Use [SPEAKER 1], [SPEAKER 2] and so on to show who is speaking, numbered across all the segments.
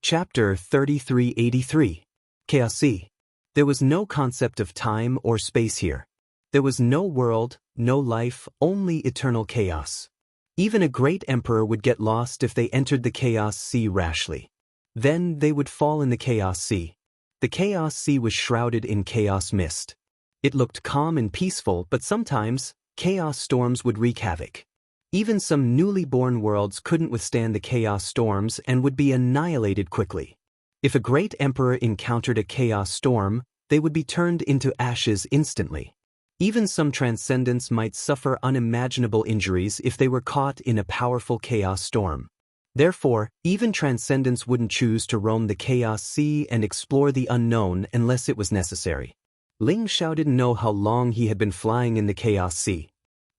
[SPEAKER 1] Chapter 3383. Chaos C. There was no concept of time or space here. There was no world, no life, only eternal chaos. Even a great emperor would get lost if they entered the Chaos Sea rashly. Then they would fall in the Chaos Sea. The Chaos Sea was shrouded in chaos mist. It looked calm and peaceful, but sometimes, chaos storms would wreak havoc. Even some newly born worlds couldn't withstand the chaos storms and would be annihilated quickly. If a great emperor encountered a chaos storm, they would be turned into ashes instantly. Even some transcendents might suffer unimaginable injuries if they were caught in a powerful chaos storm. Therefore, even transcendents wouldn't choose to roam the Chaos Sea and explore the unknown unless it was necessary. Ling Xiao didn't know how long he had been flying in the Chaos Sea.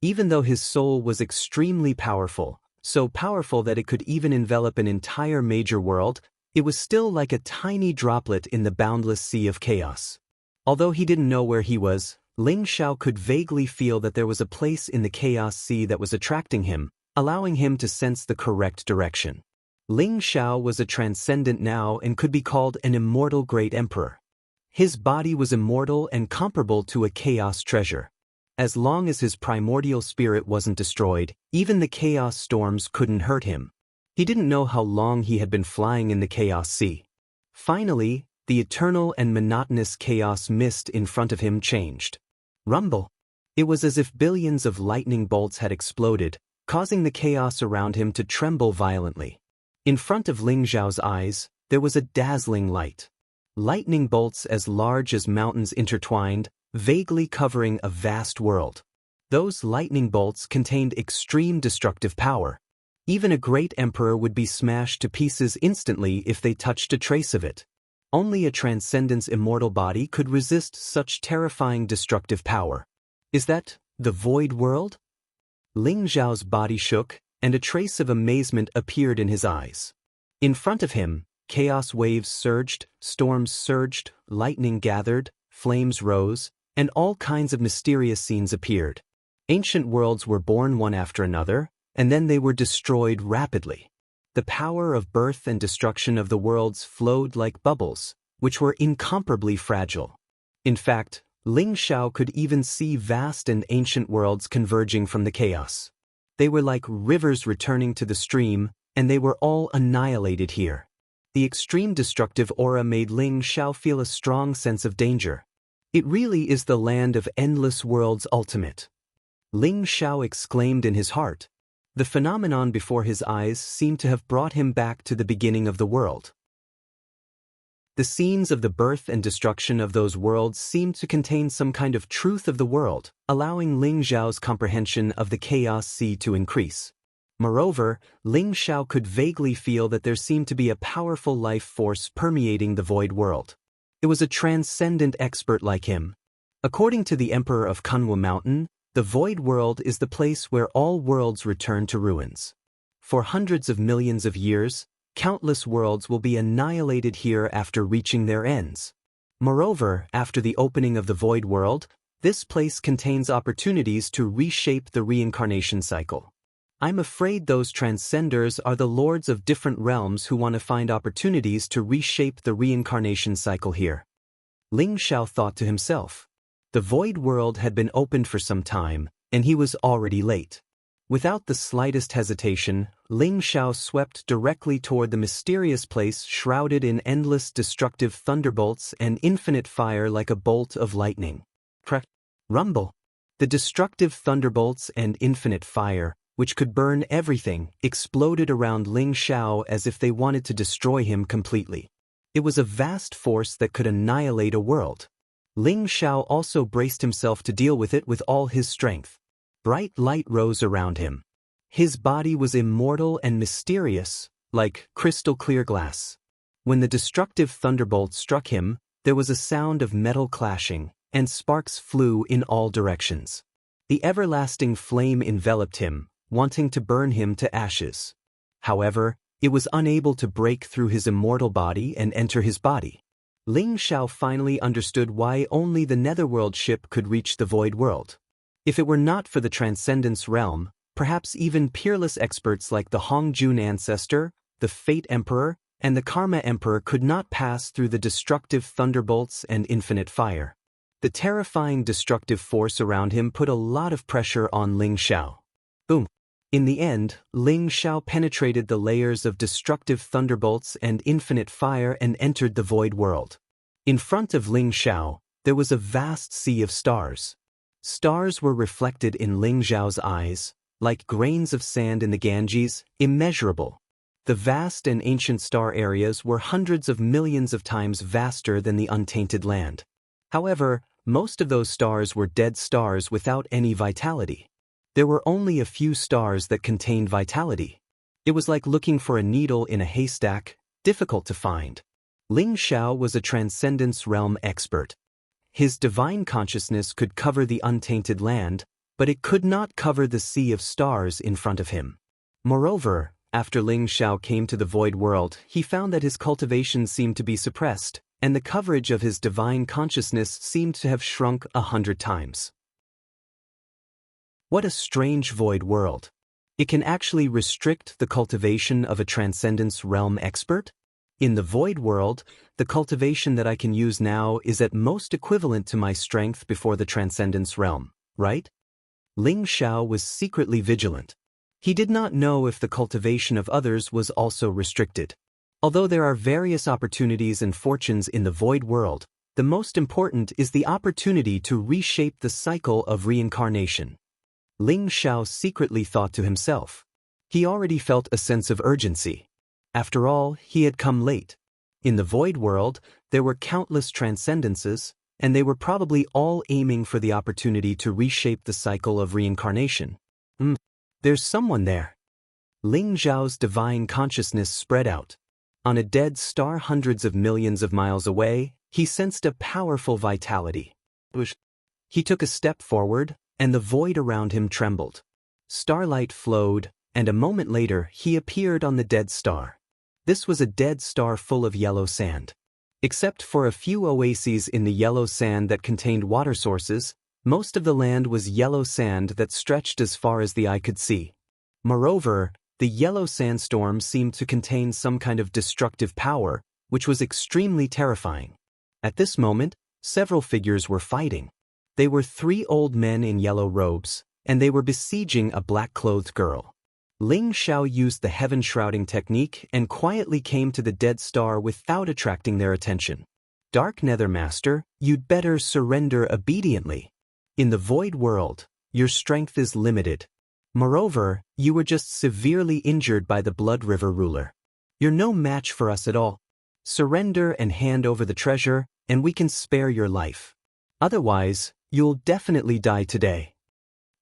[SPEAKER 1] Even though his soul was extremely powerful, so powerful that it could even envelop an entire major world, it was still like a tiny droplet in the boundless sea of chaos. Although he didn't know where he was, Ling Xiao could vaguely feel that there was a place in the Chaos Sea that was attracting him, allowing him to sense the correct direction. Ling Xiao was a transcendent now and could be called an immortal great emperor. His body was immortal and comparable to a chaos treasure. As long as his primordial spirit wasn't destroyed, even the chaos storms couldn't hurt him. He didn't know how long he had been flying in the Chaos Sea. Finally, the eternal and monotonous chaos mist in front of him changed. Rumble! It was as if billions of lightning bolts had exploded, causing the chaos around him to tremble violently. In front of Ling Xiao's eyes, there was a dazzling light. Lightning bolts as large as mountains intertwined, vaguely covering a vast world. Those lightning bolts contained extreme destructive power. Even a great emperor would be smashed to pieces instantly if they touched a trace of it. Only a transcendent's immortal body could resist such terrifying destructive power. Is that the void world? Ling Xiao's body shook, and a trace of amazement appeared in his eyes. In front of him, chaos waves surged, storms surged, lightning gathered, flames rose, and all kinds of mysterious scenes appeared. Ancient worlds were born one after another, and then they were destroyed rapidly. The power of birth and destruction of the worlds flowed like bubbles, which were incomparably fragile. In fact, Ling Xiao could even see vast and ancient worlds converging from the chaos. They were like rivers returning to the stream, and they were all annihilated here. The extreme destructive aura made Ling Xiao feel a strong sense of danger. It really is the land of endless worlds ultimate. Ling Xiao exclaimed in his heart. The phenomenon before his eyes seemed to have brought him back to the beginning of the world. The scenes of the birth and destruction of those worlds seemed to contain some kind of truth of the world, allowing Ling Xiao's comprehension of the Chaos Sea to increase. Moreover, Ling Xiao could vaguely feel that there seemed to be a powerful life force permeating the void world. It was a transcendent expert like him. According to the Emperor of Kunwu Mountain, the void world is the place where all worlds return to ruins. For hundreds of millions of years, countless worlds will be annihilated here after reaching their ends. Moreover, after the opening of the void world, this place contains opportunities to reshape the reincarnation cycle. I'm afraid those transcenders are the lords of different realms who want to find opportunities to reshape the reincarnation cycle here. Ling Xiao thought to himself. The void world had been opened for some time, and he was already late. Without the slightest hesitation, Ling Xiao swept directly toward the mysterious place shrouded in endless destructive thunderbolts and infinite fire like a bolt of lightning. Rumble! The destructive thunderbolts and infinite fire, which could burn everything, exploded around Ling Xiao as if they wanted to destroy him completely. It was a vast force that could annihilate a world. Ling Xiao also braced himself to deal with it with all his strength. Bright light rose around him. His body was immortal and mysterious, like crystal clear glass. When the destructive thunderbolt struck him, there was a sound of metal clashing, and sparks flew in all directions. The everlasting flame enveloped him, wanting to burn him to ashes. However, it was unable to break through his immortal body and enter his body. Ling Xiao finally understood why only the Netherworld ship could reach the void world. If it were not for the Transcendence realm, perhaps even peerless experts like the Hongjun ancestor, the Fate Emperor, and the Karma Emperor could not pass through the destructive thunderbolts and infinite fire. The terrifying destructive force around him put a lot of pressure on Ling Xiao. Boom. In the end, Ling Xiao penetrated the layers of destructive thunderbolts and infinite fire and entered the void world. In front of Ling Xiao, there was a vast sea of stars. Stars were reflected in Ling Xiao's eyes, like grains of sand in the Ganges, immeasurable. The vast and ancient star areas were hundreds of millions of times vaster than the untainted land. However, most of those stars were dead stars without any vitality. There were only a few stars that contained vitality. It was like looking for a needle in a haystack, difficult to find. Ling Xiao was a transcendence realm expert. His divine consciousness could cover the untainted land, but it could not cover the sea of stars in front of him. Moreover, after Ling Xiao came to the void world, he found that his cultivation seemed to be suppressed, and the coverage of his divine consciousness seemed to have shrunk 100 times. What a strange void world. It can actually restrict the cultivation of a transcendence realm expert? In the void world, the cultivation that I can use now is at most equivalent to my strength before the transcendence realm, right? Ling Xiao was secretly vigilant. He did not know if the cultivation of others was also restricted. Although there are various opportunities and fortunes in the void world, the most important is the opportunity to reshape the cycle of reincarnation. Ling Xiao secretly thought to himself. He already felt a sense of urgency. After all, he had come late. In the void world, there were countless transcendences, and they were probably all aiming for the opportunity to reshape the cycle of reincarnation. There's someone there. Ling Xiao's divine consciousness spread out. On a dead star hundreds of millions of miles away, he sensed a powerful vitality. He took a step forward, and the void around him trembled. Starlight flowed, and a moment later he appeared on the dead star. This was a dead star full of yellow sand. Except for a few oases in the yellow sand that contained water sources, most of the land was yellow sand that stretched as far as the eye could see. Moreover, the yellow sandstorm seemed to contain some kind of destructive power, which was extremely terrifying. At this moment, several figures were fighting. They were 3 old men in yellow robes, and they were besieging a black-clothed girl. Ling Xiao used the heaven-shrouding technique and quietly came to the dead star without attracting their attention. Dark Nether Master, you'd better surrender obediently. In the void world, your strength is limited. Moreover, you were just severely injured by the Blood River ruler. You're no match for us at all. Surrender and hand over the treasure, and we can spare your life. Otherwise, you'll definitely die today.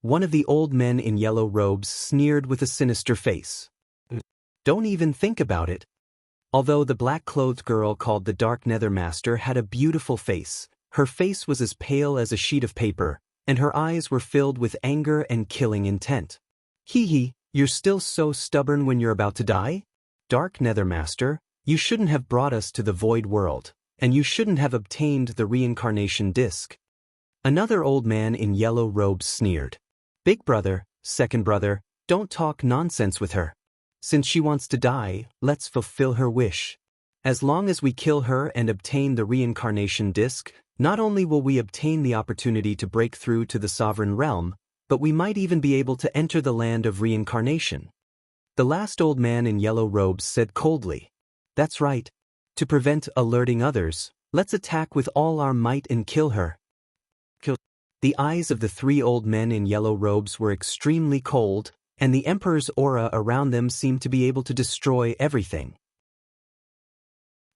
[SPEAKER 1] One of the old men in yellow robes sneered with a sinister face. Don't even think about it. Although the black-clothed girl called the Dark Nether Master had a beautiful face, her face was as pale as a sheet of paper, and her eyes were filled with anger and killing intent. Hee, you're still so stubborn when you're about to die? Dark Nether Master, you shouldn't have brought us to the void world, and you shouldn't have obtained the reincarnation disc. Another old man in yellow robes sneered. Big brother, second brother, don't talk nonsense with her. Since she wants to die, let's fulfill her wish. As long as we kill her and obtain the reincarnation disc, not only will we obtain the opportunity to break through to the sovereign realm, but we might even be able to enter the land of reincarnation. The last old man in yellow robes said coldly. That's right. To prevent alerting others, let's attack with all our might and kill her. The eyes of the 3 old men in yellow robes were extremely cold, and the Emperor's aura around them seemed to be able to destroy everything.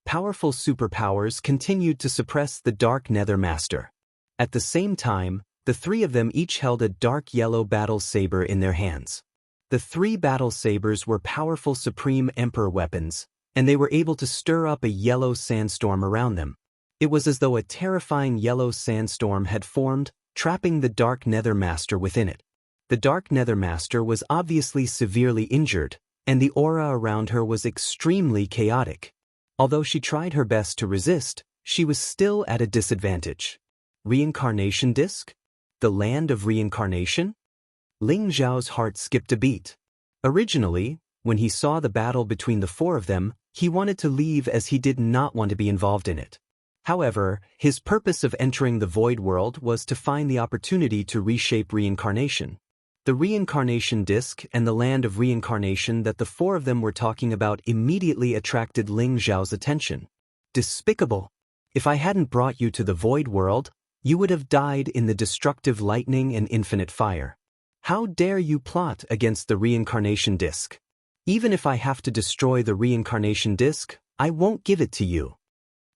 [SPEAKER 1] Powerful superpowers continued to suppress the Dark Nether Master. At the same time, the 3 of them each held a dark yellow battle saber in their hands. The 3 battle sabers were powerful supreme Emperor weapons, and they were able to stir up a yellow sandstorm around them. It was as though a terrifying yellow sandstorm had formed, trapping the Dark Nether Master within it. The Dark Nether Master was obviously severely injured, and the aura around her was extremely chaotic. Although she tried her best to resist, she was still at a disadvantage. Reincarnation disc? The land of reincarnation? Ling Xiao's heart skipped a beat. Originally, when he saw the battle between the 4 of them, He wanted to leave as he did not want to be involved in it. However, his purpose of entering the void world was to find the opportunity to reshape reincarnation. The reincarnation disk and the land of reincarnation that the four of them were talking about immediately attracted Ling Xiao's attention. Despicable! If I hadn't brought you to the void world, you would have died in the destructive lightning and infinite fire. How dare you plot against the reincarnation disk? Even if I have to destroy the reincarnation disk, I won't give it to you.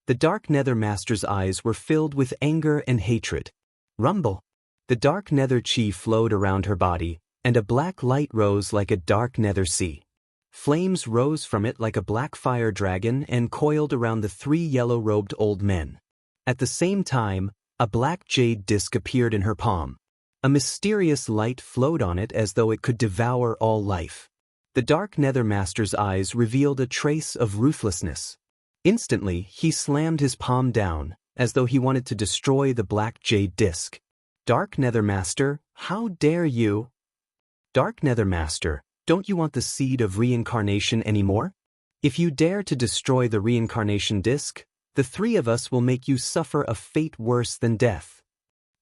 [SPEAKER 1] The Dark Nether Master's eyes were filled with anger and hatred. Rumble. The dark nether chi flowed around her body, and a black light rose like a dark nether sea. Flames rose from it like a black fire dragon and coiled around the three yellow-robed old men. At the same time, a black jade disc appeared in her palm. A mysterious light flowed on it as though it could devour all life. The Dark Nether Master's eyes revealed a trace of ruthlessness. Instantly, he slammed his palm down, as though he wanted to destroy the black jade disc. Dark Nether Master, how dare you? Dark Nether Master, don't you want the seed of reincarnation anymore? If you dare to destroy the reincarnation disc, the three of us will make you suffer a fate worse than death.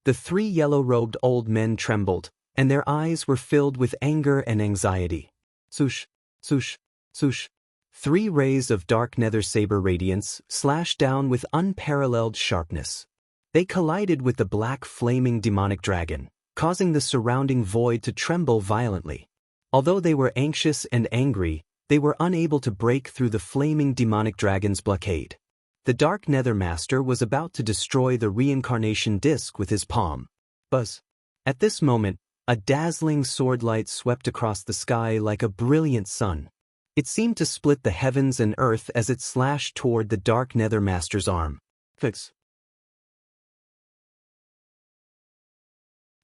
[SPEAKER 1] The three yellow-robed old men trembled, and their eyes were filled with anger and anxiety. Swoosh, swoosh, swoosh. Three rays of dark nether saber radiance slashed down with unparalleled sharpness. They collided with the black flaming demonic dragon, causing the surrounding void to tremble violently. Although they were anxious and angry, they were unable to break through the flaming demonic dragon's blockade. The Dark Nether Master was about to destroy the reincarnation disc with his palm. Buzz. At this moment, a dazzling sword light swept across the sky like a brilliant sun. It seemed to split the heavens and earth as it slashed toward the Dark Nether Master's arm. Fix.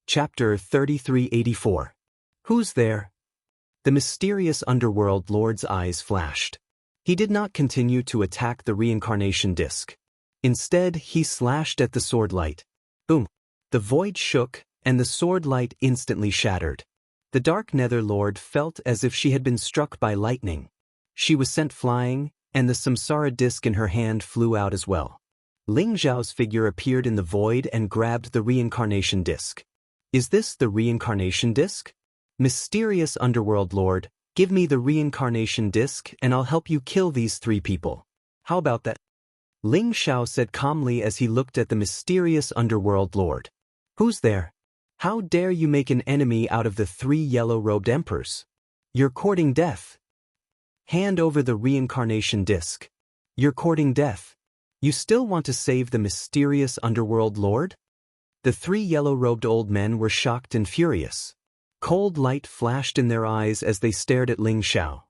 [SPEAKER 1] Chapter 3384. Who's there? The mysterious underworld lord's eyes flashed. He did not continue to attack the reincarnation disc. Instead, he slashed at the sword light. Boom! The void shook, and the sword light instantly shattered. The Dark Nether Lord felt as if she had been struck by lightning. She was sent flying, and the samsara disc in her hand flew out as well. Ling Xiao's figure appeared in the void and grabbed the reincarnation disc. Is this the reincarnation disc? Mysterious Underworld Lord, give me the reincarnation disc and I'll help you kill these three people. How about that? Ling Xiao said calmly as he looked at the mysterious Underworld Lord. Who's there? How dare you make an enemy out of the three yellow-robed emperors? You're courting death. Hand over the reincarnation disc. You're courting death. You still want to save the mysterious Underworld Lord? The three yellow-robed old men were shocked and furious. Cold light flashed in their eyes as they stared at Ling Xiao.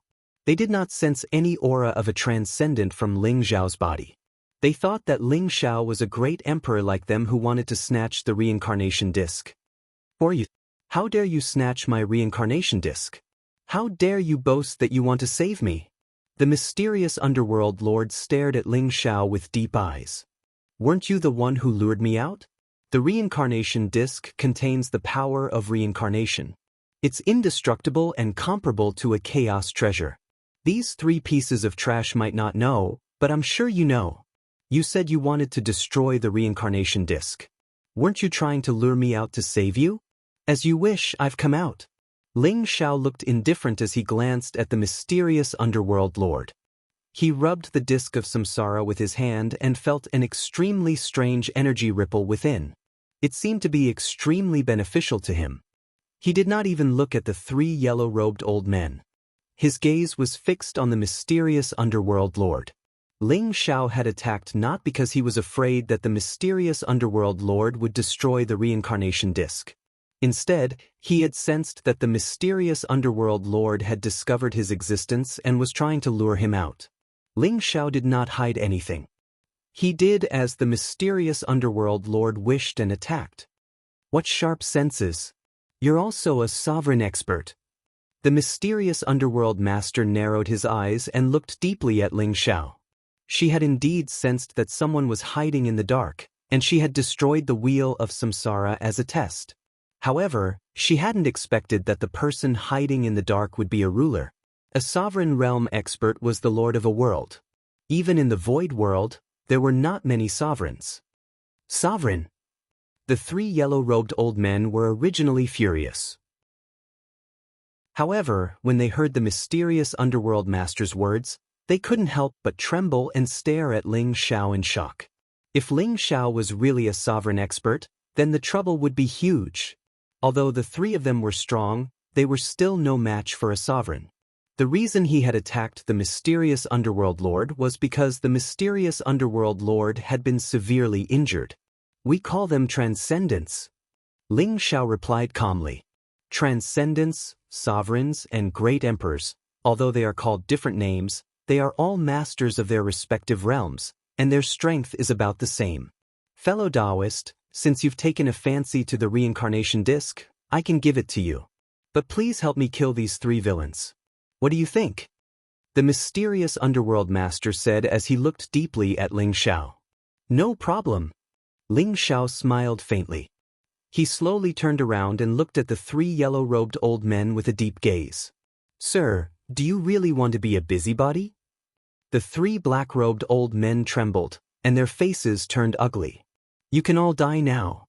[SPEAKER 1] They did not sense any aura of a transcendent from Ling Xiao's body. They thought that Ling Xiao was a great emperor like them who wanted to snatch the reincarnation disc. Or you? How dare you snatch my reincarnation disc? How dare you boast that you want to save me? The mysterious Underworld Lord stared at Ling Xiao with deep eyes. Weren't you the one who lured me out? The reincarnation disc contains the power of reincarnation. It's indestructible and comparable to a chaos treasure. These three pieces of trash might not know, but I'm sure you know. You said you wanted to destroy the reincarnation disc. Weren't you trying to lure me out to save you? As you wish, I've come out. Ling Xiao looked indifferent as he glanced at the mysterious Underworld Lord. He rubbed the disc of samsara with his hand and felt an extremely strange energy ripple within. It seemed to be extremely beneficial to him. He did not even look at the three yellow-robed old men. His gaze was fixed on the mysterious Underworld Lord. Ling Xiao had attacked not because he was afraid that the mysterious Underworld Lord would destroy the reincarnation disc. Instead, he had sensed that the mysterious Underworld Lord had discovered his existence and was trying to lure him out. Ling Xiao did not hide anything. He did as the mysterious Underworld Lord wished and attacked. What sharp senses! You're also a sovereign expert. The mysterious Underworld Master narrowed his eyes and looked deeply at Ling Xiao. She had indeed sensed that someone was hiding in the dark, and she had destroyed the wheel of samsara as a test. However, she hadn't expected that the person hiding in the dark would be a ruler. A sovereign realm expert was the lord of a world. Even in the void world, there were not many sovereigns. Sovereign! The three yellow-robed old men were originally furious. However, when they heard the mysterious underworld master's words, they couldn't help but tremble and stare at Ling Xiao in shock. If Ling Xiao was really a sovereign expert, then the trouble would be huge. Although the three of them were strong, they were still no match for a sovereign. The reason he had attacked the mysterious underworld lord was because the mysterious underworld lord had been severely injured. We call them transcendents. Ling Xiao replied calmly. Transcendents, sovereigns, and great emperors, although they are called different names, they are all masters of their respective realms, and their strength is about the same. Fellow Taoist, since you've taken a fancy to the reincarnation disc, I can give it to you. But please help me kill these three villains. What do you think? The mysterious underworld master said as he looked deeply at Ling Xiao. No problem. Ling Xiao smiled faintly. He slowly turned around and looked at the three yellow-robed old men with a deep gaze. Sir, do you really want to be a busybody? The three black-robed old men trembled, and their faces turned ugly. You can all die now.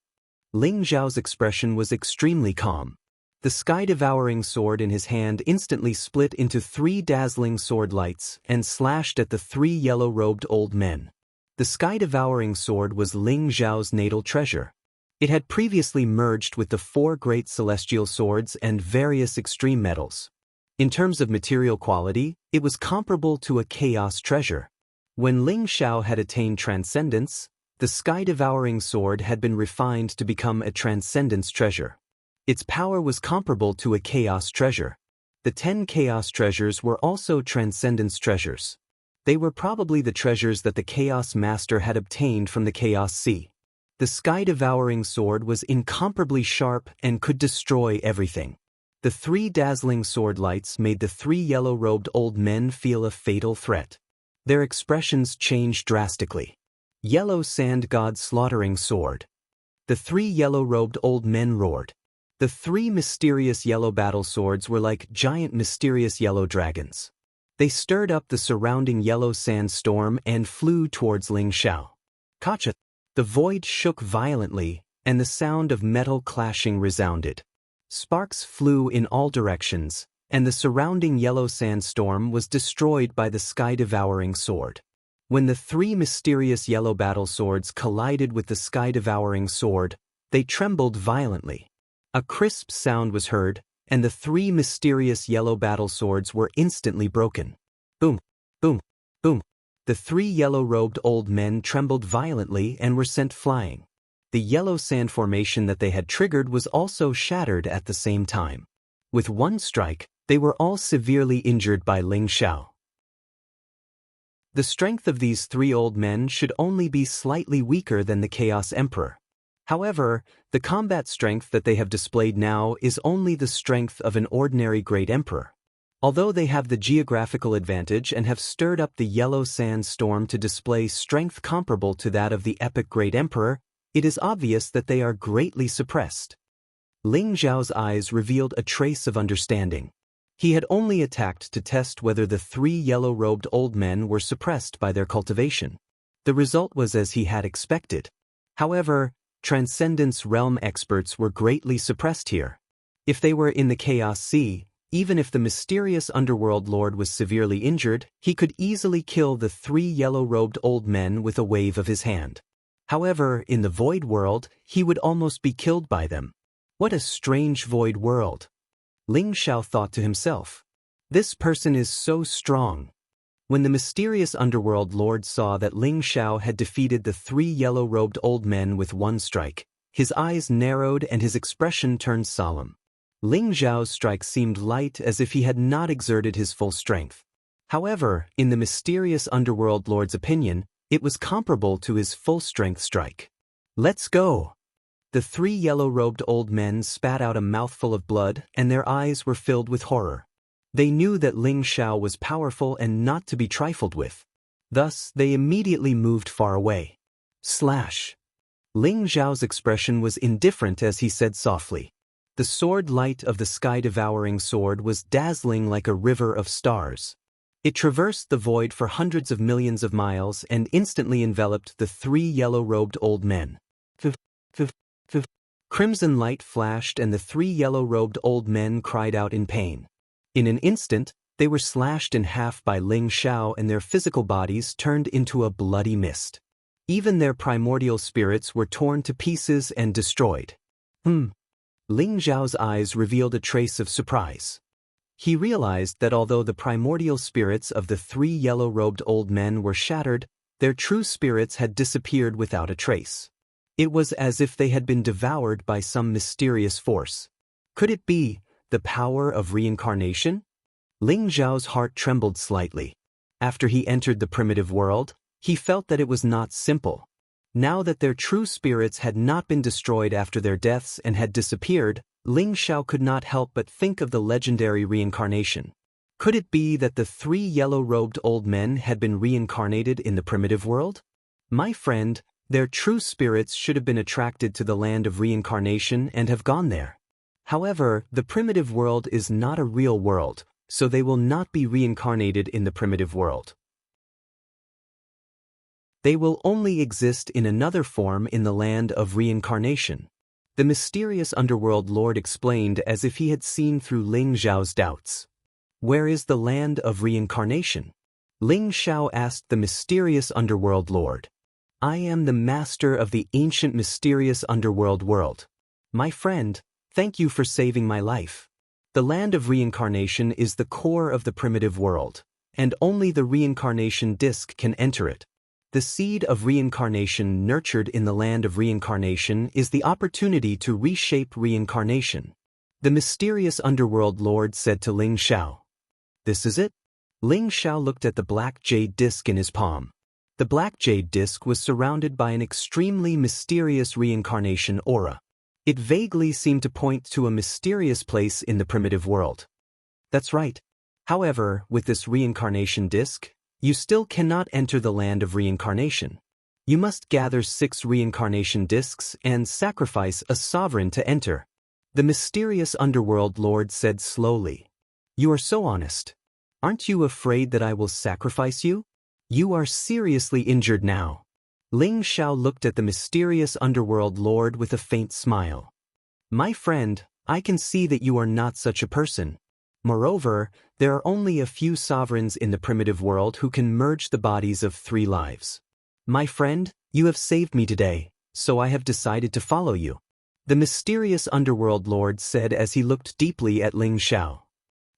[SPEAKER 1] Ling Xiao's expression was extremely calm. The sky-devouring sword in his hand instantly split into three dazzling sword lights and slashed at the three yellow-robed old men. The sky-devouring sword was Ling Xiao's natal treasure. It had previously merged with the four great celestial swords and various extreme metals. In terms of material quality, it was comparable to a chaos treasure. When Ling Xiao had attained transcendence, the sky-devouring sword had been refined to become a transcendence treasure. Its power was comparable to a chaos treasure. The 10 chaos treasures were also transcendence treasures. They were probably the treasures that the chaos master had obtained from the chaos sea. The sky-devouring sword was incomparably sharp and could destroy everything. The three dazzling sword lights made the three yellow-robed old men feel a fatal threat. Their expressions changed drastically. Yellow sand god slaughtering sword. The three yellow-robed old men roared. The three mysterious yellow battle swords were like giant mysterious yellow dragons. They stirred up the surrounding yellow sand storm and flew towards Ling Xiao. Kacha! The void shook violently, and the sound of metal clashing resounded. Sparks flew in all directions, and the surrounding yellow sandstorm was destroyed by the sky-devouring sword. When the three mysterious yellow battle swords collided with the sky-devouring sword, they trembled violently. A crisp sound was heard, and the three mysterious yellow battle swords were instantly broken. Boom, boom, boom. The three yellow-robed old men trembled violently and were sent flying. The yellow sand formation that they had triggered was also shattered at the same time. With one strike, they were all severely injured by Ling Xiao. The strength of these three old men should only be slightly weaker than the Chaos Emperor. However, the combat strength that they have displayed now is only the strength of an ordinary great emperor. Although they have the geographical advantage and have stirred up the yellow sand storm to display strength comparable to that of the epic great emperor, it is obvious that they are greatly suppressed. Ling Xiao's eyes revealed a trace of understanding. He had only attacked to test whether the three yellow-robed old men were suppressed by their cultivation. The result was as he had expected. However, Transcendence realm experts were greatly suppressed here. If they were in the Chaos Sea, even if the mysterious underworld lord was severely injured, he could easily kill the three yellow-robed old men with a wave of his hand. However, in the void world, he would almost be killed by them. What a strange void world. Ling Xiao thought to himself. This person is so strong. When the mysterious underworld lord saw that Ling Xiao had defeated the three yellow-robed old men with one strike, his eyes narrowed and his expression turned solemn. Ling Xiao's strike seemed light as if he had not exerted his full strength. However, in the mysterious underworld lord's opinion, it was comparable to his full-strength strike. Let's go! The three yellow-robed old men spat out a mouthful of blood and their eyes were filled with horror. They knew that Ling Xiao was powerful and not to be trifled with. Thus, they immediately moved far away. Slash! Ling Xiao's expression was indifferent as he said softly. The sword light of the sky-devouring sword was dazzling like a river of stars. It traversed the void for hundreds of millions of miles and instantly enveloped the three yellow-robed old men. Crimson light flashed and the three yellow-robed old men cried out in pain. In an instant, they were slashed in half by Ling Xiao and their physical bodies turned into a bloody mist. Even their primordial spirits were torn to pieces and destroyed. Ling Xiao's eyes revealed a trace of surprise. He realized that although the primordial spirits of the three yellow-robed old men were shattered, their true spirits had disappeared without a trace. It was as if they had been devoured by some mysterious force. Could it be the power of reincarnation? Ling Xiao's heart trembled slightly. After he entered the primitive world, he felt that it was not simple. Now that their true spirits had not been destroyed after their deaths and had disappeared, Ling Xiao could not help but think of the legendary reincarnation. Could it be that the three yellow-robed old men had been reincarnated in the primitive world? My friend, their true spirits should have been attracted to the land of reincarnation and have gone there. However, the primitive world is not a real world, so they will not be reincarnated in the primitive world. They will only exist in another form in the land of reincarnation. The mysterious underworld lord explained as if he had seen through Ling Xiao's doubts. Where is the land of reincarnation? Ling Xiao asked the mysterious underworld lord. I am the master of the ancient mysterious underworld world. My friend, thank you for saving my life. The land of reincarnation is the core of the primitive world, and only the reincarnation disk can enter it. The seed of reincarnation nurtured in the land of reincarnation is the opportunity to reshape reincarnation. The mysterious underworld lord said to Ling Xiao. This is it? Ling Xiao looked at the black jade disc in his palm. The black jade disc was surrounded by an extremely mysterious reincarnation aura. It vaguely seemed to point to a mysterious place in the primitive world. That's right. However, with this reincarnation disc, you still cannot enter the land of reincarnation. You must gather 6 reincarnation discs and sacrifice a sovereign to enter. The mysterious underworld lord said slowly. You are so honest. Aren't you afraid that I will sacrifice you? You are seriously injured now. Ling Xiao looked at the mysterious underworld lord with a faint smile. My friend, I can see that you are not such a person. Moreover, there are only a few sovereigns in the primitive world who can merge the bodies of 3 lives. My friend, you have saved me today, so I have decided to follow you. The mysterious underworld lord said as he looked deeply at Ling Xiao.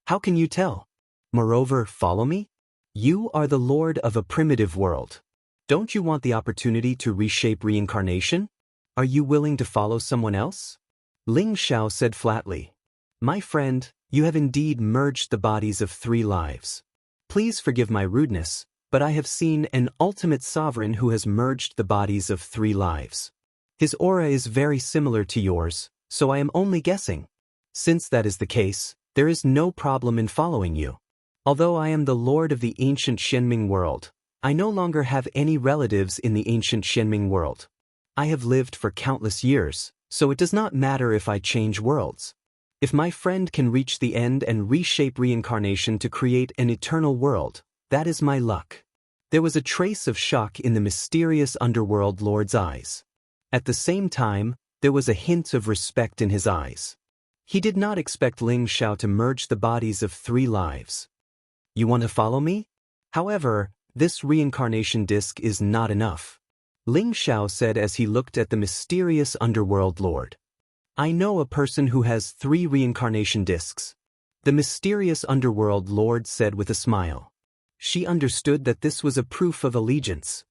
[SPEAKER 1] How can you tell? Moreover, follow me? You are the lord of a primitive world. Don't you want the opportunity to reshape reincarnation? Are you willing to follow someone else? Ling Xiao said flatly. My friend, you have indeed merged the bodies of 3 lives. Please forgive my rudeness, but I have seen an ultimate sovereign who has merged the bodies of 3 lives. His aura is very similar to yours, so I am only guessing. Since that is the case, there is no problem in following you. Although I am the lord of the ancient Xianming world, I no longer have any relatives in the ancient Xianming world. I have lived for countless years, so it does not matter if I change worlds. If my friend can reach the end and reshape reincarnation to create an eternal world, that is my luck. There was a trace of shock in the mysterious underworld lord's eyes. At the same time, there was a hint of respect in his eyes. He did not expect Ling Xiao to merge the bodies of 3 lives. You want to follow me? However, this reincarnation disc is not enough. Ling Xiao said as he looked at the mysterious underworld lord. I know a person who has 3 reincarnation discs. The mysterious underworld lord said with a smile. She understood that this was a proof of allegiance.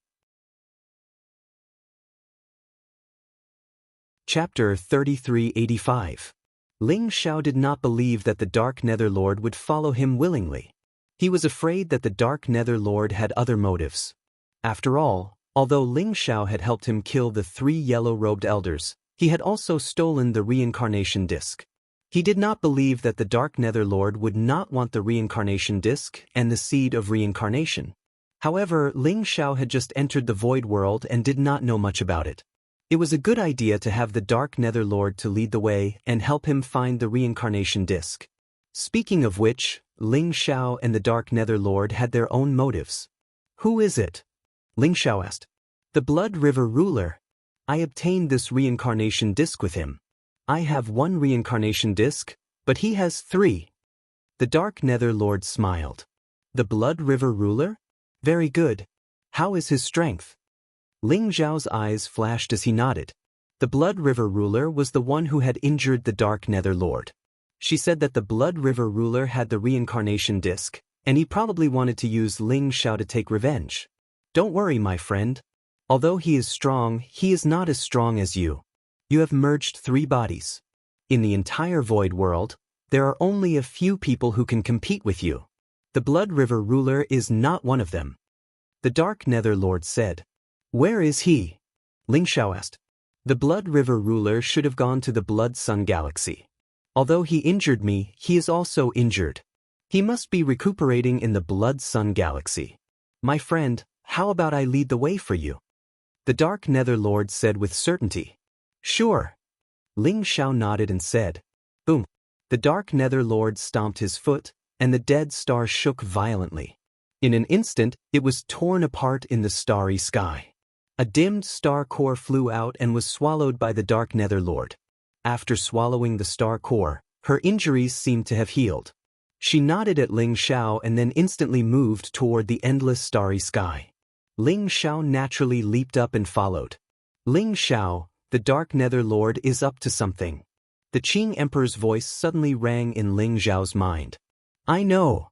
[SPEAKER 1] Chapter 3385. Ling Xiao did not believe that the Dark Nether Lord would follow him willingly. He was afraid that the Dark Nether Lord had other motives. After all, although Ling Xiao had helped him kill the 3 yellow-robed elders, he had also stolen the reincarnation disc. He did not believe that the Dark Nether Lord would not want the reincarnation disc and the seed of reincarnation. However, Ling Xiao had just entered the Void World and did not know much about it. It was a good idea to have the Dark Netherlord to lead the way and help him find the reincarnation disc. Speaking of which, Ling Xiao and the Dark Netherlord had their own motives. Who is it? Ling Xiao asked. The Blood River ruler. I obtained this reincarnation disc with him. I have 1 reincarnation disc, but he has 3. The Dark Netherlord smiled. The Blood River ruler? Very good. How is his strength? Ling Xiao's eyes flashed as he nodded. The Blood River ruler was the one who had injured the Dark Netherlord. She said that the Blood River ruler had the reincarnation disc, and he probably wanted to use Ling Xiao to take revenge. Don't worry, my friend. Although he is strong, he is not as strong as you. You have merged 3 bodies. In the entire void world, there are only a few people who can compete with you. The Blood River ruler is not one of them. The Dark Netherlord said. Where is he? Ling Xiao asked. The Blood River ruler should have gone to the Blood Sun Galaxy. Although he injured me, he is also injured. He must be recuperating in the Blood Sun Galaxy. My friend, how about I lead the way for you? The Dark Netherlord said with certainty. Sure. Ling Xiao nodded and said. Boom. The Dark Netherlord stomped his foot, and the dead star shook violently. In an instant, it was torn apart in the starry sky. A dimmed star core flew out and was swallowed by the Dark Netherlord. After swallowing the star core, her injuries seemed to have healed. She nodded at Ling Xiao and then instantly moved toward the endless starry sky. Ling Xiao naturally leaped up and followed. Ling Xiao, the Dark Netherlord is up to something. The Qing Emperor's voice suddenly rang in Ling Xiao's mind. I know.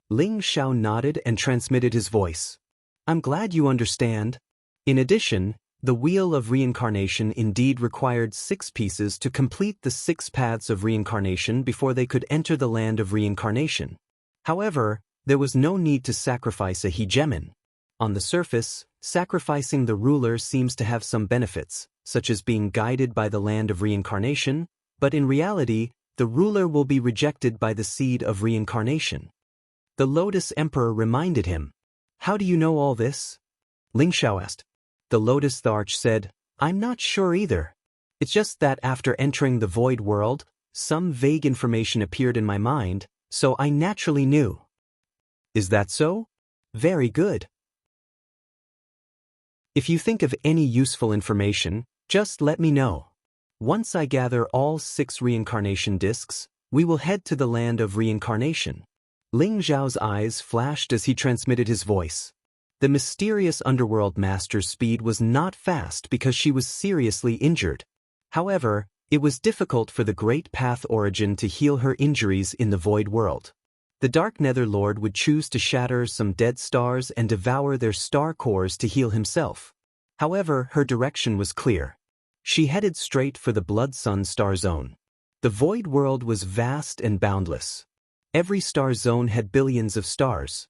[SPEAKER 1] Ling Xiao nodded and transmitted his voice. I'm glad you understand. In addition, the Wheel of Reincarnation indeed required 6 pieces to complete the 6 paths of reincarnation before they could enter the land of reincarnation. However, there was no need to sacrifice a hegemon. On the surface, sacrificing the ruler seems to have some benefits, such as being guided by the land of reincarnation, but in reality, the ruler will be rejected by the seed of reincarnation. The Lotus Emperor reminded him. How do you know all this? Ling Xiao asked. The Lotus Arch said, I'm not sure either. It's just that after entering the void world, some vague information appeared in my mind, so I naturally knew. Is that so? Very good. If you think of any useful information, just let me know. Once I gather all 6 reincarnation discs, we will head to the land of reincarnation. Ling Xiao's eyes flashed as he transmitted his voice. The mysterious underworld master's speed was not fast because she was seriously injured. However, it was difficult for the Great Path Origin to heal her injuries in the void world. The Dark Netherlord would choose to shatter some dead stars and devour their star cores to heal himself. However, her direction was clear. She headed straight for the Blood Sun star zone. The void world was vast and boundless. Every star zone had billions of stars.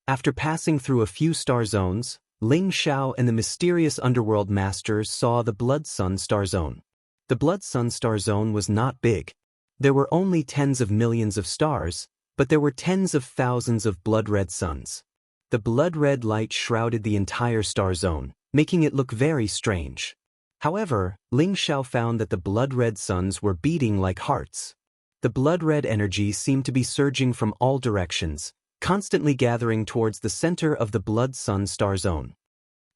[SPEAKER 1] After passing through a few star zones, Ling Xiao and the mysterious underworld master saw the Blood Sun star zone. The Blood Sun star zone was not big. There were only tens of millions of stars, but there were tens of thousands of blood-red suns. The blood-red light shrouded the entire star zone, making it look very strange. However, Ling Xiao found that the blood-red suns were beating like hearts. The blood-red energy seemed to be surging from all directions, constantly gathering towards the center of the Blood Sun star zone.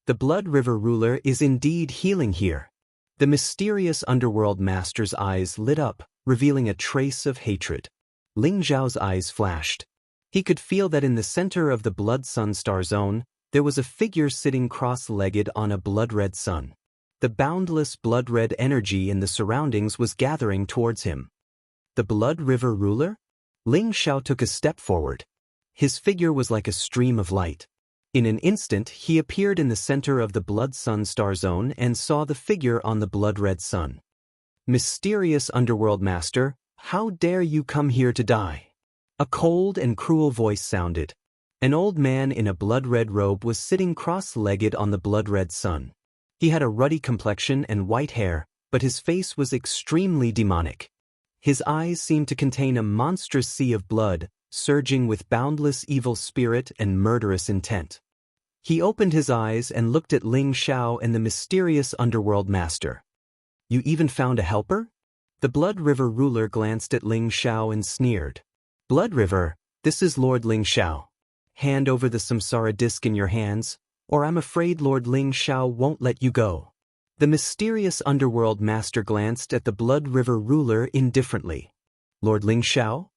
[SPEAKER 1] The Blood River ruler is indeed healing here. The mysterious underworld master's eyes lit up, revealing a trace of hatred. Ling Xiao's eyes flashed. He could feel that in the center of the Blood Sun star zone, there was a figure sitting cross-legged on a blood-red sun. The boundless blood-red energy in the surroundings was gathering towards him. The Blood River ruler? Ling Xiao took a step forward. His figure was like a stream of light. In an instant, he appeared in the center of the Blood Sun star zone and saw the figure on the blood-red sun. Mysterious underworld master, how dare you come here to die? A cold and cruel voice sounded. An old man in a blood-red robe was sitting cross-legged on the blood-red sun. He had a ruddy complexion and white hair, but his face was extremely demonic. His eyes seemed to contain a monstrous sea of blood, surging with boundless evil spirit and murderous intent. He opened his eyes and looked at Ling Xiao and the mysterious underworld master. You even found a helper? The Blood River ruler glanced at Ling Xiao and sneered. Blood River, this is Lord Ling Xiao. Hand over the samsara disc in your hands, or I'm afraid Lord Ling Xiao won't let you go. The mysterious underworld master glanced at the Blood River ruler indifferently. Lord Ling Xiao?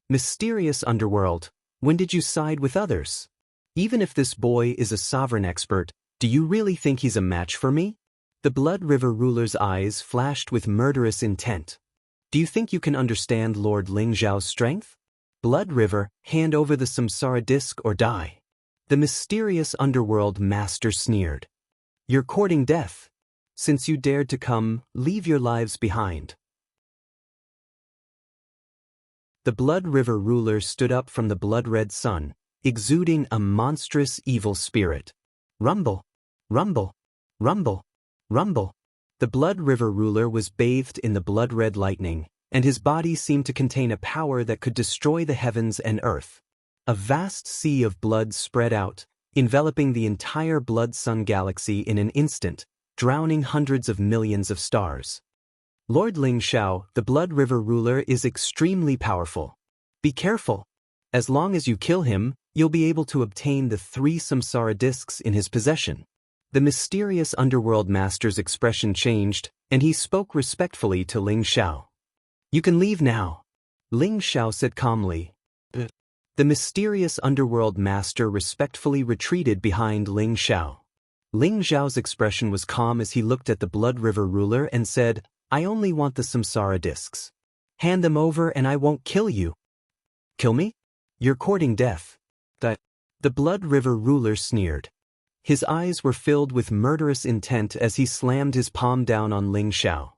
[SPEAKER 1] Mysterious underworld, when did you side with others? Even if this boy is a sovereign expert, do you really think he's a match for me? The Blood River ruler's eyes flashed with murderous intent. Do you think you can understand Lord Ling Xiao's strength? Blood River, hand over the samsara disc or die. The mysterious underworld master sneered. You're courting death. Since you dared to come, leave your lives behind. The Blood River ruler stood up from the blood-red sun, exuding a monstrous evil spirit. Rumble, rumble, rumble, rumble. The Blood River ruler was bathed in the blood-red lightning, and his body seemed to contain a power that could destroy the heavens and earth. A vast sea of blood spread out, enveloping the entire blood-sun galaxy in an instant, drowning hundreds of millions of stars. Lord Ling Xiao, the Blood River ruler, is extremely powerful. Be careful. As long as you kill him, you'll be able to obtain the 3 samsara discs in his possession. The mysterious underworld master's expression changed, and he spoke respectfully to Ling Xiao. You can leave now, Ling Xiao said calmly. The mysterious underworld master respectfully retreated behind Ling Xiao. Ling Xiao's expression was calm as he looked at the Blood River ruler and said, I only want the samsara discs. Hand them over and I won't kill you. Kill me? You're courting death. The Blood River ruler sneered. His eyes were filled with murderous intent as he slammed his palm down on Ling Xiao.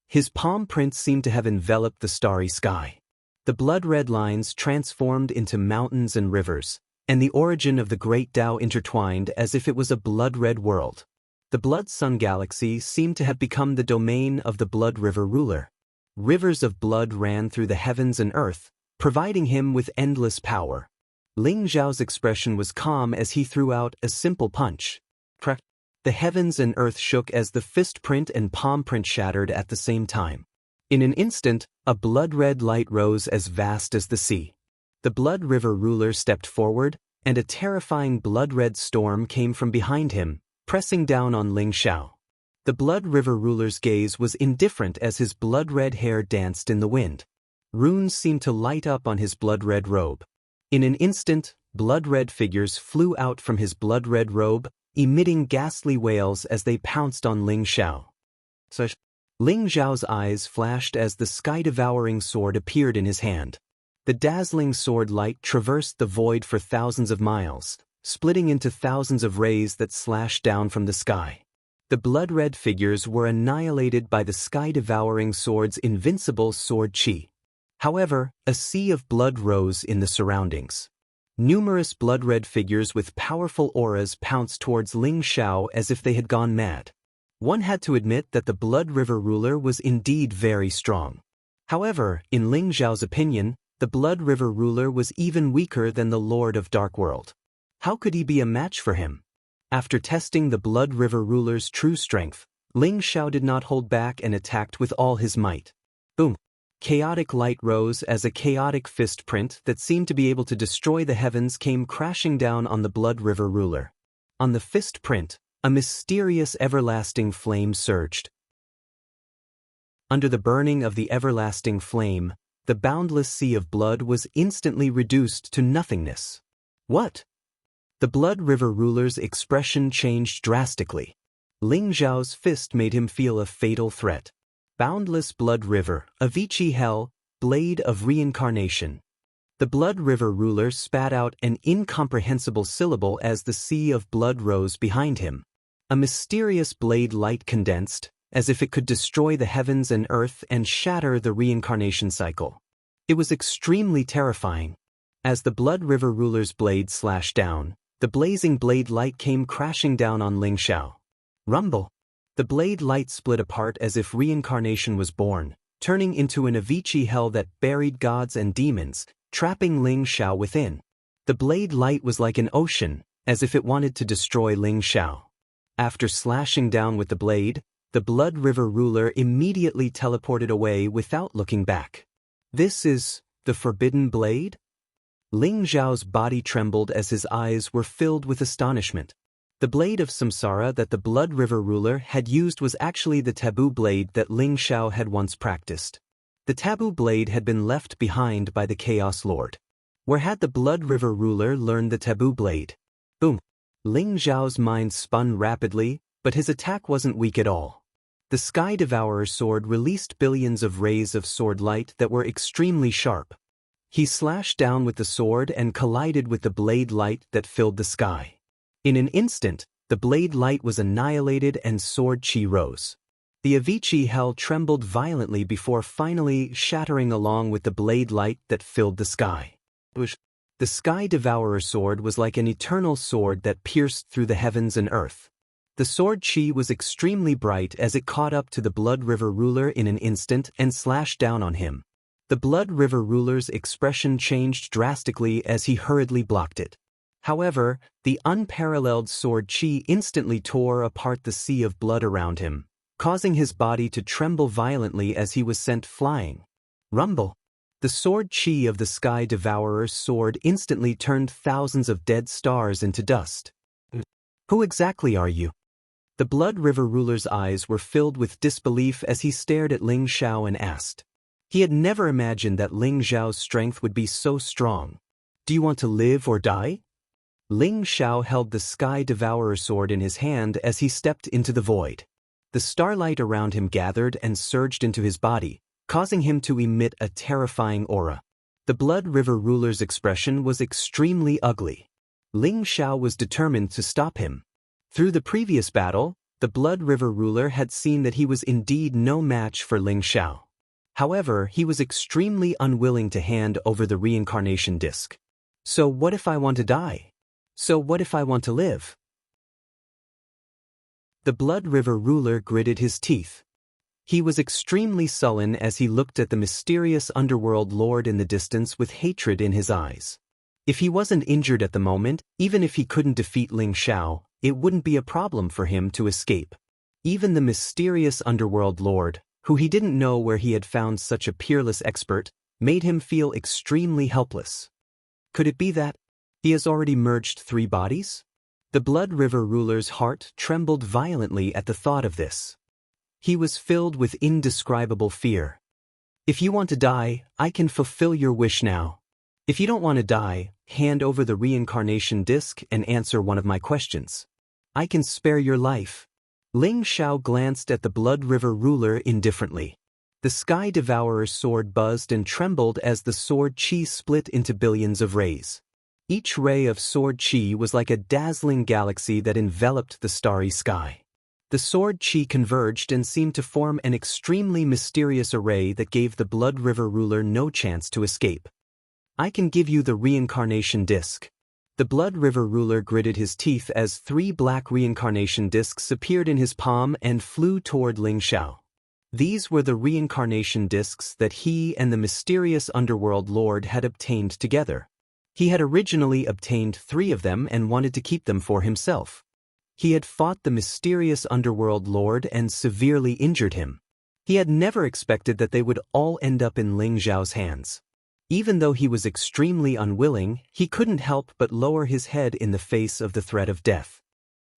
[SPEAKER 1] His palm print seemed to have enveloped the starry sky. The blood-red lines transformed into mountains and rivers, and the origin of the great Tao intertwined as if it was a blood-red world. The blood-sun galaxy seemed to have become the domain of the Blood River ruler. Rivers of blood ran through the heavens and earth, providing him with endless power. Ling Xiao's expression was calm as he threw out a simple punch. Crack! The heavens and earth shook as the fist print and palm print shattered at the same time. In an instant, a blood-red light rose as vast as the sea. The Blood River ruler stepped forward, and a terrifying blood-red storm came from behind him, pressing down on Ling Xiao. The Blood River ruler's gaze was indifferent as his blood-red hair danced in the wind. Runes seemed to light up on his blood-red robe. In an instant, blood-red figures flew out from his blood-red robe, emitting ghastly wails as they pounced on Ling Xiao. Ling Xiao's eyes flashed as the sky-devouring sword appeared in his hand. The dazzling sword light traversed the void for thousands of miles, splitting into thousands of rays that slashed down from the sky. The blood-red figures were annihilated by the sky-devouring sword's invincible sword chi. However, a sea of blood rose in the surroundings. Numerous blood-red figures with powerful auras pounced towards Ling Xiao as if they had gone mad. One had to admit that the Blood River ruler was indeed very strong. However, in Ling Xiao's opinion, the Blood River ruler was even weaker than the Lord of Dark World. How could he be a match for him? After testing the Blood River ruler's true strength, Ling Xiao did not hold back and attacked with all his might. Boom! Chaotic light rose as a chaotic fist print that seemed to be able to destroy the heavens came crashing down on the Blood River ruler. On the fist print, a mysterious everlasting flame surged. Under the burning of the everlasting flame, the boundless sea of blood was instantly reduced to nothingness. What? The Blood River ruler's expression changed drastically. Ling Xiao's fist made him feel a fatal threat. Boundless Blood River, Avicii Hell, Blade of Reincarnation. The Blood River ruler spat out an incomprehensible syllable as the sea of blood rose behind him. A mysterious blade light condensed, as if it could destroy the heavens and earth and shatter the reincarnation cycle. It was extremely terrifying. As the Blood River ruler's blade slashed down, the blazing blade light came crashing down on Ling Xiao. Rumble! The blade light split apart as if reincarnation was born, turning into an Avicii hell that buried gods and demons, trapping Ling Xiao within. The blade light was like an ocean, as if it wanted to destroy Ling Xiao. After slashing down with the blade, the Blood River ruler immediately teleported away without looking back. This is the Forbidden Blade? Ling Xiao's body trembled as his eyes were filled with astonishment. The blade of samsara that the Blood River ruler had used was actually the taboo blade that Ling Xiao had once practiced. The taboo blade had been left behind by the Chaos Lord. Where had the Blood River ruler learned the taboo blade? Boom! Ling Xiao's mind spun rapidly, but his attack wasn't weak at all. The Sky Devourer's sword released billions of rays of sword light that were extremely sharp. He slashed down with the sword and collided with the blade light that filled the sky. In an instant, the blade light was annihilated and sword chi rose. The Avicii hell trembled violently before finally shattering along with the blade light that filled the sky. The Sky Devourer's sword was like an eternal sword that pierced through the heavens and earth. The sword chi was extremely bright as it caught up to the Blood River ruler in an instant and slashed down on him. The Blood River ruler's expression changed drastically as he hurriedly blocked it. However, the unparalleled sword chi instantly tore apart the sea of blood around him, causing his body to tremble violently as he was sent flying. Rumble! The sword chi of the Sky Devourer's sword instantly turned thousands of dead stars into dust. Who exactly are you? The Blood River ruler's eyes were filled with disbelief as he stared at Ling Xiao and asked. He had never imagined that Ling Xiao's strength would be so strong. Do you want to live or die? Ling Xiao held the Sky Devourer's sword in his hand as he stepped into the void. The starlight around him gathered and surged into his body, causing him to emit a terrifying aura. The Blood River ruler's expression was extremely ugly. Ling Xiao was determined to stop him. Through the previous battle, the Blood River ruler had seen that he was indeed no match for Ling Xiao. However, he was extremely unwilling to hand over the reincarnation disc. So what if I want to die? So what if I want to live? The Blood River ruler gritted his teeth. He was extremely sullen as he looked at the mysterious underworld lord in the distance with hatred in his eyes. If he wasn't injured at the moment, even if he couldn't defeat Ling Xiao, it wouldn't be a problem for him to escape. Even the mysterious underworld lord, who he didn't know where he had found such a peerless expert, made him feel extremely helpless. Could it be that he has already merged 3 bodies? The Blood River ruler's heart trembled violently at the thought of this. He was filled with indescribable fear. If you want to die, I can fulfill your wish now. If you don't want to die, hand over the reincarnation disc and answer one of my questions. I can spare your life. Ling Xiao glanced at the Blood River ruler indifferently. The Sky Devourer's sword buzzed and trembled as the sword chi split into billions of rays. Each ray of sword chi was like a dazzling galaxy that enveloped the starry sky. The sword chi converged and seemed to form an extremely mysterious array that gave the Blood River ruler no chance to escape. I can give you the reincarnation disc. The Blood River ruler gritted his teeth as 3 black reincarnation discs appeared in his palm and flew toward Ling Xiao. These were the reincarnation discs that he and the mysterious underworld lord had obtained together. He had originally obtained 3 of them and wanted to keep them for himself. He had fought the mysterious underworld lord and severely injured him. He had never expected that they would all end up in Ling Xiao's hands. Even though he was extremely unwilling, he couldn't help but lower his head in the face of the threat of death.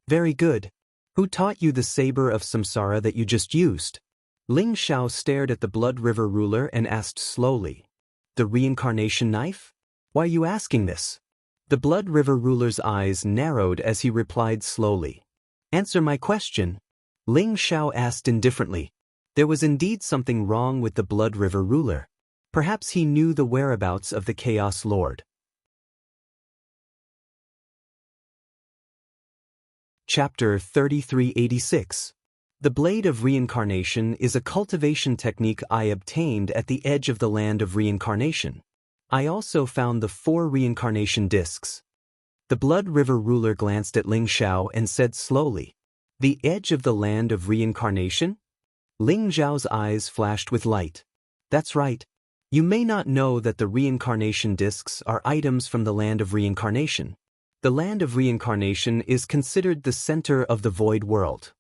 [SPEAKER 1] Very good. Who taught you the saber of samsara that you just used? Ling Xiao stared at the Blood River ruler and asked slowly. The reincarnation knife? Why are you asking this? The Blood River ruler's eyes narrowed as he replied slowly. Answer my question. Ling Xiao asked indifferently. There was indeed something wrong with the Blood River ruler. Perhaps he knew the whereabouts of the Chaos Lord. Chapter 3386. The Blade of Reincarnation is a cultivation technique I obtained at the edge of the land of reincarnation. I also found the 4 reincarnation discs. The Blood River ruler glanced at Ling Xiao and said slowly, The edge of the land of reincarnation? Ling Xiao's eyes flashed with light. That's right. You may not know that the reincarnation discs are items from the land of reincarnation. The land of reincarnation is considered the center of the void world.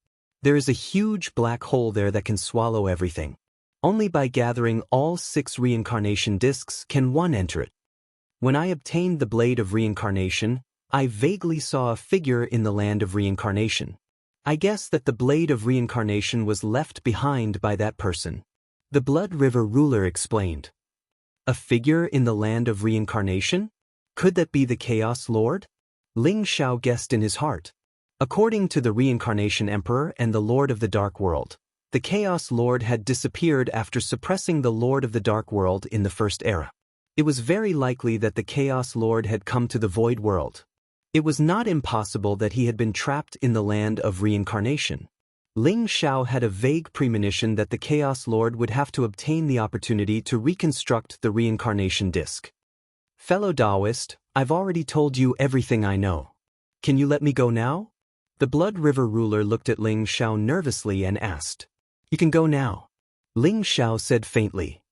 [SPEAKER 1] There is a huge black hole there that can swallow everything. Only by gathering all 6 reincarnation discs can one enter it. When I obtained the blade of reincarnation, I vaguely saw a figure in the land of reincarnation. I guess that the blade of reincarnation was left behind by that person. The Blood River ruler explained. A figure in the land of reincarnation? Could that be the Chaos Lord? Ling Xiao guessed in his heart. According to the Reincarnation Emperor and the Lord of the Dark World, the Chaos Lord had disappeared after suppressing the Lord of the Dark World in the First Era. It was very likely that the Chaos Lord had come to the Void World. It was not impossible that he had been trapped in the land of reincarnation. Ling Xiao had a vague premonition that the Chaos Lord would have to obtain the opportunity to reconstruct the reincarnation disc. Fellow Taoist, I've already told you everything I know. Can you let me go now? The Blood River ruler looked at Ling Xiao nervously and asked. You can go now. Ling Xiao said faintly.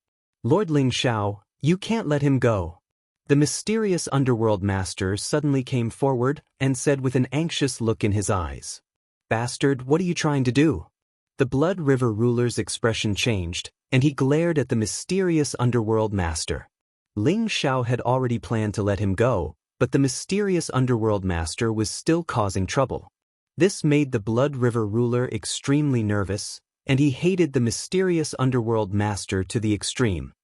[SPEAKER 1] Lord Ling Xiao, you can't let him go. The mysterious underworld master suddenly came forward and said with an anxious look in his eyes. Bastard, what are you trying to do? The Blood River ruler's expression changed, and he glared at the mysterious underworld master. Ling Xiao had already planned to let him go, but the mysterious underworld master was still causing trouble. This made the Blood River ruler extremely nervous, and he hated the mysterious underworld master to the extreme.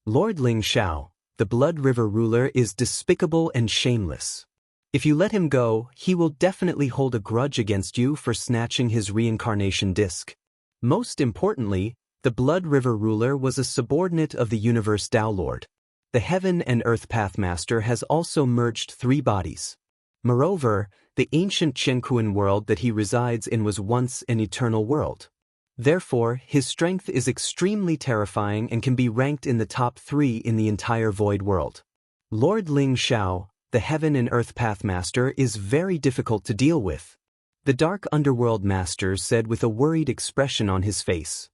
[SPEAKER 1] Lord Ling Xiao, the Blood River ruler is despicable and shameless. If you let him go, he will definitely hold a grudge against you for snatching his reincarnation disc. Most importantly, the Blood River ruler was a subordinate of the Universe Tao Lord. The Heaven and Earth Pathmaster has also merged 3 bodies. Moreover, the ancient Chenkuan world that he resides in was once an eternal world. Therefore, his strength is extremely terrifying and can be ranked in the top 3 in the entire void world. Lord Ling Xiao, the Heaven and Earth Pathmaster, is very difficult to deal with. The Dark Underworld Master said with a worried expression on his face.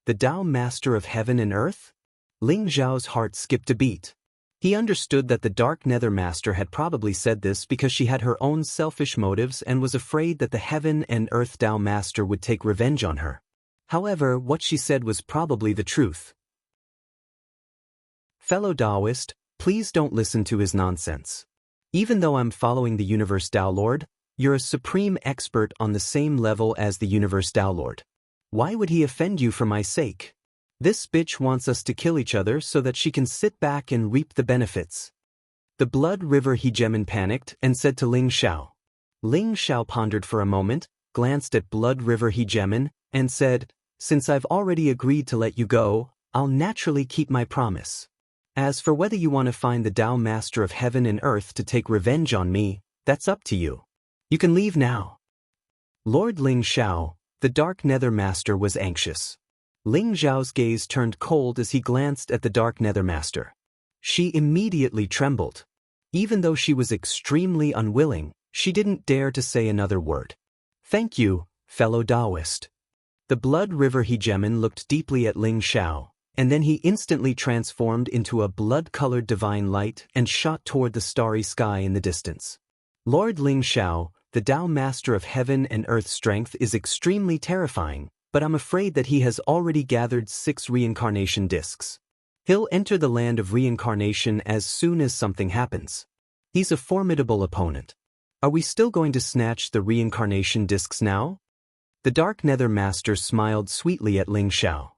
[SPEAKER 1] The Tao Master of Heaven and Earth? Ling Xiao's heart skipped a beat. He understood that the Dark Nether Master had probably said this because she had her own selfish motives and was afraid that the Heaven and Earth Tao Master would take revenge on her. However, what she said was probably the truth. Fellow Taoist, please don't listen to his nonsense. Even though I'm following the Universe Tao Lord, you're a supreme expert on the same level as the Universe Tao Lord. Why would he offend you for my sake? This bitch wants us to kill each other so that she can sit back and reap the benefits. The Blood River Hegemon panicked and said to Ling Xiao. Ling Xiao pondered for a moment, glanced at Blood River Hegemon, and said, Since I've already agreed to let you go, I'll naturally keep my promise. As for whether you want to find the Tao Master of Heaven and Earth to take revenge on me, that's up to you. You can leave now. Lord Ling Xiao, the Dark Nether Master, was anxious. Ling Xiao's gaze turned cold as he glanced at the Dark Nether Master. She immediately trembled. Even though she was extremely unwilling, she didn't dare to say another word. Thank you, fellow Taoist. The Blood River Hegemon looked deeply at Ling Xiao, and then he instantly transformed into a blood-colored divine light and shot toward the starry sky in the distance. Lord Ling Xiao, the Tao Master of Heaven and Earth's strength is extremely terrifying, but I'm afraid that he has already gathered 6 reincarnation discs. He'll enter the land of reincarnation as soon as something happens. He's a formidable opponent. Are we still going to snatch the reincarnation discs now? The Dark Nether Master smiled sweetly at Ling Xiao.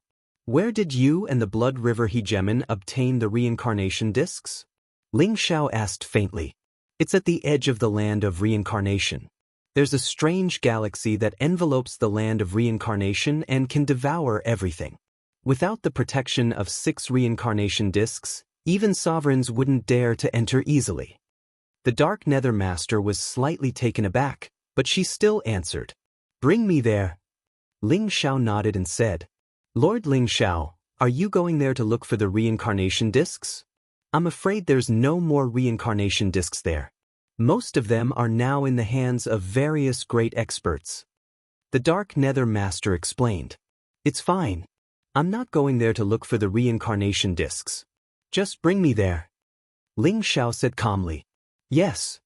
[SPEAKER 1] Where did you and the Blood River Hegemon obtain the reincarnation discs? Ling Xiao asked faintly. It's at the edge of the land of reincarnation. There's a strange galaxy that envelopes the land of reincarnation and can devour everything. Without the protection of 6 reincarnation discs, even sovereigns wouldn't dare to enter easily. The Dark Nether Master was slightly taken aback, but she still answered. Bring me there. Ling Xiao nodded and said, Lord Ling Xiao, are you going there to look for the reincarnation discs? I'm afraid there's no more reincarnation discs there. Most of them are now in the hands of various great experts. The Dark Nether Master explained. It's fine. I'm not going there to look for the reincarnation discs. Just bring me there. Ling Xiao said calmly. Yes.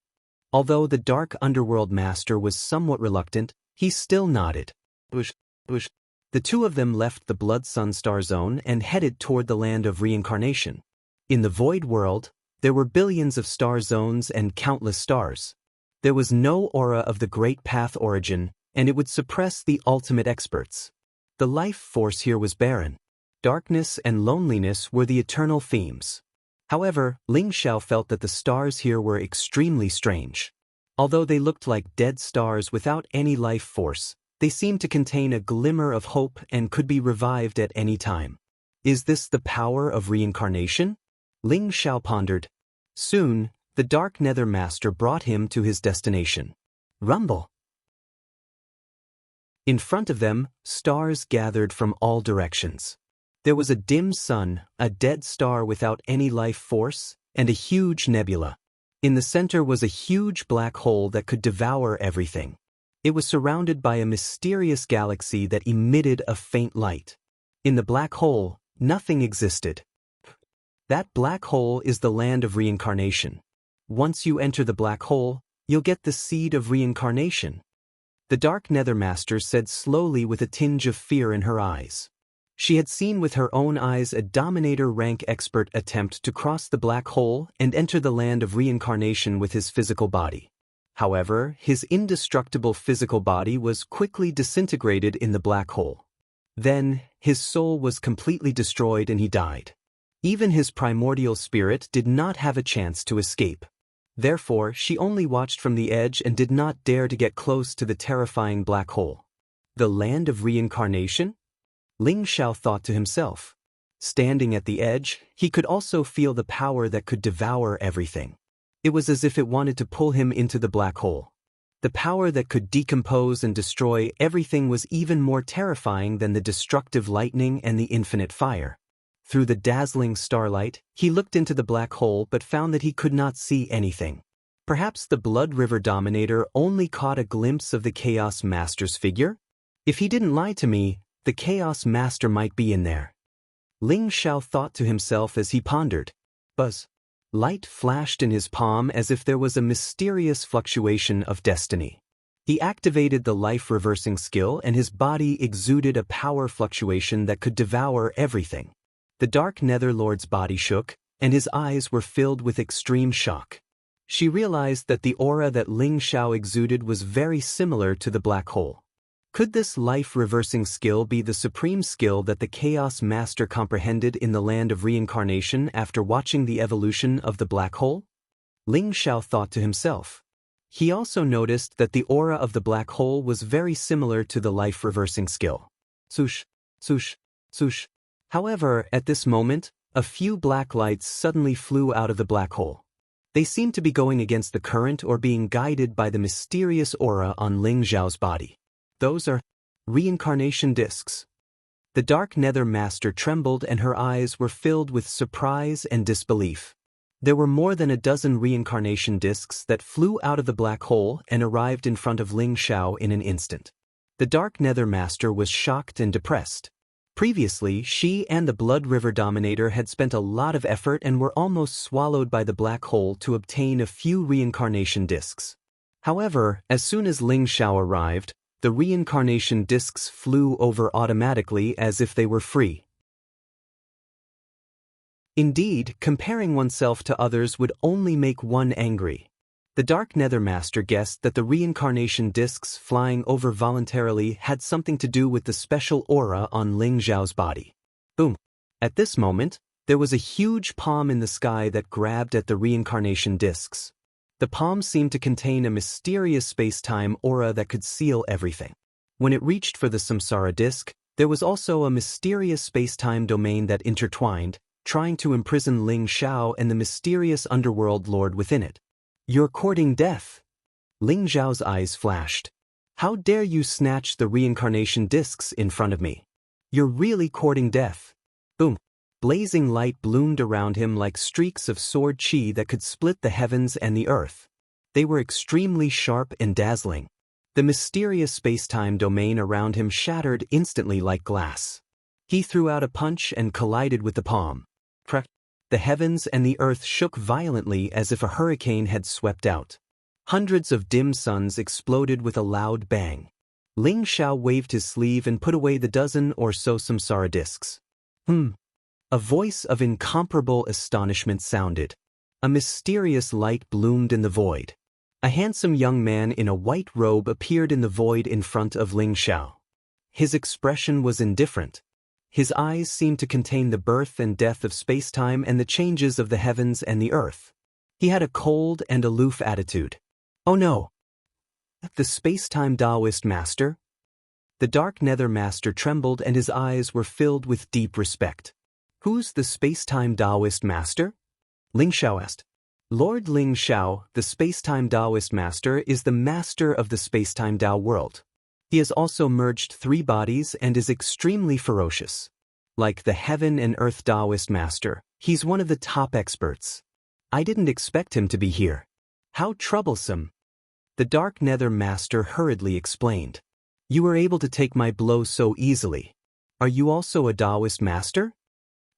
[SPEAKER 1] Although the dark underworld master was somewhat reluctant, he still nodded. Bush. The two of them left the Blood Sun Star Zone and headed toward the land of reincarnation. In the void world, there were billions of star zones and countless stars. There was no aura of the Great Path origin, and it would suppress the ultimate experts. The life force here was barren. Darkness and loneliness were the eternal themes. However, Ling Xiao felt that the stars here were extremely strange. Although they looked like dead stars without any life force, they seemed to contain a glimmer of hope and could be revived at any time. Is this the power of reincarnation? Ling Xiao pondered. Soon, the Dark Nether Master brought him to his destination. Rumble. In front of them, stars gathered from all directions. There was a dim sun, a dead star without any life force, and a huge nebula. In the center was a huge black hole that could devour everything. It was surrounded by a mysterious galaxy that emitted a faint light. In the black hole, nothing existed. That black hole is the land of reincarnation. Once you enter the black hole, you'll get the seed of reincarnation. The Dark Nether Master said slowly with a tinge of fear in her eyes. She had seen with her own eyes a Dominator rank expert attempt to cross the black hole and enter the land of reincarnation with his physical body. However, his indestructible physical body was quickly disintegrated in the black hole. Then, his soul was completely destroyed and he died. Even his primordial spirit did not have a chance to escape. Therefore, she only watched from the edge and did not dare to get close to the terrifying black hole. The land of reincarnation? Ling Xiao thought to himself. Standing at the edge, he could also feel the power that could devour everything. It was as if it wanted to pull him into the black hole. The power that could decompose and destroy everything was even more terrifying than the destructive lightning and the infinite fire. Through the dazzling starlight, he looked into the black hole but found that he could not see anything. Perhaps the Blood River Dominator only caught a glimpse of the Chaos Master's figure? If he didn't lie to me, the Chaos Master might be in there. Ling Xiao thought to himself as he pondered. Buzz. Light flashed in his palm as if there was a mysterious fluctuation of destiny. He activated the life-reversing skill and his body exuded a power fluctuation that could devour everything. The Dark Nether Lord's body shook, and his eyes were filled with extreme shock. She realized that the aura that Ling Xiao exuded was very similar to the black hole. Could this life-reversing skill be the supreme skill that the Chaos Master comprehended in the land of reincarnation after watching the evolution of the black hole? Ling Xiao thought to himself. He also noticed that the aura of the black hole was very similar to the life-reversing skill. Swoosh, swoosh, swoosh. However, at this moment, a few black lights suddenly flew out of the black hole. They seemed to be going against the current or being guided by the mysterious aura on Ling Xiao's body. Those are reincarnation discs. The Dark Nether Master trembled and her eyes were filled with surprise and disbelief. There were more than a dozen reincarnation discs that flew out of the black hole and arrived in front of Ling Xiao in an instant. The Dark Nether Master was shocked and depressed. Previously, she and the Blood River Dominator had spent a lot of effort and were almost swallowed by the black hole to obtain a few reincarnation discs. However, as soon as Ling Xiao arrived, the reincarnation discs flew over automatically as if they were free. Indeed, comparing oneself to others would only make one angry. The Dark Nether Master guessed that the reincarnation discs flying over voluntarily had something to do with the special aura on Ling Xiao's body. Boom! At this moment, there was a huge palm in the sky that grabbed at the reincarnation discs. The palm seemed to contain a mysterious space-time aura that could seal everything. When it reached for the Samsara disk, there was also a mysterious space-time domain that intertwined, trying to imprison Ling Xiao and the mysterious underworld lord within it. You're courting death. Ling Xiao's eyes flashed. How dare you snatch the reincarnation discs in front of me? You're really courting death. Boom. Blazing light bloomed around him like streaks of sword chi that could split the heavens and the earth. They were extremely sharp and dazzling. The mysterious space-time domain around him shattered instantly like glass. He threw out a punch and collided with the palm. Crack! The heavens and the earth shook violently as if a hurricane had swept out. Hundreds of dim suns exploded with a loud bang. Ling Xiao waved his sleeve and put away the dozen or so samsara discs. A voice of incomparable astonishment sounded. A mysterious light bloomed in the void. A handsome young man in a white robe appeared in the void in front of Ling Xiao. His expression was indifferent. His eyes seemed to contain the birth and death of space-time and the changes of the heavens and the earth. He had a cold and aloof attitude. Oh no! The space-time Taoist master? The dark nether master trembled and his eyes were filled with deep respect. Who's the space-time Taoist master? Ling Xiao asked. Lord Ling Xiao, the space-time Taoist master, is the master of the space-time Tao world. He has also merged 3 bodies and is extremely ferocious. Like the heaven and earth Taoist master, he's one of the top experts. I didn't expect him to be here. How troublesome. The dark nether master hurriedly explained. You were able to take my blow so easily. Are you also a Taoist master?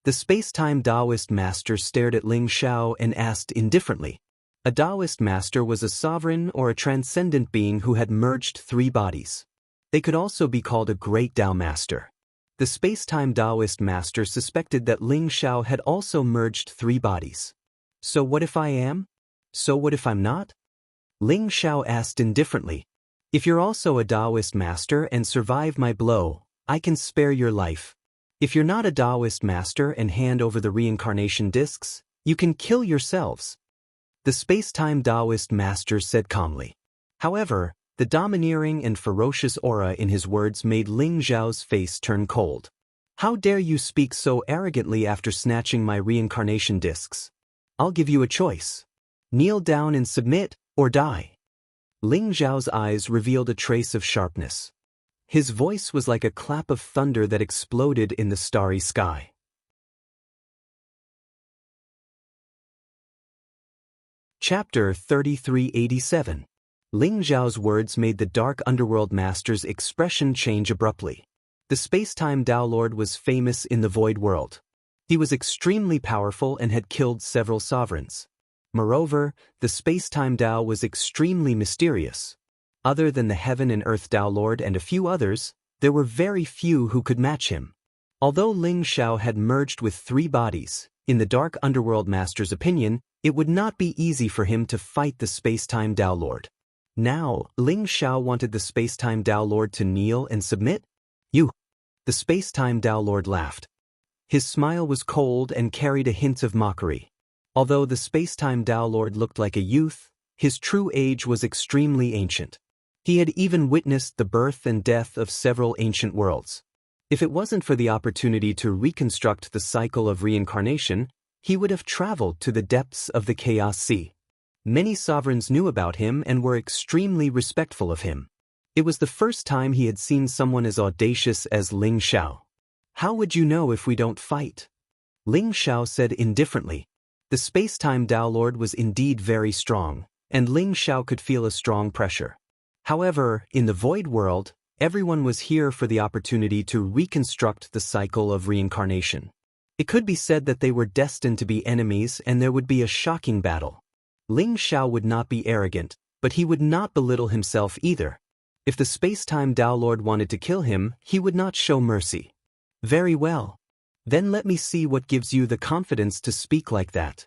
[SPEAKER 1] The space-time Taoist master stared at Ling Xiao and asked indifferently. A Taoist master was a sovereign or a transcendent being who had merged 3 bodies. They could also be called a great Tao master. The space-time Taoist master suspected that Ling Xiao had also merged 3 bodies. So what if I am? So what if I'm not? Ling Xiao asked indifferently. If you're also a Taoist master and survive my blow, I can spare your life. If you're not a Taoist master and hand over the reincarnation discs, you can kill yourselves. The space-time Taoist master said calmly. However, the domineering and ferocious aura in his words made Ling Xiao's face turn cold. How dare you speak so arrogantly after snatching my reincarnation discs? I'll give you a choice. Kneel down and submit, or die. Ling Xiao's eyes revealed a trace of sharpness. His voice was like a clap of thunder that exploded in the starry sky. Chapter 3387. Ling Xiao's words made the Dark Underworld Master's expression change abruptly. The space-time Tao Lord was famous in the Void World. He was extremely powerful and had killed several sovereigns. Moreover, the space-time Tao was extremely mysterious. Other than the Heaven and Earth Tao Lord and a few others, there were very few who could match him. Although Ling Xiao had merged with 3 bodies, in the Dark Underworld Master's opinion, it would not be easy for him to fight the space-time Tao Lord. Now, Ling Xiao wanted the space-time Tao Lord to kneel and submit? You! The space-time Tao Lord laughed. His smile was cold and carried a hint of mockery. Although the space-time Tao Lord looked like a youth, his true age was extremely ancient. He had even witnessed the birth and death of several ancient worlds. If it wasn't for the opportunity to reconstruct the cycle of reincarnation, he would have traveled to the depths of the Chaos Sea. Many sovereigns knew about him and were extremely respectful of him. It was the first time he had seen someone as audacious as Ling Xiao. How would you know if we don't fight? Ling Xiao said indifferently. The space-time Tao Lord was indeed very strong, and Ling Xiao could feel a strong pressure. However, in the Void World, everyone was here for the opportunity to reconstruct the cycle of reincarnation. It could be said that they were destined to be enemies and there would be a shocking battle. Ling Xiao would not be arrogant, but he would not belittle himself either. If the space-time Tao Lord wanted to kill him, he would not show mercy. Very well. Then let me see what gives you the confidence to speak like that.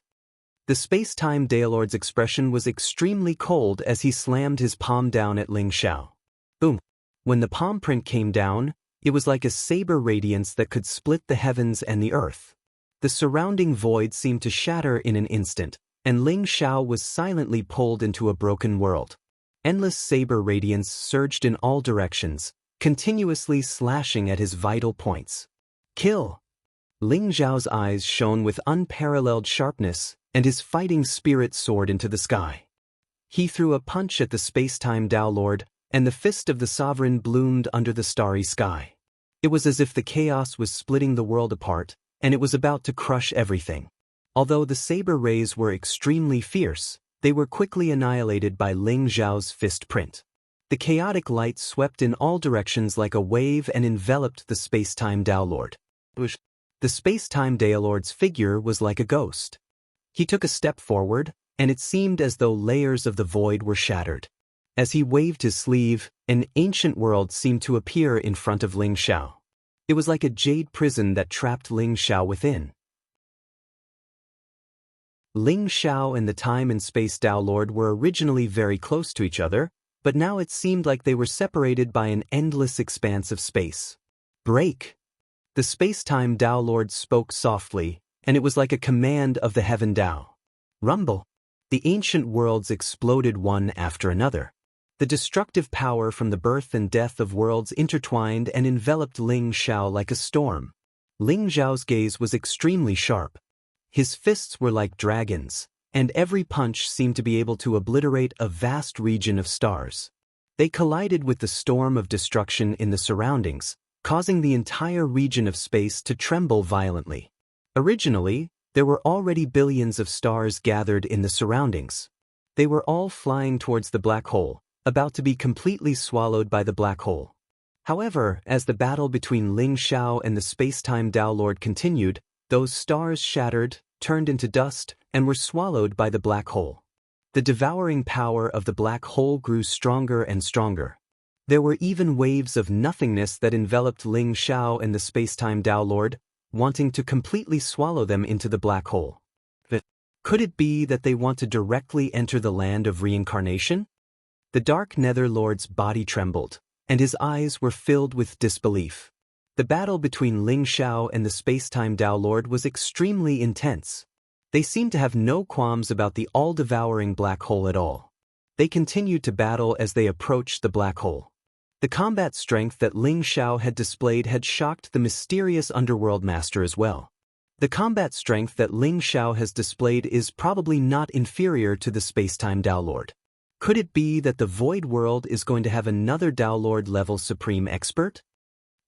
[SPEAKER 1] The space-time Tao Lord's expression was extremely cold as he slammed his palm down at Ling Xiao. Boom! When the palm print came down, it was like a saber radiance that could split the heavens and the earth. The surrounding void seemed to shatter in an instant, and Ling Xiao was silently pulled into a broken world. Endless saber radiance surged in all directions, continuously slashing at his vital points. Kill! Ling Xiao's eyes shone with unparalleled sharpness, and his fighting spirit soared into the sky. He threw a punch at the space-time Tao Lord, and the fist of the sovereign bloomed under the starry sky. It was as if the chaos was splitting the world apart, and it was about to crush everything. Although the saber rays were extremely fierce, they were quickly annihilated by Ling Xiao's fist print. The chaotic light swept in all directions like a wave and enveloped the space-time Tao Lord. The space-time Tao Lord's figure was like a ghost. He took a step forward, and it seemed as though layers of the void were shattered. As he waved his sleeve, an ancient world seemed to appear in front of Ling Xiao. It was like a jade prison that trapped Ling Xiao within. Ling Xiao and the Time and Space Tao Lord were originally very close to each other, but now it seemed like they were separated by an endless expanse of space. Break! The space-time Tao Lord spoke softly, and it was like a command of the heaven Tao. Rumble! The ancient worlds exploded one after another. The destructive power from the birth and death of worlds intertwined and enveloped Ling Xiao like a storm. Ling Xiao's gaze was extremely sharp. His fists were like dragons, and every punch seemed to be able to obliterate a vast region of stars. They collided with the storm of destruction in the surroundings, causing the entire region of space to tremble violently. Originally, there were already billions of stars gathered in the surroundings. They were all flying towards the black hole, about to be completely swallowed by the black hole. However, as the battle between Ling Xiao and the space-time Tao Lord continued, those stars shattered, turned into dust, and were swallowed by the black hole. The devouring power of the black hole grew stronger and stronger. There were even waves of nothingness that enveloped Ling Xiao and the space-time Tao Lord, wanting to completely swallow them into the black hole. But could it be that they want to directly enter the land of reincarnation? The Dark Nether Lord's body trembled, and his eyes were filled with disbelief. The battle between Ling Xiao and the space-time Tao Lord was extremely intense. They seemed to have no qualms about the all-devouring black hole at all. They continued to battle as they approached the black hole. The combat strength that Ling Xiao had displayed had shocked the mysterious underworld master as well. The combat strength that Ling Xiao has displayed is probably not inferior to the space-time Tao Lord. Could it be that the Void World is going to have another Tao Lord level supreme expert?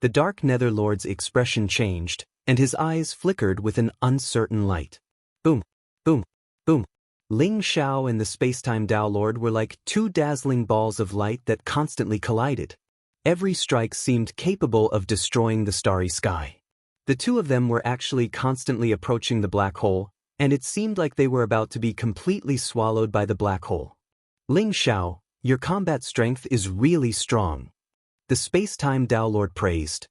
[SPEAKER 1] The Dark Nether Lord's expression changed, and his eyes flickered with an uncertain light. Boom, boom, boom. Ling Xiao and the space-time Tao Lord were like two dazzling balls of light that constantly collided. Every strike seemed capable of destroying the starry sky. The two of them were actually constantly approaching the black hole, and it seemed like they were about to be completely swallowed by the black hole. Ling Xiao, your combat strength is really strong. The space-time Tao Lord praised.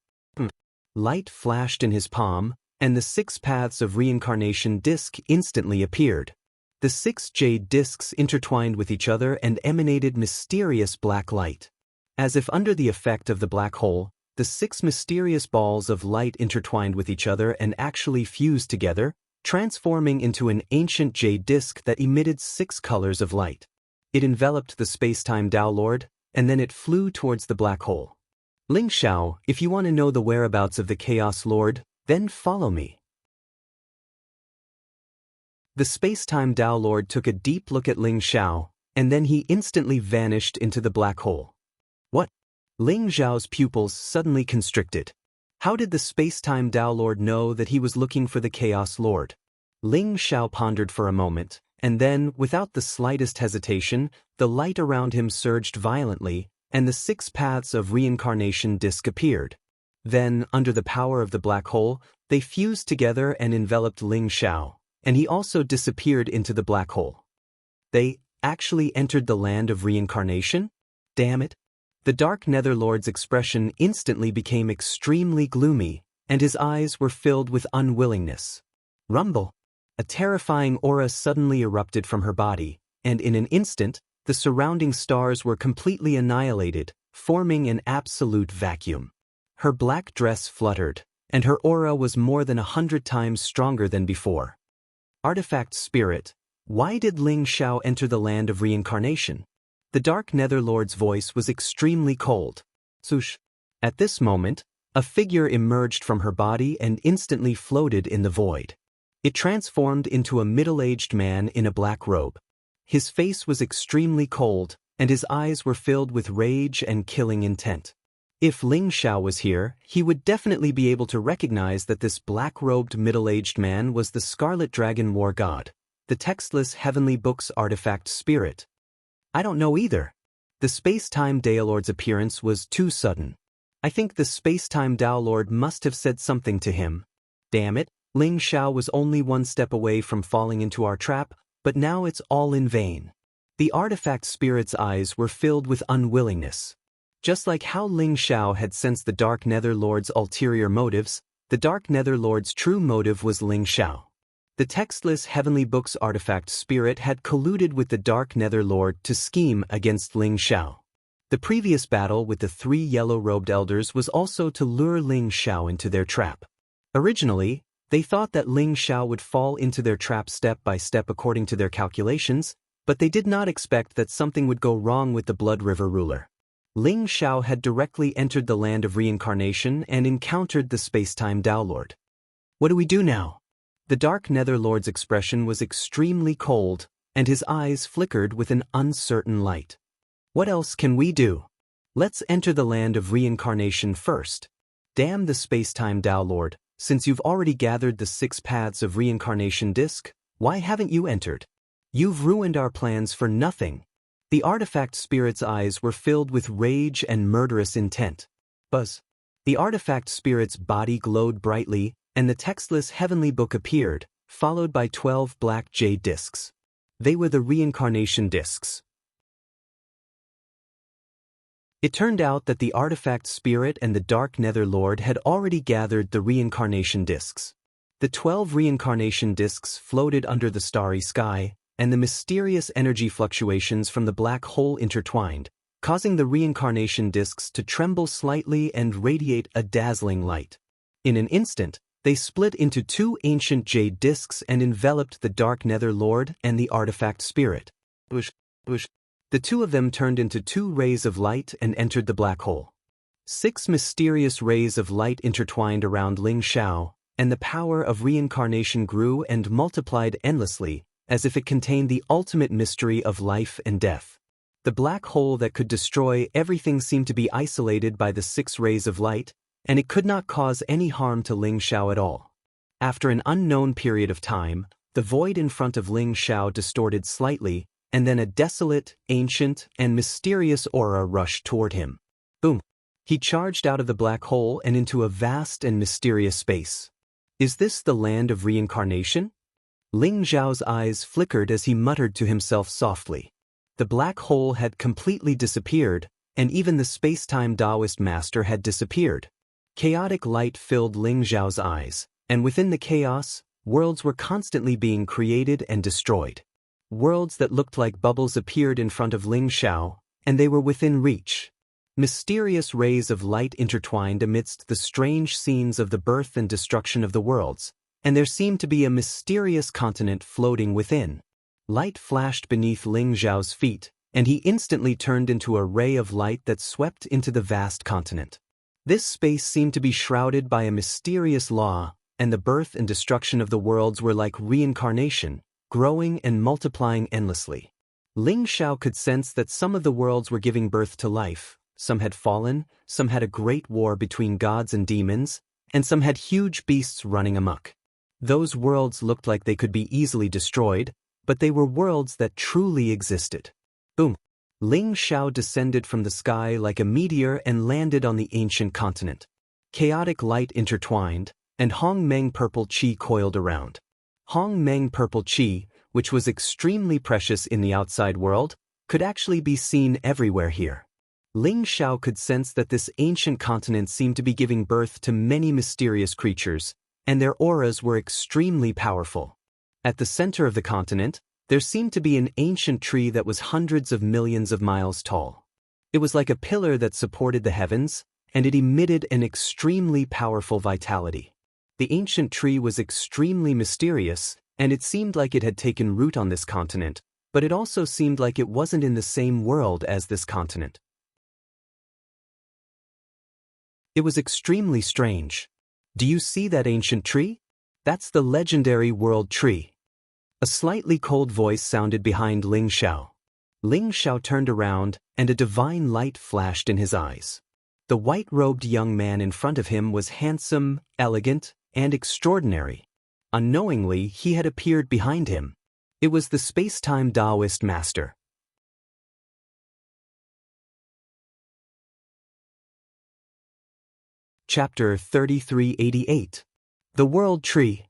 [SPEAKER 1] Light flashed in his palm, and the 6 paths of reincarnation disc instantly appeared. The 6 jade discs intertwined with each other and emanated mysterious black light. As if under the effect of the black hole, the 6 mysterious balls of light intertwined with each other and actually fused together, transforming into an ancient jade disc that emitted 6 colors of light. It enveloped the space-time Tao Lord, and then it flew towards the black hole. Ling Xiao, if you want to know the whereabouts of the Chaos Lord, then follow me. The space-time Tao Lord took a deep look at Ling Xiao, and then he instantly vanished into the black hole. What? Ling Xiao's pupils suddenly constricted. How did the space-time Tao Lord know that he was looking for the Chaos Lord? Ling Xiao pondered for a moment, and then, without the slightest hesitation, the light around him surged violently, and the 6 paths of reincarnation disc appeared. Then, under the power of the black hole, they fused together and enveloped Ling Xiao, and he also disappeared into the black hole. They actually entered the land of reincarnation? Damn it! The Dark Nether Lord's expression instantly became extremely gloomy, and his eyes were filled with unwillingness. Rumble! A terrifying aura suddenly erupted from her body, and in an instant, the surrounding stars were completely annihilated, forming an absolute vacuum. Her black dress fluttered, and her aura was more than 100 times stronger than before. Artifact Spirit, why did Ling Xiao enter the land of reincarnation? The Dark Nether Lord's voice was extremely cold. Swoosh! At this moment, a figure emerged from her body and instantly floated in the void. It transformed into a middle-aged man in a black robe. His face was extremely cold, and his eyes were filled with rage and killing intent. If Ling Xiao was here, he would definitely be able to recognize that this black-robed middle-aged man was the Scarlet Dragon War God, the textless Heavenly Book's artifact spirit. I don't know either. The space-time Tao Lord's appearance was too sudden. I think the space-time Tao Lord must have said something to him. Damn it, Ling Xiao was only 1 step away from falling into our trap, But now it's all in vain. The artifact spirit's eyes were filled with unwillingness. Just like how Ling Xiao had sensed the Dark Netherlord's ulterior motives, the Dark Netherlord's true motive was Ling Xiao. The textless Heavenly Book's artifact spirit had colluded with the Dark Netherlord to scheme against Ling Xiao. The previous battle with the 3 yellow-robed elders was also to lure Ling Xiao into their trap. Originally, they thought that Ling Xiao would fall into their trap step by step according to their calculations, but they did not expect that something would go wrong with the Blood River ruler. Ling Xiao had directly entered the land of reincarnation and encountered the space-time Tao Lord. What do we do now? The Dark Netherlord's expression was extremely cold, and his eyes flickered with an uncertain light. What else can we do? Let's enter the land of reincarnation first. Damn the space-time Tao Lord, since you've already gathered the 6 paths of reincarnation disc, why haven't you entered? You've ruined our plans for nothing. The artifact spirit's eyes were filled with rage and murderous intent. Buzz. The artifact spirit's body glowed brightly, and the textless Heavenly Book appeared, followed by 12 black jade discs. They were the reincarnation discs. It turned out that the artifact spirit and the Dark Netherlord had already gathered the reincarnation discs. The 12 reincarnation discs floated under the starry sky, and the mysterious energy fluctuations from the black hole intertwined, causing the reincarnation discs to tremble slightly and radiate a dazzling light. In an instant, they split into 2 ancient jade discs and enveloped the Dark Netherlord and the artifact spirit. Whoosh, whoosh. The 2 of them turned into 2 rays of light and entered the black hole. 6 mysterious rays of light intertwined around Ling Xiao, and the power of reincarnation grew and multiplied endlessly, as if it contained the ultimate mystery of life and death. The black hole that could destroy everything seemed to be isolated by the 6 rays of light, and it could not cause any harm to Ling Xiao at all. After an unknown period of time, the void in front of Ling Xiao distorted slightly, and then a desolate, ancient, and mysterious aura rushed toward him. Boom! He charged out of the black hole and into a vast and mysterious space. Is this the land of reincarnation? Ling Xiao's eyes flickered as he muttered to himself softly. The black hole had completely disappeared, and even the space-time Taoist master had disappeared. Chaotic light filled Ling Xiao's eyes, and within the chaos, worlds were constantly being created and destroyed. Worlds that looked like bubbles appeared in front of Ling Xiao, and they were within reach. Mysterious rays of light intertwined amidst the strange scenes of the birth and destruction of the worlds, and there seemed to be a mysterious continent floating within. Light flashed beneath Ling Xiao's feet, and he instantly turned into a ray of light that swept into the vast continent. This space seemed to be shrouded by a mysterious law, and the birth and destruction of the worlds were like reincarnation, growing and multiplying endlessly. Ling Xiao could sense that some of the worlds were giving birth to life, some had fallen, some had a great war between gods and demons, and some had huge beasts running amok. Those worlds looked like they could be easily destroyed, but they were worlds that truly existed. Boom! Ling Xiao descended from the sky like a meteor and landed on the ancient continent. Chaotic light intertwined, and Hong Meng purple qi coiled around. Hong Meng purple qi, which was extremely precious in the outside world, could actually be seen everywhere here. Ling Xiao could sense that this ancient continent seemed to be giving birth to many mysterious creatures, and their auras were extremely powerful. At the center of the continent, there seemed to be an ancient tree that was hundreds of millions of miles tall. It was like a pillar that supported the heavens, and it emitted an extremely powerful vitality. The ancient tree was extremely mysterious, and it seemed like it had taken root on this continent, but it also seemed like it wasn't in the same world as this continent. It was extremely strange. Do you see that ancient tree? That's the legendary world tree. A slightly cold voice sounded behind Ling Xiao. Ling Xiao turned around, and a divine light flashed in his eyes. The white-robed young man in front of him was handsome, elegant, and extraordinary. Unknowingly, he had appeared behind him. It was the space-time Taoist master. Chapter 3388. The World Tree.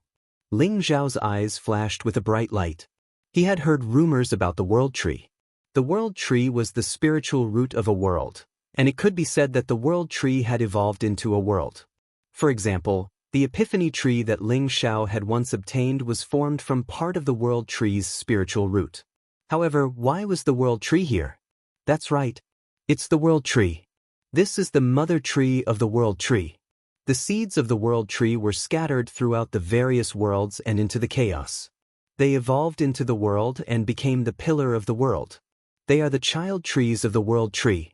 [SPEAKER 1] Ling Xiao's eyes flashed with a bright light. He had heard rumors about the world tree. The world tree was the spiritual root of a world, and it could be said that the world tree had evolved into a world. For example, the epiphany tree that Ling Xiao had once obtained was formed from part of the world tree's spiritual root. However, why was the world tree here? That's right. It's the world tree. This is the mother tree of the world tree. The seeds of the world tree were scattered throughout the various worlds and into the chaos. They evolved into the world and became the pillar of the world. They are the child trees of the world tree.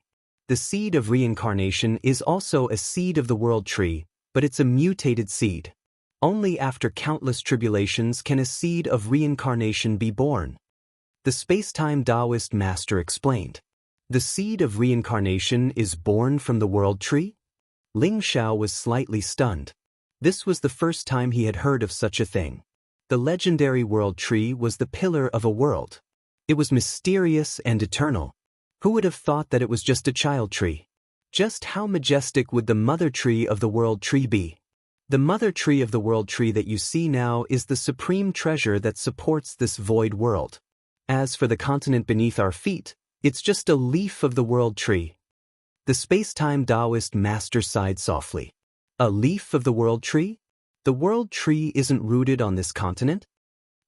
[SPEAKER 1] The seed of reincarnation is also a seed of the world tree, but it's a mutated seed. Only after countless tribulations can a seed of reincarnation be born. The space-time Taoist master explained. The seed of reincarnation is born from the world tree? Ling Xiao was slightly stunned. This was the first time he had heard of such a thing. The legendary world tree was the pillar of a world. It was mysterious and eternal. Who would have thought that it was just a child tree? Just how majestic would the mother tree of the world tree be? The mother tree of the world tree that you see now is the supreme treasure that supports this void world. As for the continent beneath our feet, it's just a leaf of the world tree. The space-time Taoist master sighed softly. A leaf of the world tree? The world tree isn't rooted on this continent?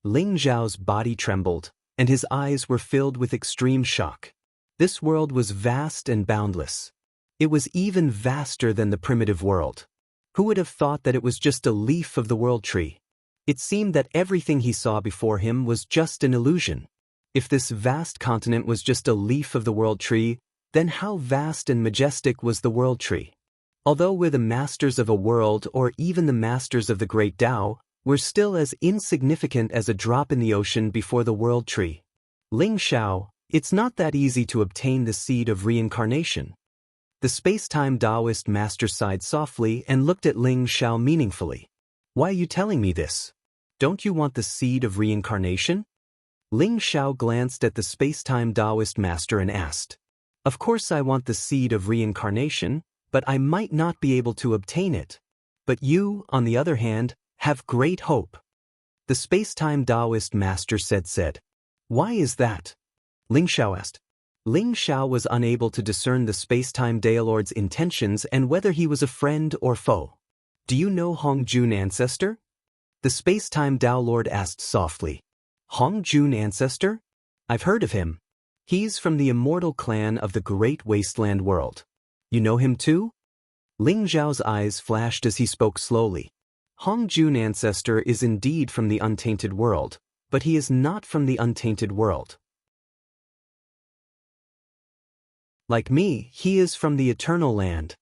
[SPEAKER 1] Ling Zhao's body trembled, and his eyes were filled with extreme shock. This world was vast and boundless. It was even vaster than the primitive world. Who would have thought that it was just a leaf of the world tree? It seemed that everything he saw before him was just an illusion. If this vast continent was just a leaf of the world tree, then how vast and majestic was the world tree? Although we're the masters of a world or even the masters of the great Tao, we're still as insignificant as a drop in the ocean before the world tree. Ling Xiao, it's not that easy to obtain the seed of reincarnation. The space-time Taoist master sighed softly and looked at Ling Xiao meaningfully. Why are you telling me this? Don't you want the seed of reincarnation? Ling Xiao glanced at the space-time Taoist master and asked. Of course I want the seed of reincarnation, but I might not be able to obtain it. But you, on the other hand, have great hope. The space-time Taoist master said. Why is that? Ling Xiao asked. Ling Xiao was unable to discern the space-time Daolord's intentions and whether he was a friend or foe. Do you know Hongjun ancestor? The space-time Daolord asked softly. Hongjun ancestor? I've heard of him. He's from the immortal clan of the Great Wasteland World. You know him too? Ling Zhao's eyes flashed as he spoke slowly. Hongjun ancestor is indeed from the untainted world, but he is not from the untainted world. Like me, he is from the eternal land.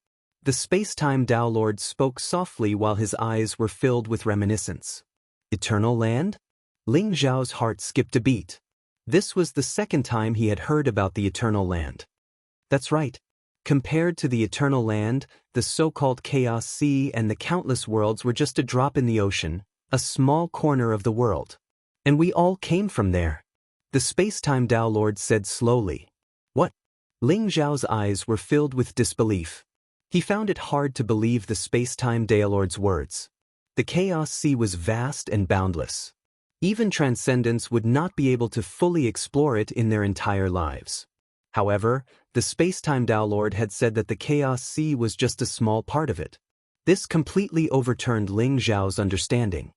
[SPEAKER 1] The space-time Daolord spoke softly while his eyes were filled with reminiscence. Eternal land? Ling Zhao's heart skipped a beat. This was the second time he had heard about the eternal land. That's right. Compared to the eternal land, the so-called Chaos Sea and the countless worlds were just a drop in the ocean, a small corner of the world. And we all came from there. The space-time Daolord said slowly. What? Ling Zhao's eyes were filled with disbelief. He found it hard to believe the space-time Daolord's words. The Chaos Sea was vast and boundless. Even transcendents would not be able to fully explore it in their entire lives. However, the space-time Daolord had said that the Chaos Sea was just a small part of it. This completely overturned Ling Zhao's understanding.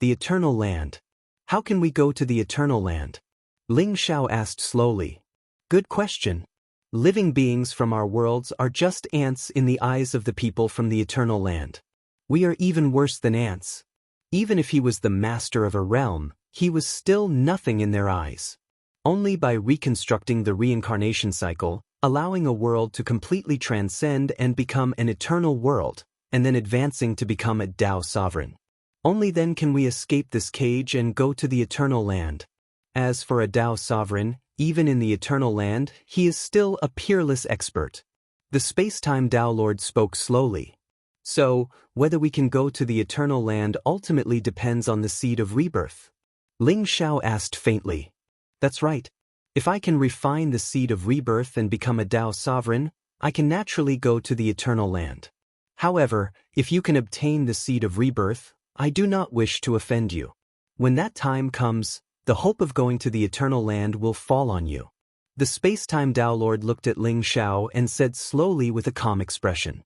[SPEAKER 1] The Eternal Land. How can we go to the Eternal Land? Ling Xiao asked slowly. Good question. Living beings from our worlds are just ants in the eyes of the people from the Eternal Land. We are even worse than ants. Even if he was the master of a realm, he was still nothing in their eyes. Only by reconstructing the reincarnation cycle, allowing a world to completely transcend and become an eternal world, and then advancing to become a Tao sovereign. Only then can we escape this cage and go to the Eternal Land. As for a Tao sovereign, even in the Eternal Land, he is still a peerless expert. The space-time Daolord spoke slowly. So, whether we can go to the Eternal Land ultimately depends on the seed of rebirth. Ling Xiao asked faintly. That's right. If I can refine the seed of rebirth and become a Tao sovereign, I can naturally go to the Eternal Land. However, if you can obtain the seed of rebirth, I do not wish to offend you. When that time comes, The hope of going to the eternal land will fall on you. The space-time Tao Lord looked at Ling Xiao and said slowly with a calm expression.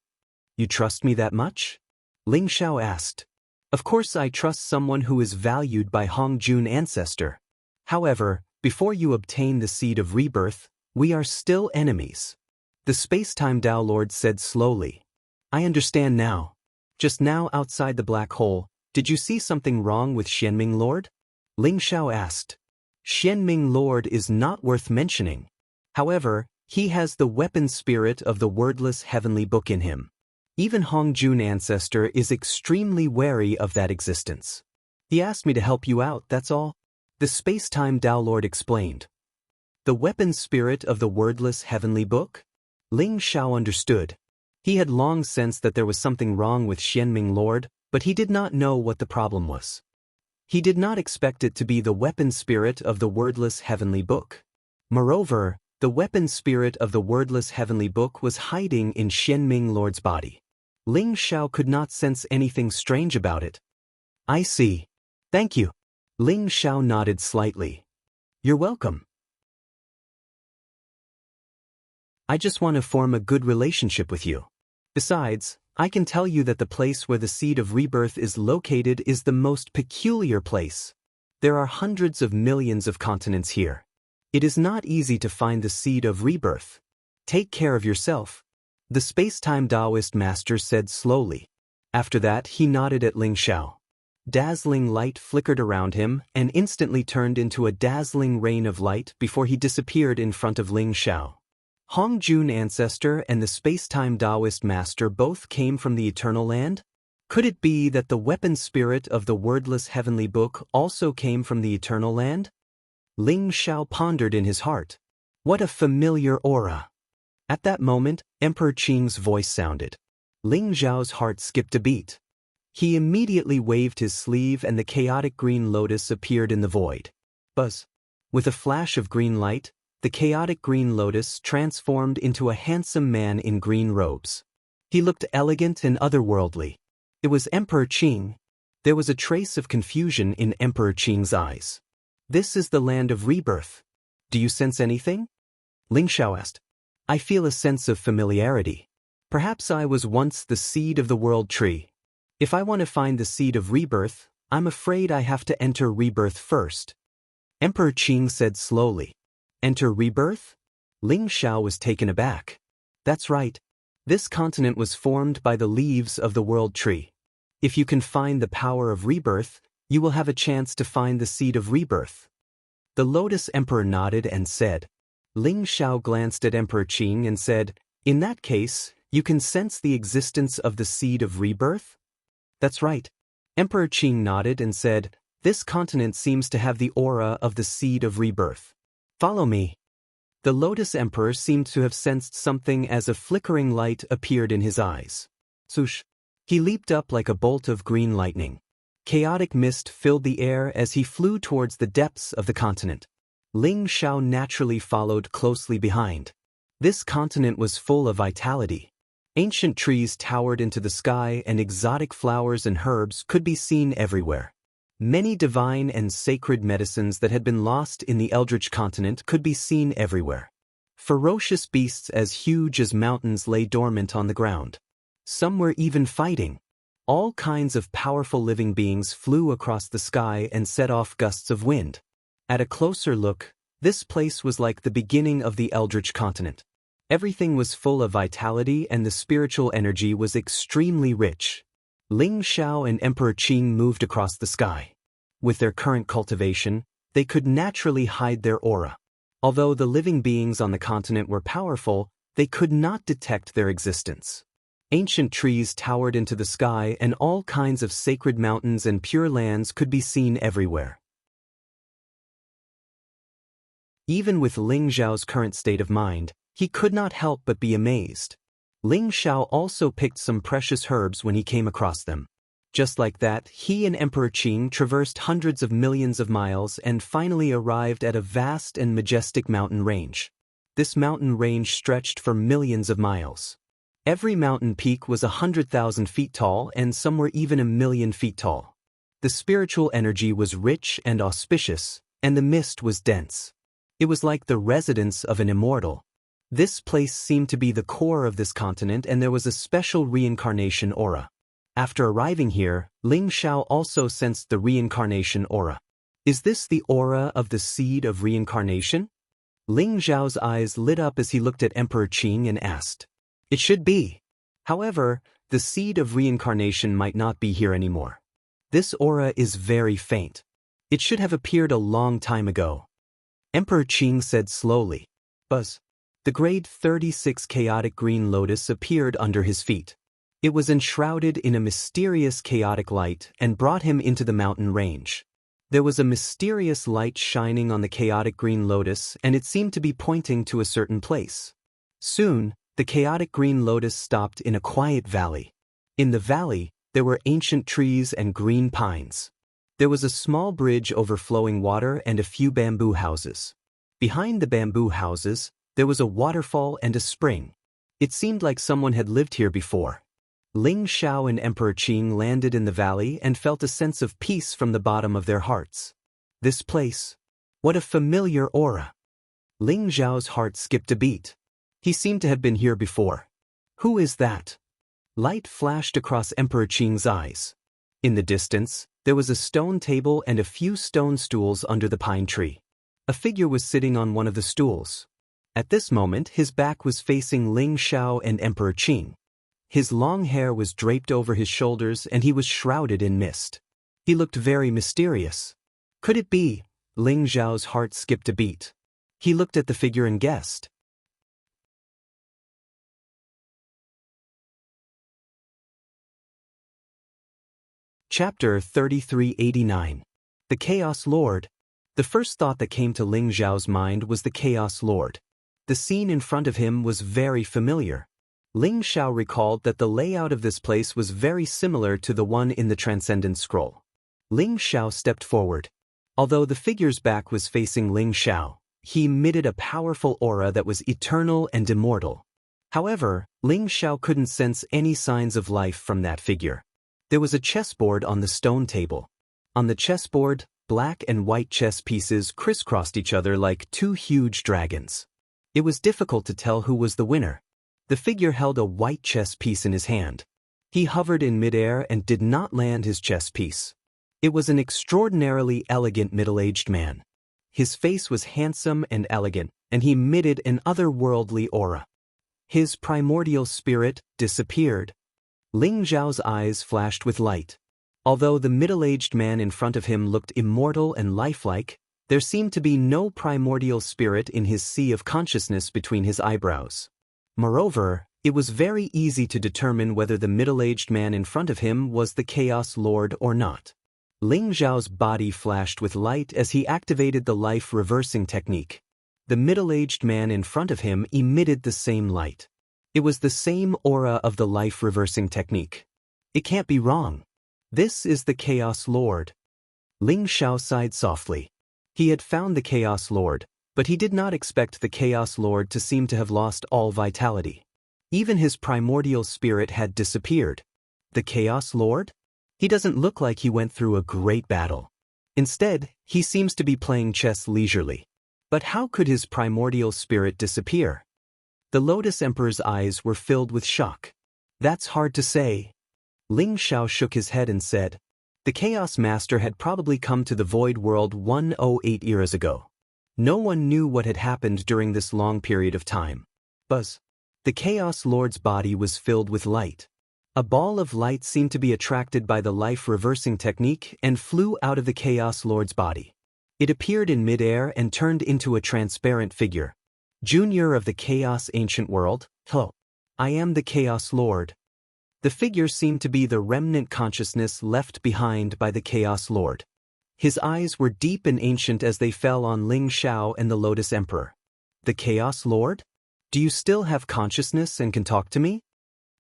[SPEAKER 1] You trust me that much? Ling Xiao asked. Of course I trust someone who is valued by Hong Jun ancestor. However, before you obtain the seed of rebirth, we are still enemies. The space-time Tao Lord said slowly. I understand now. Just now outside the black hole, did you see something wrong with Xianming Lord? Ling Xiao asked. Xianming Lord is not worth mentioning. However, he has the weapon spirit of the wordless heavenly book in him. Even Hong Jun ancestor is extremely wary of that existence. He asked me to help you out, that's all. The space-time Tao Lord explained. The weapon spirit of the wordless heavenly book? Ling Xiao understood. He had long sensed that there was something wrong with Xianming Lord, but he did not know what the problem was. He did not expect it to be the weapon spirit of the wordless heavenly book. Moreover, the weapon spirit of the wordless heavenly book was hiding in Xianming Lord's body. Ling Xiao could not sense anything strange about it. I see. Thank you. Ling Xiao nodded slightly. You're welcome. I just want to form a good relationship with you. Besides, I can tell you that the place where the seed of rebirth is located is the most peculiar place. There are hundreds of millions of continents here. It is not easy to find the seed of rebirth. Take care of yourself. The space-time Taoist master said slowly. After that, he nodded at Ling Xiao. Dazzling light flickered around him and instantly turned into a dazzling rain of light before he disappeared in front of Ling Xiao. Hong Jun ancestor and the space-time Taoist master both came from the eternal land? Could it be that the weapon spirit of the wordless heavenly book also came from the eternal land? Ling Xiao pondered in his heart. What a familiar aura! At that moment, Emperor Qing's voice sounded. Ling Xiao's heart skipped a beat. He immediately waved his sleeve and the chaotic green lotus appeared in the void. Buzz! With a flash of green light, the chaotic green lotus transformed into a handsome man in green robes. He looked elegant and otherworldly. It was Emperor Qing. There was a trace of confusion in Emperor Qing's eyes. This is the land of rebirth. Do you sense anything? Ling Xiao asked. I feel a sense of familiarity. Perhaps I was once the seed of the world tree. If I want to find the seed of rebirth, I'm afraid I have to enter rebirth first. Emperor Qing said slowly. Enter rebirth? Ling Xiao was taken aback. That's right. This continent was formed by the leaves of the world tree. If you can find the power of rebirth, you will have a chance to find the seed of rebirth. The Lotus Emperor nodded and said. Ling Xiao glanced at Emperor Qing and said, in that case, you can sense the existence of the seed of rebirth? That's right. Emperor Qing nodded and said, this continent seems to have the aura of the seed of rebirth. Follow me. The Lotus Emperor seemed to have sensed something as a flickering light appeared in his eyes. Swoosh! He leaped up like a bolt of green lightning. Chaotic mist filled the air as he flew towards the depths of the continent. Ling Xiao naturally followed closely behind. This continent was full of vitality. Ancient trees towered into the sky and exotic flowers and herbs could be seen everywhere. Many divine and sacred medicines that had been lost in the Eldritch continent could be seen everywhere. Ferocious beasts as huge as mountains lay dormant on the ground. Some were even fighting. All kinds of powerful living beings flew across the sky and set off gusts of wind. At a closer look, this place was like the beginning of the Eldritch continent. Everything was full of vitality and the spiritual energy was extremely rich. Ling Xiao and Emperor Qing moved across the sky. With their current cultivation, they could naturally hide their aura. Although the living beings on the continent were powerful, they could not detect their existence. Ancient trees towered into the sky and all kinds of sacred mountains and pure lands could be seen everywhere. Even with Ling Xiao's current state of mind, he could not help but be amazed. Ling Xiao also picked some precious herbs when he came across them. Just like that, he and Emperor Qing traversed hundreds of millions of miles and finally arrived at a vast and majestic mountain range. This mountain range stretched for millions of miles. Every mountain peak was 100,000 feet tall and some were even 1,000,000 feet tall. The spiritual energy was rich and auspicious, and the mist was dense. It was like the residence of an immortal. This place seemed to be the core of this continent, and there was a special reincarnation aura. After arriving here, Ling Xiao also sensed the reincarnation aura. Is this the aura of the seed of reincarnation? Ling Xiao's eyes lit up as he looked at Emperor Qing and asked. It should be. However, the seed of reincarnation might not be here anymore. This aura is very faint. It should have appeared a long time ago. Emperor Qing said slowly. Buzz. The grade 36 chaotic green lotus appeared under his feet. It was enshrouded in a mysterious chaotic light and brought him into the mountain range. There was a mysterious light shining on the chaotic green lotus, and it seemed to be pointing to a certain place. Soon, the chaotic green lotus stopped in a quiet valley. In the valley, there were ancient trees and green pines. There was a small bridge over flowing water and a few bamboo houses. Behind the bamboo houses, there was a waterfall and a spring. It seemed like someone had lived here before. Ling Xiao and Emperor Qing landed in the valley and felt a sense of peace from the bottom of their hearts. This place. What a familiar aura. Ling Xiao's heart skipped a beat. He seemed to have been here before. Who is that? Light flashed across Emperor Qing's eyes. In the distance, there was a stone table and a few stone stools under the pine tree. A figure was sitting on one of the stools. At this moment, his back was facing Ling Xiao and Emperor Qing. His long hair was draped over his shoulders and he was shrouded in mist. He looked very mysterious. Could it be? Ling Xiao's heart skipped a beat. He looked at the figure and guessed. Chapter 3389. The Chaos Lord. The first thought that came to Ling Xiao's mind was the Chaos Lord. The scene in front of him was very familiar. Ling Xiao recalled that the layout of this place was very similar to the one in the Transcendent Scroll. Ling Xiao stepped forward. Although the figure's back was facing Ling Xiao, he emitted a powerful aura that was eternal and immortal. However, Ling Xiao couldn't sense any signs of life from that figure. There was a chessboard on the stone table. On the chessboard, black and white chess pieces crisscrossed each other like two huge dragons. It was difficult to tell who was the winner. The figure held a white chess piece in his hand. He hovered in midair and did not land his chess piece. It was an extraordinarily elegant middle-aged man. His face was handsome and elegant, and he emitted an otherworldly aura. His primordial spirit disappeared. Ling Xiao's eyes flashed with light. Although the middle-aged man in front of him looked immortal and lifelike, there seemed to be no primordial spirit in his sea of consciousness between his eyebrows. Moreover, it was very easy to determine whether the middle-aged man in front of him was the Chaos Lord or not. Ling Xiao's body flashed with light as he activated the life reversing technique. The middle-aged man in front of him emitted the same light. It was the same aura of the life reversing technique. It can't be wrong. This is the Chaos Lord. Ling Xiao sighed softly. He had found the Chaos Lord, but he did not expect the Chaos Lord to seem to have lost all vitality. Even his primordial spirit had disappeared. The Chaos Lord? He doesn't look like he went through a great battle. Instead, he seems to be playing chess leisurely. But how could his primordial spirit disappear? The Lotus Emperor's eyes were filled with shock. That's hard to say. Ling Xiao shook his head and said, the Chaos Master had probably come to the Void World 108 eras ago. No one knew what had happened during this long period of time. Buzz. The Chaos Lord's body was filled with light. A ball of light seemed to be attracted by the life reversing technique and flew out of the Chaos Lord's body. It appeared in midair and turned into a transparent figure. Junior of the Chaos Ancient World, hello. I am the Chaos Lord. The figure seemed to be the remnant consciousness left behind by the Chaos Lord. His eyes were deep and ancient as they fell on Ling Xiao and the Lotus Emperor. The Chaos Lord? Do you still have consciousness and can talk to me?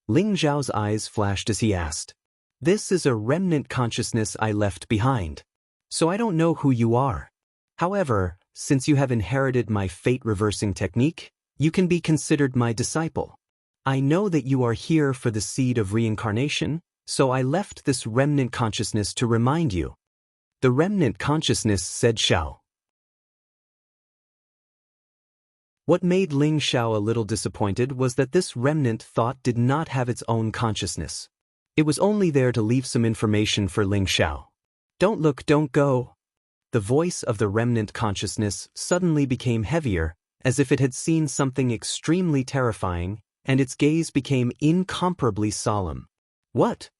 [SPEAKER 1] Ling Xiao's eyes flashed as he asked. This is a remnant consciousness I left behind. So I don't know who you are. However, since you have inherited my fate-reversing technique, you can be considered my disciple. I know that you are here for the seed of reincarnation, so I left this remnant consciousness to remind you. The remnant consciousness said Xiao. What made Ling Xiao a little disappointed was that this remnant thought did not have its own consciousness. It was only there to leave some information for Ling Xiao. Don't look, don't go. The voice of the remnant consciousness suddenly became heavier, as if it had seen something extremely terrifying, and its gaze became incomparably solemn. What?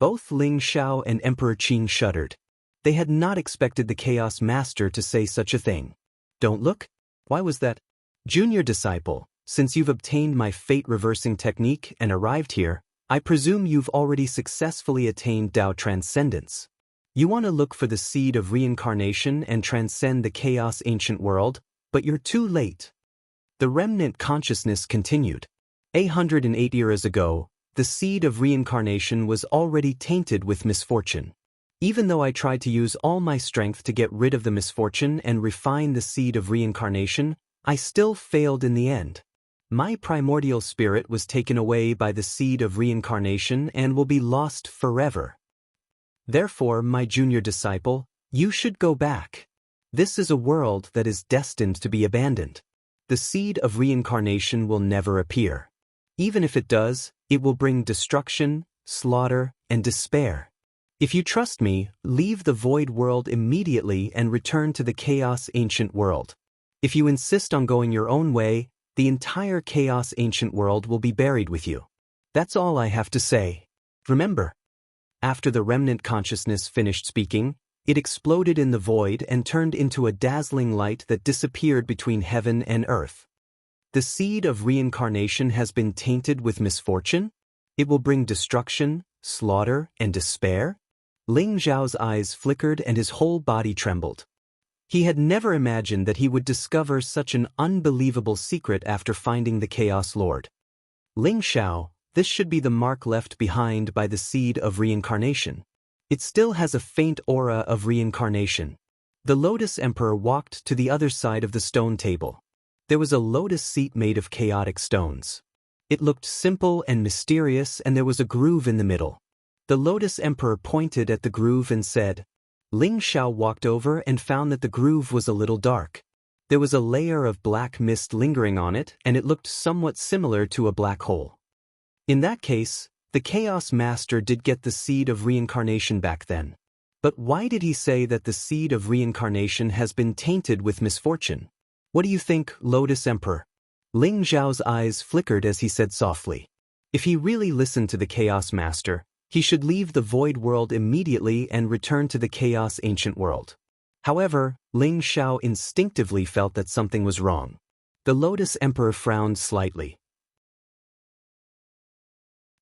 [SPEAKER 1] Both Ling Xiao and Emperor Qing shuddered. They had not expected the Chaos Master to say such a thing. Don't look? Why was that? Junior disciple, since you've obtained my fate-reversing technique and arrived here, I presume you've already successfully attained Dao Transcendence. You want to look for the seed of reincarnation and transcend the chaos ancient world, but you're too late. The remnant consciousness continued. 808 years ago, the seed of reincarnation was already tainted with misfortune. Even though I tried to use all my strength to get rid of the misfortune and refine the seed of reincarnation, I still failed in the end. My primordial spirit was taken away by the seed of reincarnation and will be lost forever. Therefore, my junior disciple, you should go back. This is a world that is destined to be abandoned. The seed of reincarnation will never appear. Even if it does, it will bring destruction, slaughter, and despair. If you trust me, leave the void world immediately and return to the chaos ancient world. If you insist on going your own way, the entire chaos ancient world will be buried with you. That's all I have to say. Remember. After the remnant consciousness finished speaking, it exploded in the void and turned into a dazzling light that disappeared between heaven and earth. The seed of reincarnation has been tainted with misfortune? It will bring destruction, slaughter, and despair? Ling Zhao's eyes flickered and his whole body trembled. He had never imagined that he would discover such an unbelievable secret after finding the Chaos Lord. Ling Xiao, this should be the mark left behind by the seed of reincarnation. It still has a faint aura of reincarnation. The Lotus Emperor walked to the other side of the stone table. There was a lotus seat made of chaotic stones. It looked simple and mysterious, and there was a groove in the middle. The Lotus Emperor pointed at the groove and said, Ling Xiao walked over and found that the groove was a little dark. There was a layer of black mist lingering on it, and it looked somewhat similar to a black hole. In that case, the Chaos Master did get the seed of reincarnation back then. But why did he say that the seed of reincarnation has been tainted with misfortune? What do you think, Lotus Emperor? Ling Zhao's eyes flickered as he said softly. If he really listened to the Chaos Master, he should leave the void world immediately and return to the chaos ancient world. However, Ling Xiao instinctively felt that something was wrong. The Lotus Emperor frowned slightly.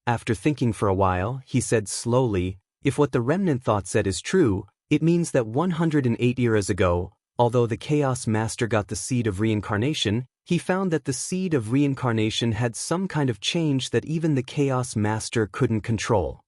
[SPEAKER 1] After thinking for a while, he said slowly, if what the remnant thought said is true, it means that 108 years ago, although the Chaos Master got the seed of reincarnation, he found that the seed of reincarnation had some kind of change that even the Chaos Master couldn't control.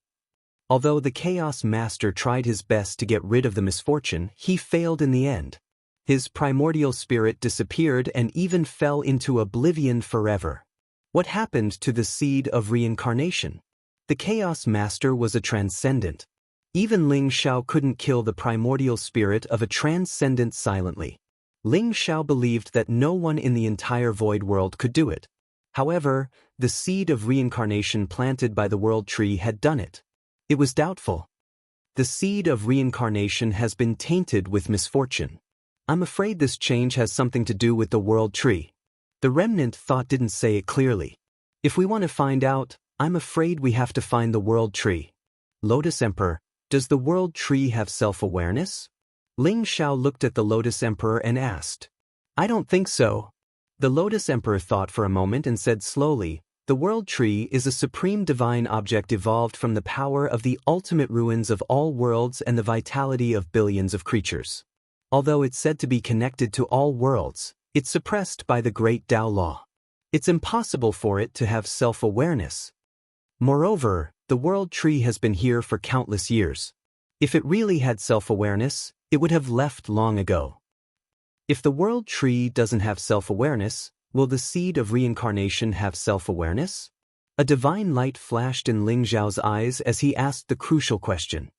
[SPEAKER 1] Although the Chaos Master tried his best to get rid of the misfortune, he failed in the end. His primordial spirit disappeared and even fell into oblivion forever. What happened to the seed of reincarnation? The Chaos Master was a transcendent. Even Ling Xiao couldn't kill the primordial spirit of a transcendent silently. Ling Xiao believed that no one in the entire void world could do it. However, the seed of reincarnation planted by the world tree had done it. It was doubtful. The seed of reincarnation has been tainted with misfortune. I'm afraid this change has something to do with the world tree. The remnant thought didn't say it clearly. If we want to find out, I'm afraid we have to find the world tree. Lotus Emperor, does the world tree have self-awareness? Ling Xiao looked at the Lotus Emperor and asked. I don't think so. The Lotus Emperor thought for a moment and said slowly, the world tree is a supreme divine object evolved from the power of the ultimate ruins of all worlds and the vitality of billions of creatures. Although it's said to be connected to all worlds, it's suppressed by the great Tao law. It's impossible for it to have self-awareness. Moreover, the world tree has been here for countless years. If it really had self-awareness, it would have left long ago. If the world tree doesn't have self-awareness, will the seed of reincarnation have self-awareness? A divine light flashed in Ling Zhao's eyes as he asked the crucial question.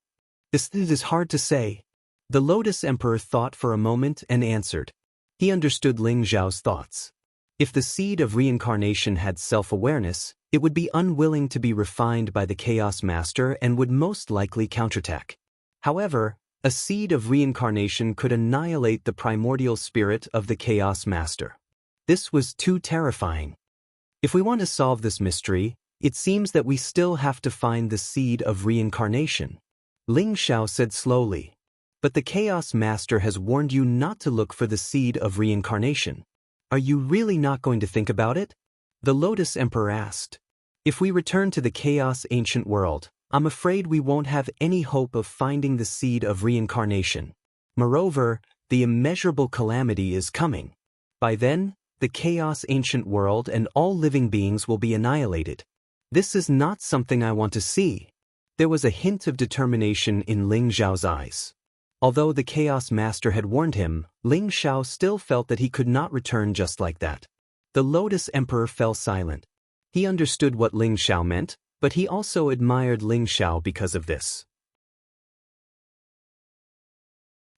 [SPEAKER 1] This is hard to say. The Lotus Emperor thought for a moment and answered. He understood Ling Zhao's thoughts. If the seed of reincarnation had self-awareness, it would be unwilling to be refined by the Chaos Master and would most likely counterattack. However, a seed of reincarnation could annihilate the primordial spirit of the Chaos Master. This was too terrifying. If we want to solve this mystery, it seems that we still have to find the seed of reincarnation. Ling Xiao said slowly. But the Chaos Master has warned you not to look for the seed of reincarnation. Are you really not going to think about it? The Lotus Emperor asked. If we return to the Chaos Ancient World, I'm afraid we won't have any hope of finding the seed of reincarnation. Moreover, the immeasurable calamity is coming. By then, the Chaos Ancient World and all living beings will be annihilated. This is not something I want to see. There was a hint of determination in Ling Xiao's eyes. Although the Chaos Master had warned him, Ling Xiao still felt that he could not return just like that. The Lotus Emperor fell silent. He understood what Ling Xiao meant, but he also admired Ling Xiao because of this.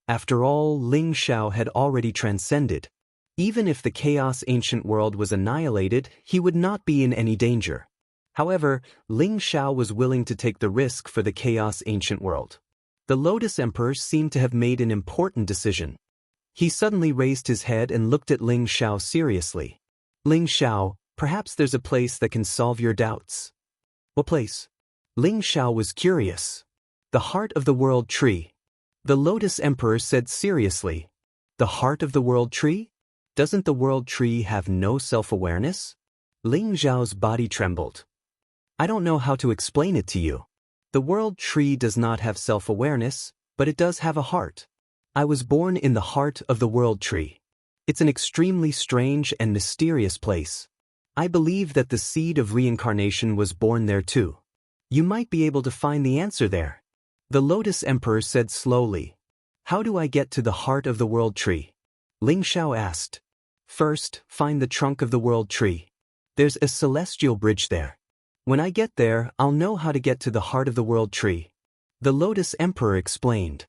[SPEAKER 1] After all, Ling Xiao had already transcended. Even if the Chaos Ancient World was annihilated, he would not be in any danger. However, Ling Xiao was willing to take the risk for the Chaos Ancient World. The Lotus Emperor seemed to have made an important decision. He suddenly raised his head and looked at Ling Xiao seriously. Ling Xiao, perhaps there's a place that can solve your doubts. What place? Ling Xiao was curious. The heart of the world tree. The Lotus Emperor said seriously. The heart of the world tree? Doesn't the world tree have no self-awareness? Ling Xiao's body trembled. I don't know how to explain it to you. The world tree does not have self-awareness, but it does have a heart. I was born in the heart of the world tree. It's an extremely strange and mysterious place. I believe that the seed of reincarnation was born there too. You might be able to find the answer there. The Lotus Emperor said slowly. How do I get to the heart of the world tree? Ling Xiao asked. First, find the trunk of the world tree. There's a celestial bridge there. When I get there, I'll know how to get to the heart of the world tree. The Lotus Emperor explained.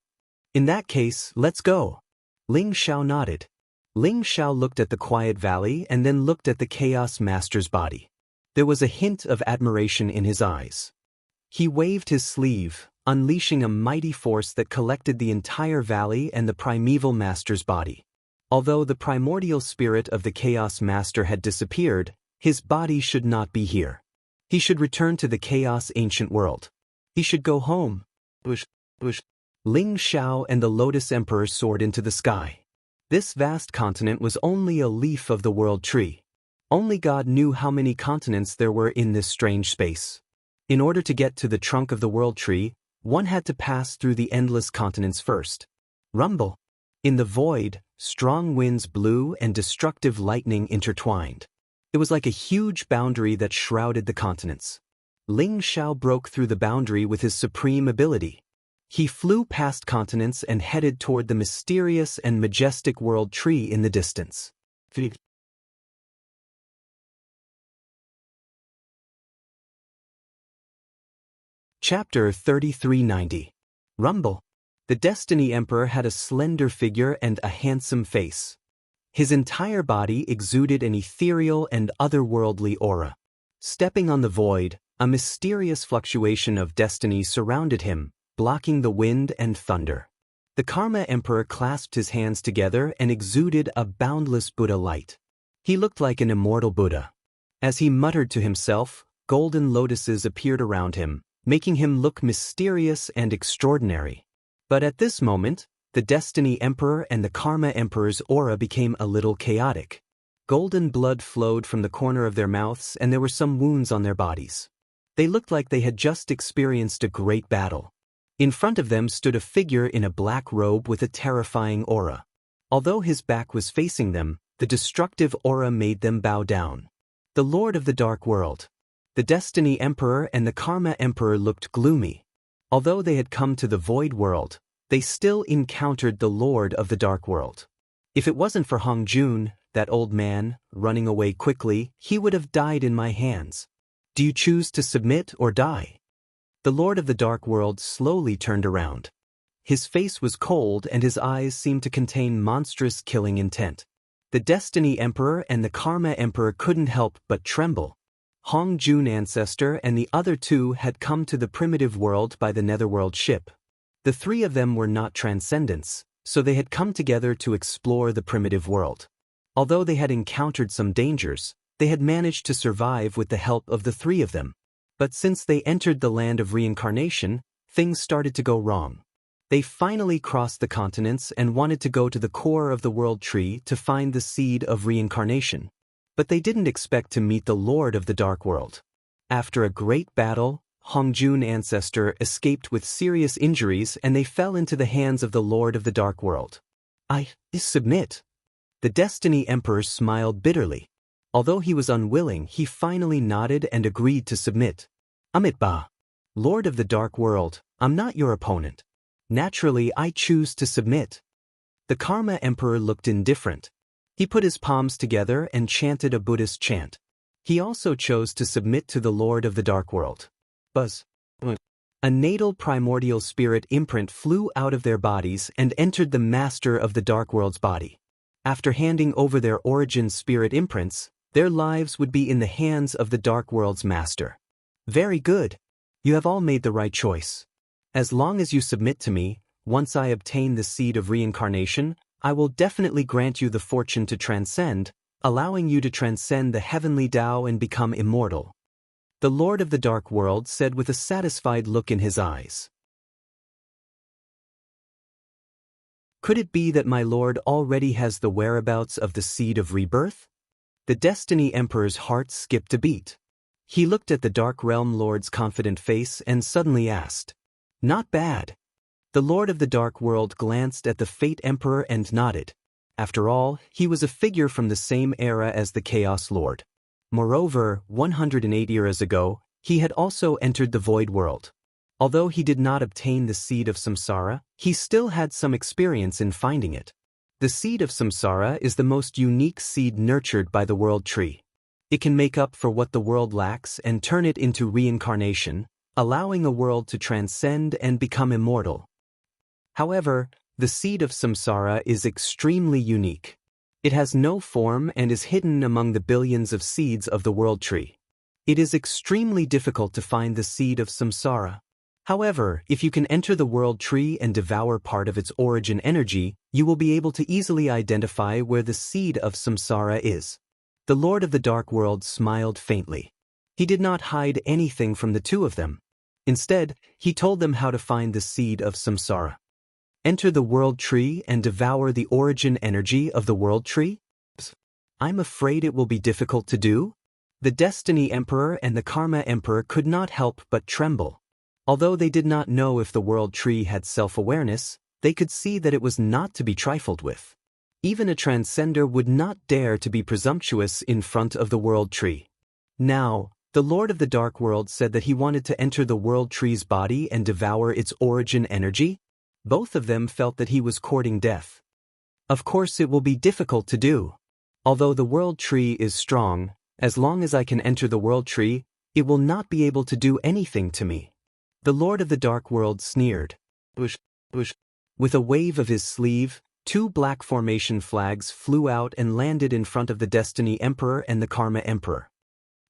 [SPEAKER 1] In that case, let's go. Ling Xiao nodded. Ling Xiao looked at the quiet valley and then looked at the Chaos Master's body. There was a hint of admiration in his eyes. He waved his sleeve, unleashing a mighty force that collected the entire valley and the primeval master's body. Although the primordial spirit of the Chaos Master had disappeared, his body should not be here. He should return to the Chaos Ancient World. He should go home. Bush. Ling Xiao and the Lotus Emperor soared into the sky. This vast continent was only a leaf of the world tree. Only God knew how many continents there were in this strange space. In order to get to the trunk of the world tree, one had to pass through the endless continents first. Rumble. In the void, strong winds blew and destructive lightning intertwined. It was like a huge boundary that shrouded the continents. Ling Xiao broke through the boundary with his supreme ability. He flew past continents and headed toward the mysterious and majestic world tree in the distance. Chapter 3390. Rumble. The Destiny Emperor had a slender figure and a handsome face. His entire body exuded an ethereal and otherworldly aura. Stepping on the void, a mysterious fluctuation of destiny surrounded him, blocking the wind and thunder. The Karma Emperor clasped his hands together and exuded a boundless Buddha light. He looked like an immortal Buddha. As he muttered to himself, golden lotuses appeared around him, making him look mysterious and extraordinary. But at this moment, the Destiny Emperor and the Karma Emperor's aura became a little chaotic. Golden blood flowed from the corner of their mouths and there were some wounds on their bodies. They looked like they had just experienced a great battle. In front of them stood a figure in a black robe with a terrifying aura. Although his back was facing them, the destructive aura made them bow down. The Lord of the Dark World. The Destiny Emperor and the Karma Emperor looked gloomy. Although they had come to the Void World, they still encountered the Lord of the Dark World. If it wasn't for Hong Jun, that old man, running away quickly, he would have died in my hands. Do you choose to submit or die? The Lord of the Dark World slowly turned around. His face was cold and his eyes seemed to contain monstrous killing intent. The Destiny Emperor and the Karma Emperor couldn't help but tremble. Hong Jun Ancestor and the other two had come to the primitive world by the Netherworld ship. The three of them were not transcendents, so they had come together to explore the primitive world. Although they had encountered some dangers, they had managed to survive with the help of the three of them. But since they entered the land of reincarnation, things started to go wrong. They finally crossed the continents and wanted to go to the core of the world tree to find the seed of reincarnation. But they didn't expect to meet the Lord of the Dark World. After a great battle, Hongjun Ancestor escaped with serious injuries and they fell into the hands of the Lord of the Dark World. I submit. The Destiny Emperor smiled bitterly. Although he was unwilling, he finally nodded and agreed to submit. Amitba. Lord of the Dark World, I'm not your opponent. Naturally, I choose to submit. The Karma Emperor looked indifferent. He put his palms together and chanted a Buddhist chant. He also chose to submit to the Lord of the Dark World. Buzz. A natal primordial spirit imprint flew out of their bodies and entered the Master of the Dark World's body. After handing over their origin spirit imprints, their lives would be in the hands of the Dark World's Master. Very good. You have all made the right choice. As long as you submit to me, once I obtain the seed of reincarnation, I will definitely grant you the fortune to transcend, allowing you to transcend the heavenly Tao and become immortal. The Lord of the Dark World said with a satisfied look in his eyes. Could it be that my Lord already has the whereabouts of the seed of rebirth? The Destiny Emperor's heart skipped a beat. He looked at the Dark Realm Lord's confident face and suddenly asked, "Not bad." The Lord of the Dark World glanced at the Fate Emperor and nodded. After all, he was a figure from the same era as the Chaos Lord. Moreover, 108 eras ago, he had also entered the Void World. Although he did not obtain the seed of samsara, he still had some experience in finding it. The seed of samsara is the most unique seed nurtured by the world tree. It can make up for what the world lacks and turn it into reincarnation, allowing a world to transcend and become immortal. However, the seed of samsara is extremely unique. It has no form and is hidden among the billions of seeds of the world tree. It is extremely difficult to find the seed of samsara. However, if you can enter the world tree and devour part of its origin energy, you will be able to easily identify where the seed of samsara is. The Lord of the Dark World smiled faintly. He did not hide anything from the two of them. Instead, he told them how to find the seed of samsara. Enter the world tree and devour the origin energy of the world tree? I'm afraid it will be difficult to do. The Destiny Emperor and the Karma Emperor could not help but tremble. Although they did not know if the world tree had self-awareness, they could see that it was not to be trifled with. Even a transcender would not dare to be presumptuous in front of the world tree. Now, the Lord of the Dark World said that he wanted to enter the world tree's body and devour its origin energy. Both of them felt that he was courting death. Of course it will be difficult to do. Although the world tree is strong, as long as I can enter the world tree, it will not be able to do anything to me. The Lord of the Dark World sneered. Whoosh, whoosh. With a wave of his sleeve, two black formation flags flew out and landed in front of the Destiny Emperor and the Karma Emperor.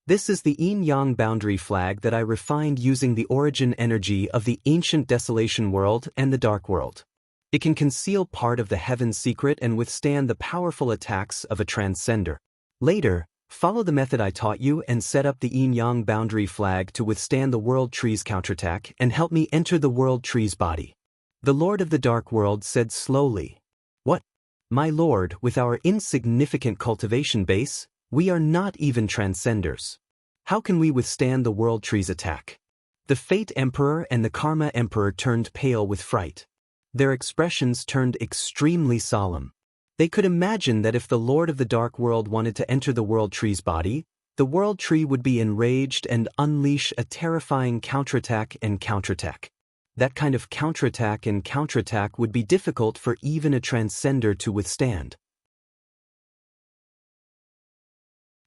[SPEAKER 1] This is the yin-yang boundary flag that I refined using the origin energy of the ancient desolation world and the dark world. It can conceal part of the heaven's secret and withstand the powerful attacks of a transcender. Later, follow the method I taught you and set up the yin-yang boundary flag to withstand the world tree's counterattack and help me enter the world tree's body. The Lord of the Dark World said slowly. What? My Lord, with our insignificant cultivation base, we are not even transcenders. How can we withstand the world tree's attack? The Fate Emperor and the Karma Emperor turned pale with fright. Their expressions turned extremely solemn. They could imagine that if the Lord of the Dark World wanted to enter the world tree's body, the world tree would be enraged and unleash a terrifying counterattack and counterattack. That kind of counterattack and counterattack would be difficult for even a transcender to withstand.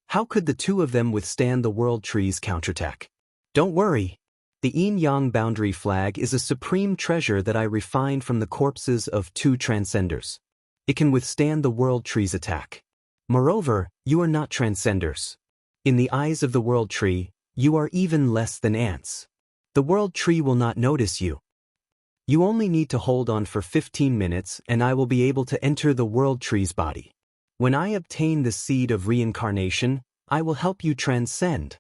[SPEAKER 1] How could the two of them withstand the world tree's counterattack? Don't worry. The yin-yang boundary flag is a supreme treasure that I refined from the corpses of two transcenders. It can withstand the world tree's attack. Moreover, you are not transcenders. In the eyes of the World Tree, you are even less than ants. The World Tree will not notice you. You only need to hold on for 15 minutes and I will be able to enter the World Tree's body. When I obtain the seed of reincarnation, I will help you transcend.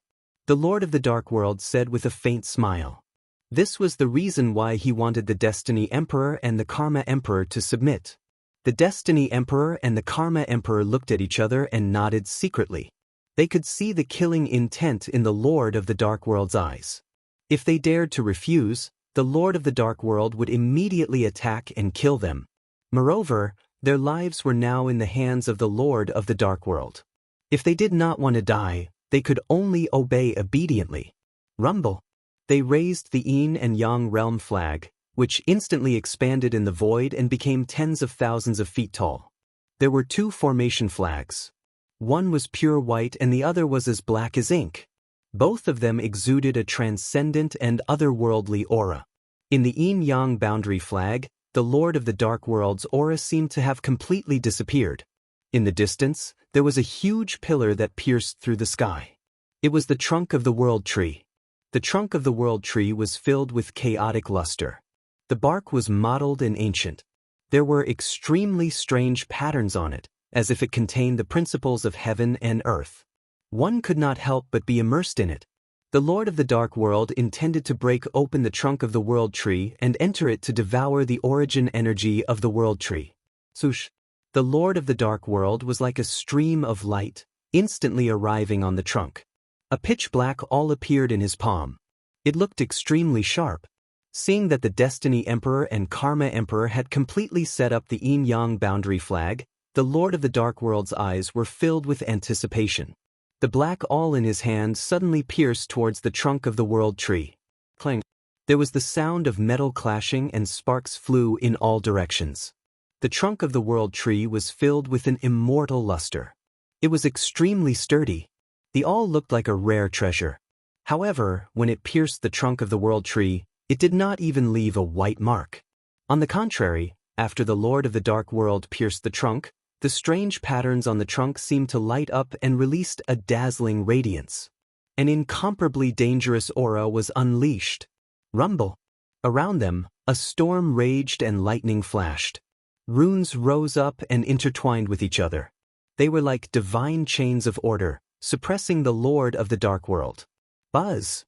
[SPEAKER 1] The Lord of the Dark World said with a faint smile. This was the reason why he wanted the Destiny Emperor and the Karma Emperor to submit. The Destiny Emperor and the Karma Emperor looked at each other and nodded secretly. They could see the killing intent in the Lord of the Dark World's eyes. If they dared to refuse, the Lord of the Dark World would immediately attack and kill them. Moreover, their lives were now in the hands of the Lord of the Dark World. If they did not want to die, they could only obey obediently. Rumble. They raised the Yin and Yang realm flag, which instantly expanded in the void and became tens of thousands of feet tall. There were two formation flags. One was pure white and the other was as black as ink. Both of them exuded a transcendent and otherworldly aura. In the Yin-Yang boundary flag, the Lord of the Dark World's aura seemed to have completely disappeared. In the distance, there was a huge pillar that pierced through the sky. It was the trunk of the World Tree. The trunk of the World Tree was filled with chaotic luster. The bark was mottled and ancient. There were extremely strange patterns on it, as if it contained the principles of heaven and earth. One could not help but be immersed in it. The Lord of the Dark World intended to break open the trunk of the World Tree and enter it to devour the origin energy of the World Tree. Swoosh! The Lord of the Dark World was like a stream of light, instantly arriving on the trunk. A pitch black all appeared in his palm. It looked extremely sharp. Seeing that the Destiny Emperor and Karma Emperor had completely set up the Yin-Yang boundary flag, the Lord of the Dark World's eyes were filled with anticipation. The black awl in his hand suddenly pierced towards the trunk of the World Tree. Clang! There was the sound of metal clashing and sparks flew in all directions. The trunk of the World Tree was filled with an immortal luster. It was extremely sturdy. The awl looked like a rare treasure. However, when it pierced the trunk of the World Tree, it did not even leave a white mark. On the contrary, after the Lord of the Dark World pierced the trunk, the strange patterns on the trunk seemed to light up and released a dazzling radiance. An incomparably dangerous aura was unleashed. Rumble! Around them, a storm raged and lightning flashed. Runes rose up and intertwined with each other. They were like divine chains of order, suppressing the Lord of the Dark World. Buzz!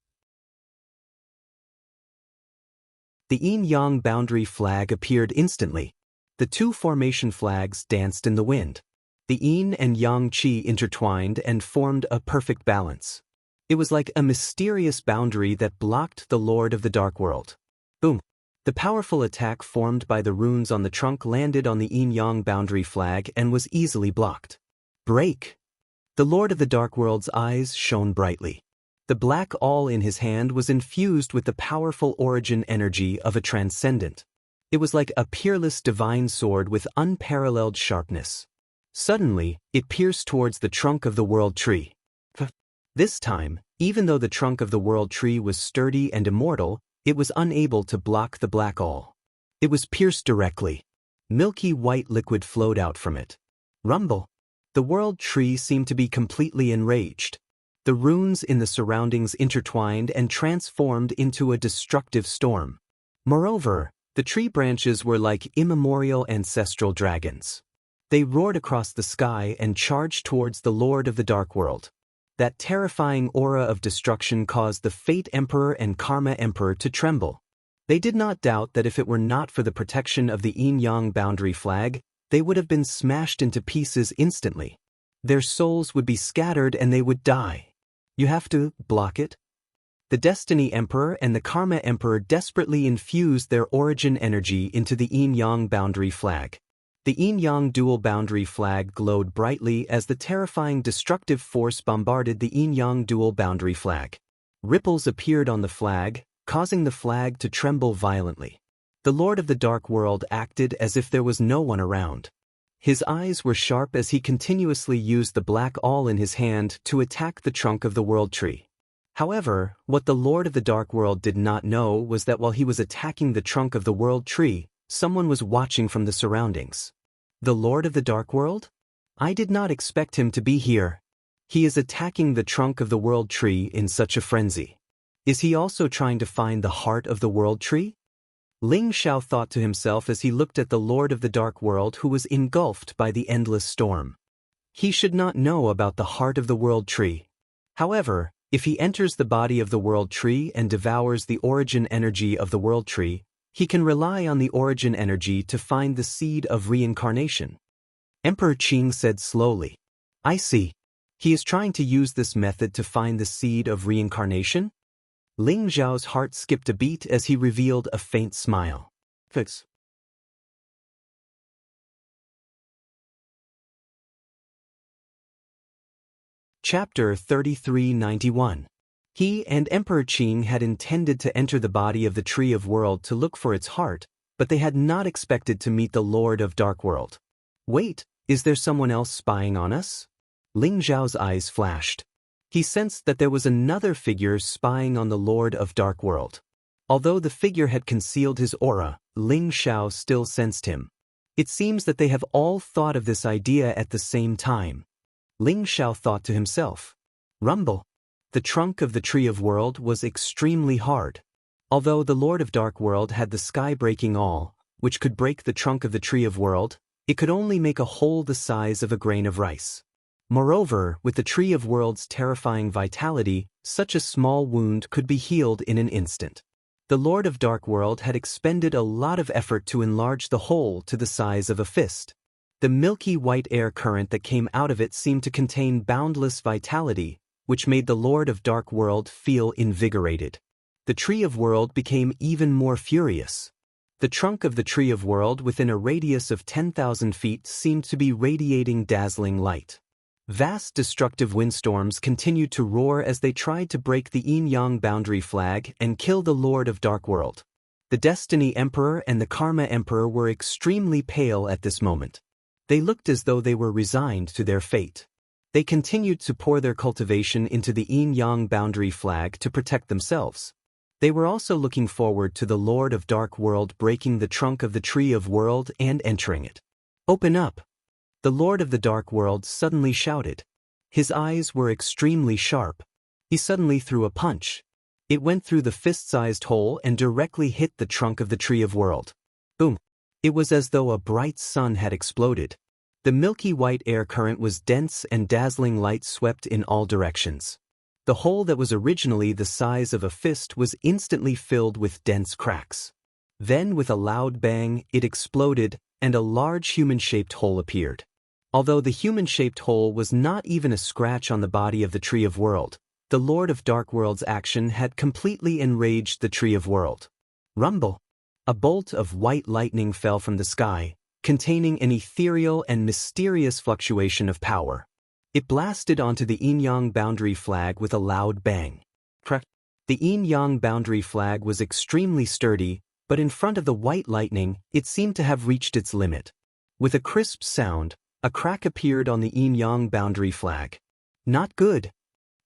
[SPEAKER 1] The Yin-Yang boundary flag appeared instantly. The two formation flags danced in the wind. The Yin and Yang Qi intertwined and formed a perfect balance. It was like a mysterious boundary that blocked the Lord of the Dark World. Boom! The powerful attack formed by the runes on the trunk landed on the Yin-Yang boundary flag and was easily blocked. Break! The Lord of the Dark World's eyes shone brightly. The black awl in his hand was infused with the powerful origin energy of a transcendent. It was like a peerless divine sword with unparalleled sharpness. Suddenly, it pierced towards the trunk of the World Tree. This time, even though the trunk of the World Tree was sturdy and immortal, it was unable to block the black awl. It was pierced directly. Milky white liquid flowed out from it. Rumble! The World Tree seemed to be completely enraged. The runes in the surroundings intertwined and transformed into a destructive storm. Moreover, the tree branches were like immemorial ancestral dragons. They roared across the sky and charged towards the Lord of the Dark World. That terrifying aura of destruction caused the Fate Emperor and Karma Emperor to tremble. They did not doubt that if it were not for the protection of the Yin-Yang boundary flag, they would have been smashed into pieces instantly. Their souls would be scattered and they would die. You have to block it. The Destiny Emperor and the Karma Emperor desperately infused their origin energy into the Yin-Yang boundary flag. The Yin-Yang dual boundary flag glowed brightly as the terrifying destructive force bombarded the Yin-Yang dual boundary flag. Ripples appeared on the flag, causing the flag to tremble violently. The Lord of the Dark World acted as if there was no one around. His eyes were sharp as he continuously used the black awl in his hand to attack the trunk of the World Tree. However, what the Lord of the Dark World did not know was that while he was attacking the trunk of the World Tree, someone was watching from the surroundings. The Lord of the Dark World? I did not expect him to be here. He is attacking the trunk of the world tree in such a frenzy. Is he also trying to find the heart of the world tree? Ling Xiao thought to himself as he looked at the Lord of the Dark World who was engulfed by the endless storm. He should not know about the heart of the world tree. However, if he enters the body of the world tree and devours the origin energy of the world tree, he can rely on the origin energy to find the seed of reincarnation. Emperor Qing said slowly. I see. He is trying to use this method to find the seed of reincarnation? Ling Xiao's heart skipped a beat as he revealed a faint smile. Fix. Chapter 3391. He and Emperor Qing had intended to enter the body of the Tree of World to look for its heart, but they had not expected to meet the Lord of Dark World. Wait, is there someone else spying on us? Ling Xiao's eyes flashed. He sensed that there was another figure spying on the Lord of Dark World. Although the figure had concealed his aura, Ling Xiao still sensed him. It seems that they have all thought of this idea at the same time. Ling Xiao thought to himself. Rumble. The trunk of the Tree of World was extremely hard. Although the Lord of Dark World had the sky-breaking awl, which could break the trunk of the Tree of World, it could only make a hole the size of a grain of rice. Moreover, with the Tree of World's terrifying vitality, such a small wound could be healed in an instant. The Lord of Dark World had expended a lot of effort to enlarge the hole to the size of a fist. The milky white air current that came out of it seemed to contain boundless vitality, which made the Lord of Dark World feel invigorated. The Tree of World became even more furious. The trunk of the Tree of World within a radius of 10,000 feet seemed to be radiating dazzling light. Vast destructive windstorms continued to roar as they tried to break the yin-yang boundary flag and kill the Lord of Dark World. The Destiny Emperor and the Karma Emperor were extremely pale at this moment. They looked as though they were resigned to their fate. They continued to pour their cultivation into the yin-yang boundary flag to protect themselves. They were also looking forward to the Lord of Dark World breaking the trunk of the Tree of World and entering it. Open up! The Lord of the Dark World suddenly shouted. His eyes were extremely sharp. He suddenly threw a punch. It went through the fist-sized hole and directly hit the trunk of the Tree of World. Boom! It was as though a bright sun had exploded. The milky white air current was dense and dazzling light swept in all directions. The hole that was originally the size of a fist was instantly filled with dense cracks. Then, with a loud bang, it exploded, and a large human-shaped hole appeared. Although the human-shaped hole was not even a scratch on the body of the Tree of World, the Lord of Dark World's action had completely enraged the Tree of World. Rumble! A bolt of white lightning fell from the sky, containing an ethereal and mysterious fluctuation of power. It blasted onto the yin-yang boundary flag with a loud bang. The yin-yang boundary flag was extremely sturdy, but in front of the white lightning, it seemed to have reached its limit. With a crisp sound, a crack appeared on the yin-yang boundary flag. Not good.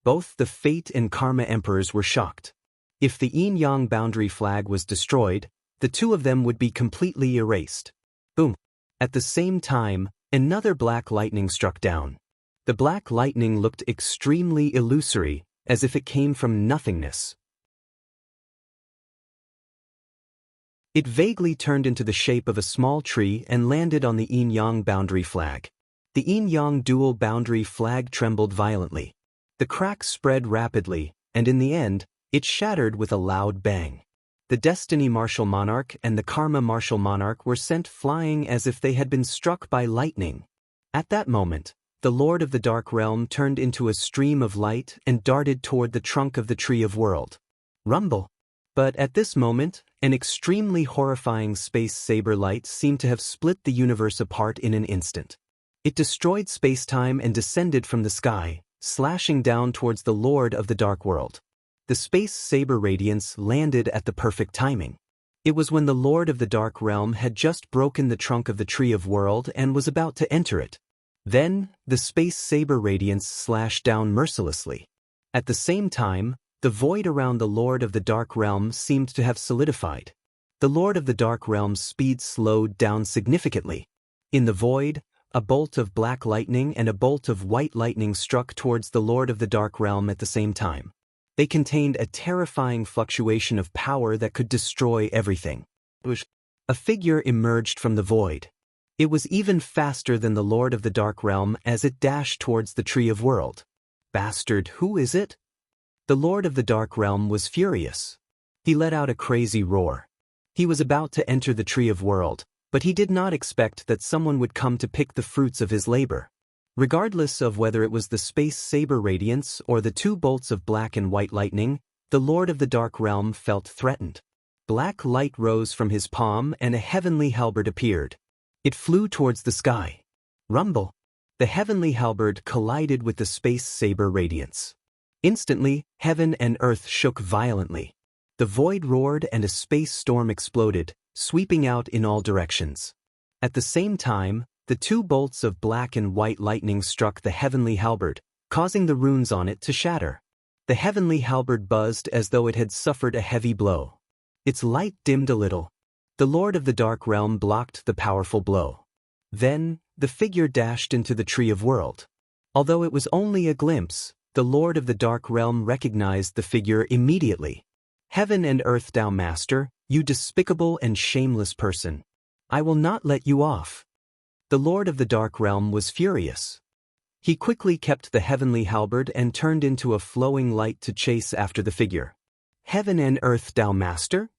[SPEAKER 1] Both the Fate and Karma Emperors were shocked. If the yin-yang boundary flag was destroyed, the two of them would be completely erased. Boom! At the same time, another black lightning struck down. The black lightning looked extremely illusory, as if it came from nothingness. It vaguely turned into the shape of a small tree and landed on the yin-yang boundary flag. The yin-yang dual boundary flag trembled violently. The crack spread rapidly, and in the end, it shattered with a loud bang. The Destiny Martial Monarch and the Karma Martial Monarch were sent flying as if they had been struck by lightning. At that moment, the Lord of the Dark Realm turned into a stream of light and darted toward the trunk of the Tree of World. Rumble! But at this moment, an extremely horrifying space saber light seemed to have split the universe apart in an instant. It destroyed space-time and descended from the sky, slashing down towards the Lord of the Dark World. The space saber radiance landed at the perfect timing. It was when the Lord of the Dark Realm had just broken the trunk of the Tree of World and was about to enter it. Then, the space saber radiance slashed down mercilessly. At the same time, the void around the Lord of the Dark Realm seemed to have solidified. The Lord of the Dark Realm's speed slowed down significantly. In the void, a bolt of black lightning and a bolt of white lightning struck towards the Lord of the Dark Realm at the same time. They contained a terrifying fluctuation of power that could destroy everything. A figure emerged from the void. It was even faster than the Lord of the Dark Realm as it dashed towards the Tree of World. Bastard, who is it? The Lord of the Dark Realm was furious. He let out a crazy roar. He was about to enter the Tree of World, but he did not expect that someone would come to pick the fruits of his labor. Regardless of whether it was the space saber radiance or the two bolts of black and white lightning, the Lord of the Dark Realm felt threatened. Black light rose from his palm and a heavenly halberd appeared. It flew towards the sky. Rumble! The heavenly halberd collided with the space saber radiance. Instantly, heaven and earth shook violently. The void roared and a space storm exploded, sweeping out in all directions. At the same time, the two bolts of black and white lightning struck the heavenly halberd, causing the runes on it to shatter. The heavenly halberd buzzed as though it had suffered a heavy blow. Its light dimmed a little. The Lord of the Dark Realm blocked the powerful blow. Then, the figure dashed into the Tree of World. Although it was only a glimpse, the Lord of the Dark Realm recognized the figure immediately. Heaven and earth, thou master, you despicable and shameless person. I will not let you off. The Lord of the Dark Realm was furious. He quickly kept the heavenly halberd and turned into a flowing light to chase after the figure. Heaven and earth, thou master?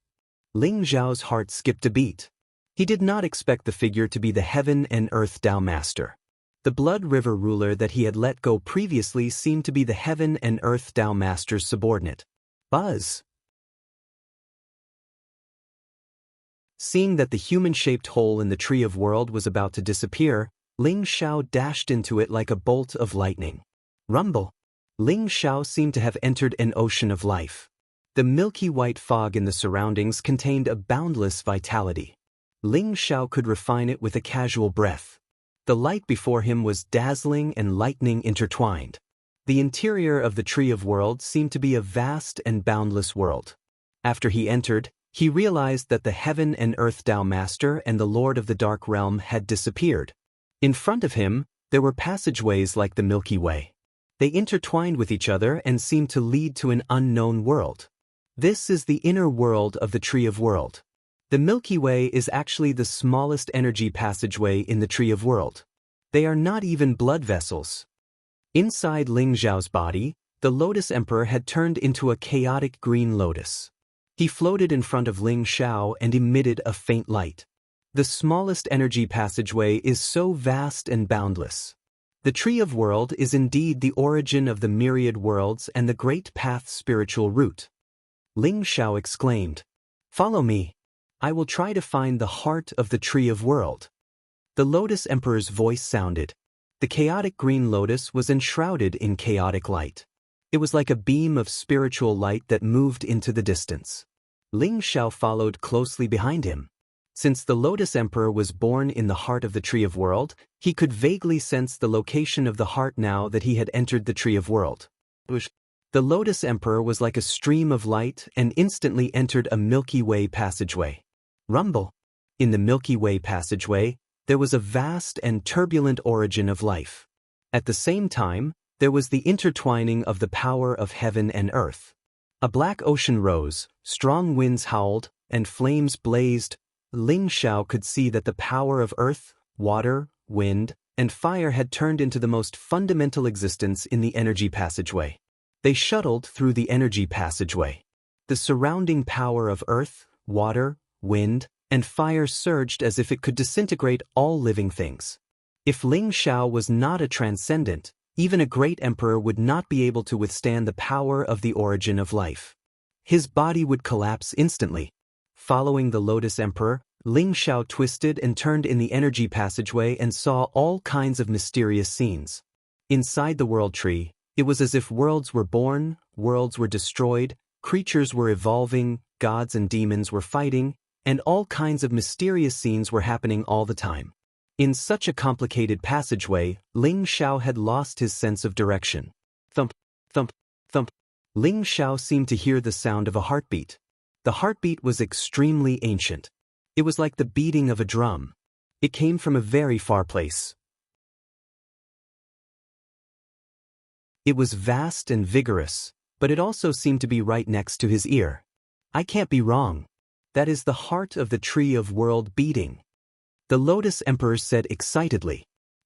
[SPEAKER 1] Ling Zhao's heart skipped a beat. He did not expect the figure to be the heaven and earth Tao master. The Blood River ruler that he had let go previously seemed to be the heaven and earth Tao master's subordinate. Buzz! Seeing that the human-shaped hole in the Tree of World was about to disappear, Ling Xiao dashed into it like a bolt of lightning. Rumble! Ling Xiao seemed to have entered an ocean of life. The milky white fog in the surroundings contained a boundless vitality. Ling Xiao could refine it with a casual breath. The light before him was dazzling and lightning intertwined. The interior of the Tree of World seemed to be a vast and boundless world. After he entered, he realized that the Heaven and Earth Tao Master and the Lord of the Dark Realm had disappeared. In front of him, there were passageways like the Milky Way. They intertwined with each other and seemed to lead to an unknown world. This is the inner world of the Tree of World. The Milky Way is actually the smallest energy passageway in the Tree of World. They are not even blood vessels. Inside Ling Zhao's body, the Lotus Emperor had turned into a chaotic green lotus. He floated in front of Ling Xiao and emitted a faint light. The smallest energy passageway is so vast and boundless. The Tree of World is indeed the origin of the myriad worlds and the great path's spiritual root. Ling Xiao exclaimed, "Follow me. I will try to find the heart of the Tree of World." The Lotus Emperor's voice sounded. The chaotic green lotus was enshrouded in chaotic light. It was like a beam of spiritual light that moved into the distance. Ling Xiao followed closely behind him. Since the Lotus Emperor was born in the heart of the Tree of World, he could vaguely sense the location of the heart now that he had entered the Tree of World. The Lotus Emperor was like a stream of light and instantly entered a Milky Way passageway. Rumble! In the Milky Way passageway, there was a vast and turbulent origin of life. At the same time, there was the intertwining of the power of heaven and earth. A black ocean rose, strong winds howled, and flames blazed. Ling Xiao could see that the power of earth, water, wind, and fire had turned into the most fundamental existence in the energy passageway. They shuttled through the energy passageway. The surrounding power of earth, water, wind, and fire surged as if it could disintegrate all living things. If Ling Xiao was not a transcendent, even a great emperor would not be able to withstand the power of the origin of life. His body would collapse instantly. Following the Lotus Emperor, Ling Xiao twisted and turned in the energy passageway and saw all kinds of mysterious scenes. Inside the World Tree, it was as if worlds were born, worlds were destroyed, creatures were evolving, gods and demons were fighting, and all kinds of mysterious scenes were happening all the time. In such a complicated passageway, Ling Xiao had lost his sense of direction. Thump, thump, thump. Ling Xiao seemed to hear the sound of a heartbeat. The heartbeat was extremely ancient. It was like the beating of a drum. It came from a very far place. It was vast and vigorous, but it also seemed to be right next to his ear. I can't be wrong. That is the heart of the tree of world beating. The Lotus Emperor said excitedly.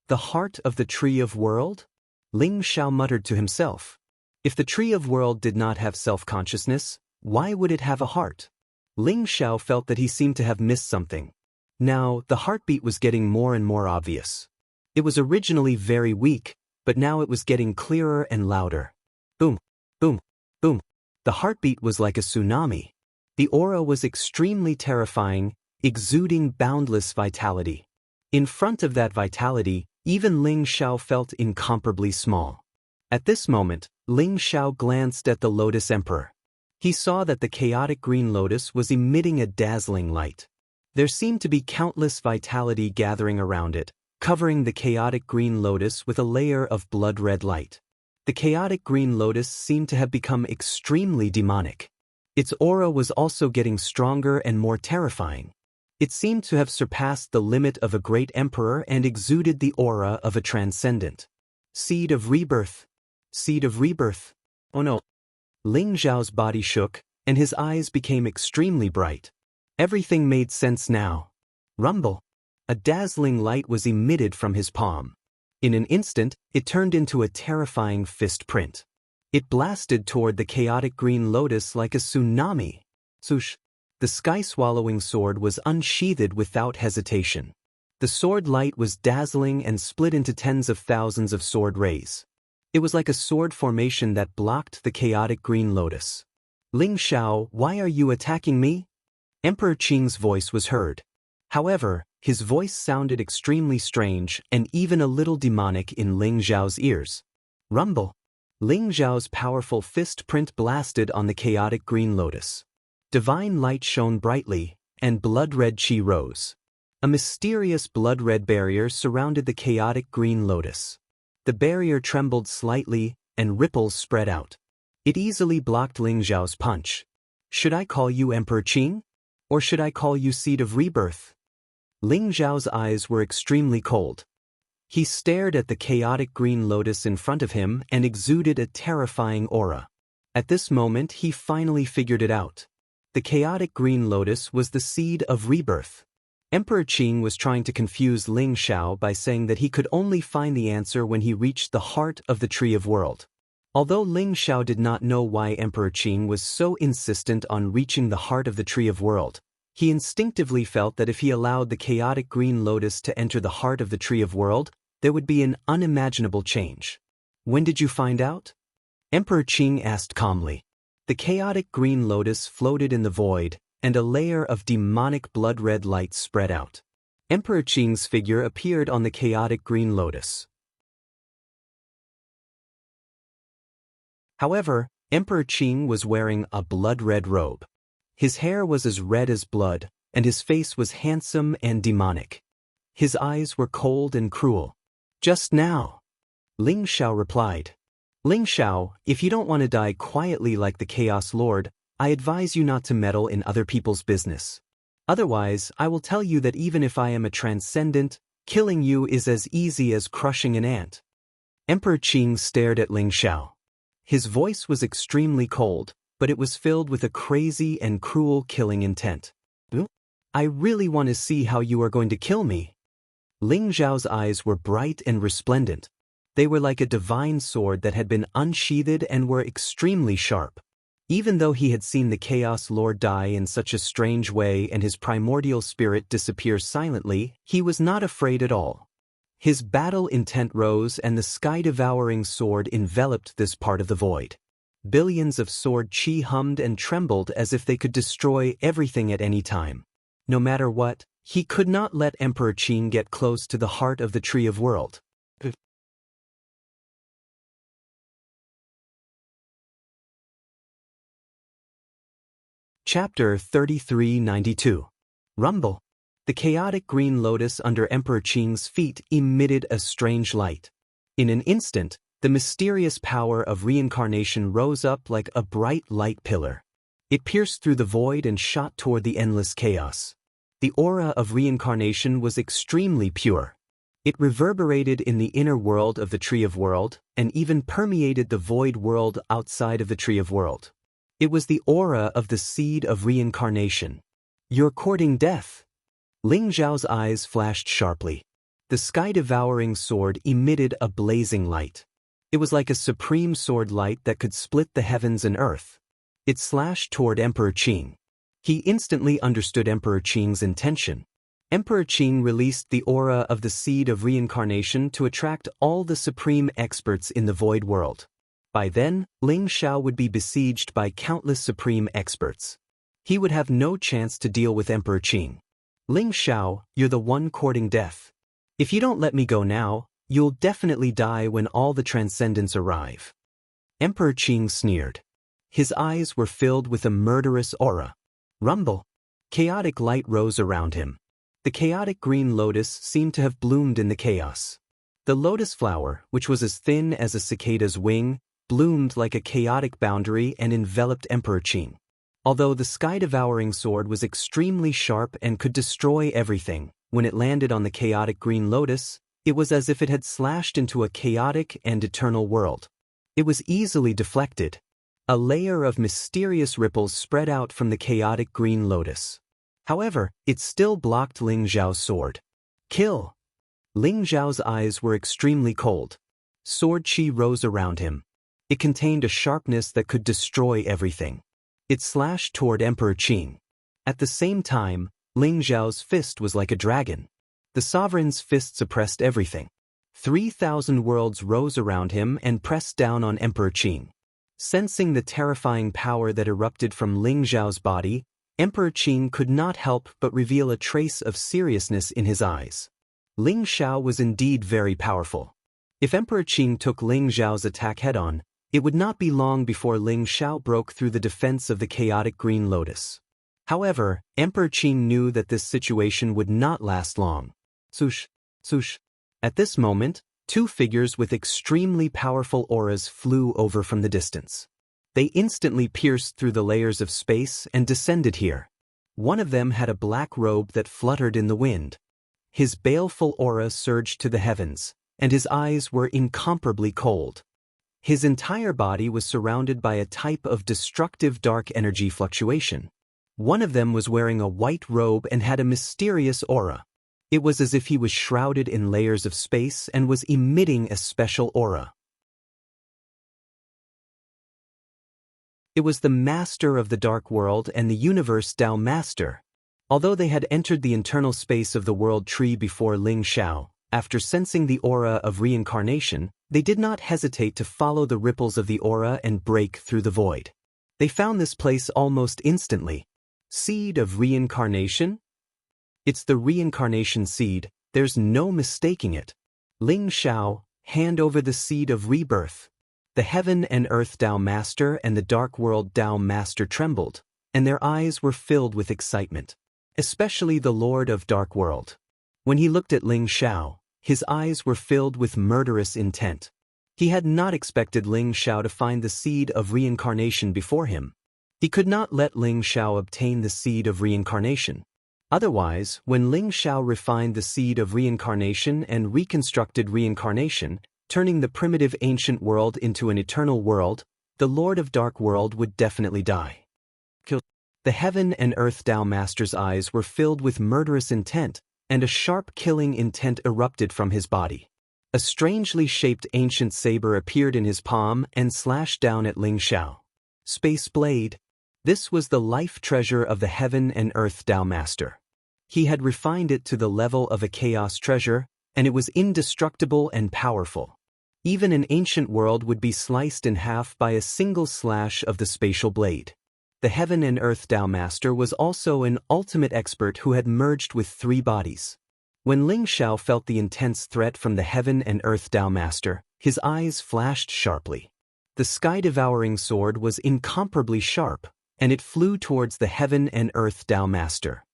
[SPEAKER 1] The heart of the tree of world? Ling Xiao muttered to himself. If the tree of world did not have self-consciousness, why would it have a heart? Ling Xiao felt that he seemed to have missed something. Now, the heartbeat was getting more and more obvious. It was originally very weak, but now it was getting clearer and louder. Boom, boom, boom. The heartbeat was like a tsunami. The aura was extremely terrifying, exuding boundless vitality. In front of that vitality, even Ling Xiao felt incomparably small. At this moment, Ling Xiao glanced at the Lotus Emperor. He saw that the chaotic green lotus was emitting a dazzling light. There seemed to be countless vitality gathering around it, covering the chaotic green lotus with a layer of blood-red light. The chaotic green lotus seemed to have become extremely demonic. Its aura was also getting stronger and more terrifying. It seemed to have surpassed the limit of a great emperor and exuded the aura of a transcendent. Seed of rebirth. Seed of rebirth. Oh no. Ling Xiao's body shook, and his eyes became extremely bright. Everything made sense now. Rumble. A dazzling light was emitted from his palm. In an instant, it turned into a terrifying fist print. It blasted toward the chaotic green lotus like a tsunami. Swoosh. The sky-swallowing sword was unsheathed without hesitation. The sword light was dazzling and split into tens of thousands of sword rays. It was like a sword formation that blocked the chaotic green lotus. Ling Xiao, why are you attacking me? Emperor Qing's voice was heard. However, his voice sounded extremely strange and even a little demonic in Ling Xiao's ears. Rumble. Ling Xiao's powerful fist print blasted on the chaotic green lotus. Divine light shone brightly, and blood-red qi rose. A mysterious blood-red barrier surrounded the chaotic green lotus. The barrier trembled slightly, and ripples spread out. It easily blocked Ling Xiao's punch. Should I call you Emperor Qing? Or should I call you Seed of Rebirth? Ling Xiao's eyes were extremely cold. He stared at the chaotic green lotus in front of him and exuded a terrifying aura. At this moment, he finally figured it out. The chaotic green lotus was the seed of rebirth. Emperor Qing was trying to confuse Ling Xiao by saying that he could only find the answer when he reached the heart of the tree of world. Although Ling Xiao did not know why Emperor Qing was so insistent on reaching the heart of the tree of world, he instinctively felt that if he allowed the chaotic green lotus to enter the heart of the tree of world, there would be an unimaginable change. When did you find out? Emperor Qing asked calmly. The chaotic green lotus floated in the void, and a layer of demonic blood-red light spread out. Emperor Qing's figure appeared on the chaotic green lotus. However, Emperor Qing was wearing a blood-red robe. His hair was as red as blood, and his face was handsome and demonic. His eyes were cold and cruel. Just now. Ling Xiao replied. Ling Xiao, if you don't want to die quietly like the Chaos Lord, I advise you not to meddle in other people's business. Otherwise, I will tell you that even if I am a transcendent, killing you is as easy as crushing an ant. Emperor Qing stared at Ling Xiao. His voice was extremely cold, but it was filled with a crazy and cruel killing intent. I really want to see how you are going to kill me. Ling Xiao's eyes were bright and resplendent. They were like a divine sword that had been unsheathed and were extremely sharp. Even though he had seen the Chaos Lord die in such a strange way and his primordial spirit disappear silently, he was not afraid at all. His battle intent rose and the sky-devouring sword enveloped this part of the void. Billions of sword qi hummed and trembled as if they could destroy everything at any time. No matter what, he could not let Emperor Qing get close to the heart of the Tree of World. Chapter 3392. Rumble. The chaotic green lotus under Emperor Qing's feet emitted a strange light. In an instant, the mysterious power of reincarnation rose up like a bright light pillar. It pierced through the void and shot toward the endless chaos. The aura of reincarnation was extremely pure. It reverberated in the inner world of the Tree of World, and even permeated the void world outside of the Tree of World. It was the aura of the seed of reincarnation. "You're courting death." Ling Zhao's eyes flashed sharply. The sky-devouring sword emitted a blazing light. It was like a supreme sword light that could split the heavens and earth. It slashed toward Emperor Qing. He instantly understood Emperor Qing's intention. Emperor Qing released the aura of the seed of reincarnation to attract all the supreme experts in the void world. By then, Ling Zhao would be besieged by countless supreme experts. He would have no chance to deal with Emperor Qing. "Ling Zhao, you're the one courting death. If you don't let me go now, you'll definitely die when all the transcendents arrive." Emperor Qing sneered. His eyes were filled with a murderous aura. Rumble. Chaotic light rose around him. The chaotic green lotus seemed to have bloomed in the chaos. The lotus flower, which was as thin as a cicada's wing, bloomed like a chaotic boundary and enveloped Emperor Qing. Although the sky-devouring sword was extremely sharp and could destroy everything, when it landed on the chaotic green lotus, it was as if it had slashed into a chaotic and eternal world. It was easily deflected. A layer of mysterious ripples spread out from the chaotic green lotus. However, it still blocked Ling Zhao's sword. "Kill!" Ling Zhao's eyes were extremely cold. Sword chi rose around him. It contained a sharpness that could destroy everything. It slashed toward Emperor Qing. At the same time, Ling Zhao's fist was like a dragon. The sovereign's fist suppressed everything. 3,000 worlds rose around him and pressed down on Emperor Qing. Sensing the terrifying power that erupted from Ling Zhao's body, Emperor Qing could not help but reveal a trace of seriousness in his eyes. Ling Zhao was indeed very powerful. If Emperor Qing took Ling Zhao's attack head-on, it would not be long before Ling Zhao broke through the defense of the chaotic green lotus. However, Emperor Qing knew that this situation would not last long. Swoosh, swoosh. At this moment, two figures with extremely powerful auras flew over from the distance. They instantly pierced through the layers of space and descended here. One of them had a black robe that fluttered in the wind. His baleful aura surged to the heavens, and his eyes were incomparably cold. His entire body was surrounded by a type of destructive dark energy fluctuation. One of them was wearing a white robe and had a mysterious aura. It was as if he was shrouded in layers of space and was emitting a special aura. It was the master of the dark world and the universe Tao Master. Although they had entered the internal space of the world tree before Ling Zhao, after sensing the aura of reincarnation, they did not hesitate to follow the ripples of the aura and break through the void. They found this place almost instantly. Seed of reincarnation? It's the reincarnation seed, there's no mistaking it. Ling Zhao, hand over the seed of rebirth. The heaven and earth Tao Master and the dark world Tao Master trembled, and their eyes were filled with excitement. Especially the Lord of Dark World. When he looked at Ling Zhao, his eyes were filled with murderous intent. He had not expected Ling Zhao to find the seed of reincarnation before him. He could not let Ling Zhao obtain the seed of reincarnation. Otherwise, when Ling Zhao refined the seed of reincarnation and reconstructed reincarnation, turning the primitive ancient world into an eternal world, the Lord of Dark World would definitely die. The heaven and earth Tao Master's eyes were filled with murderous intent, and a sharp killing intent erupted from his body. A strangely shaped ancient saber appeared in his palm and slashed down at Ling Zhao. Space Blade. This was the life treasure of the heaven and earth Tao Master. He had refined it to the level of a chaos treasure, and it was indestructible and powerful. Even an ancient world would be sliced in half by a single slash of the spatial blade. The heaven and earth Tao Master was also an ultimate expert who had merged with 3 bodies. When Ling Zhao felt the intense threat from the heaven and earth Tao Master, his eyes flashed sharply. The sky-devouring sword was incomparably sharp, and it flew towards the heaven and earth Tao Master.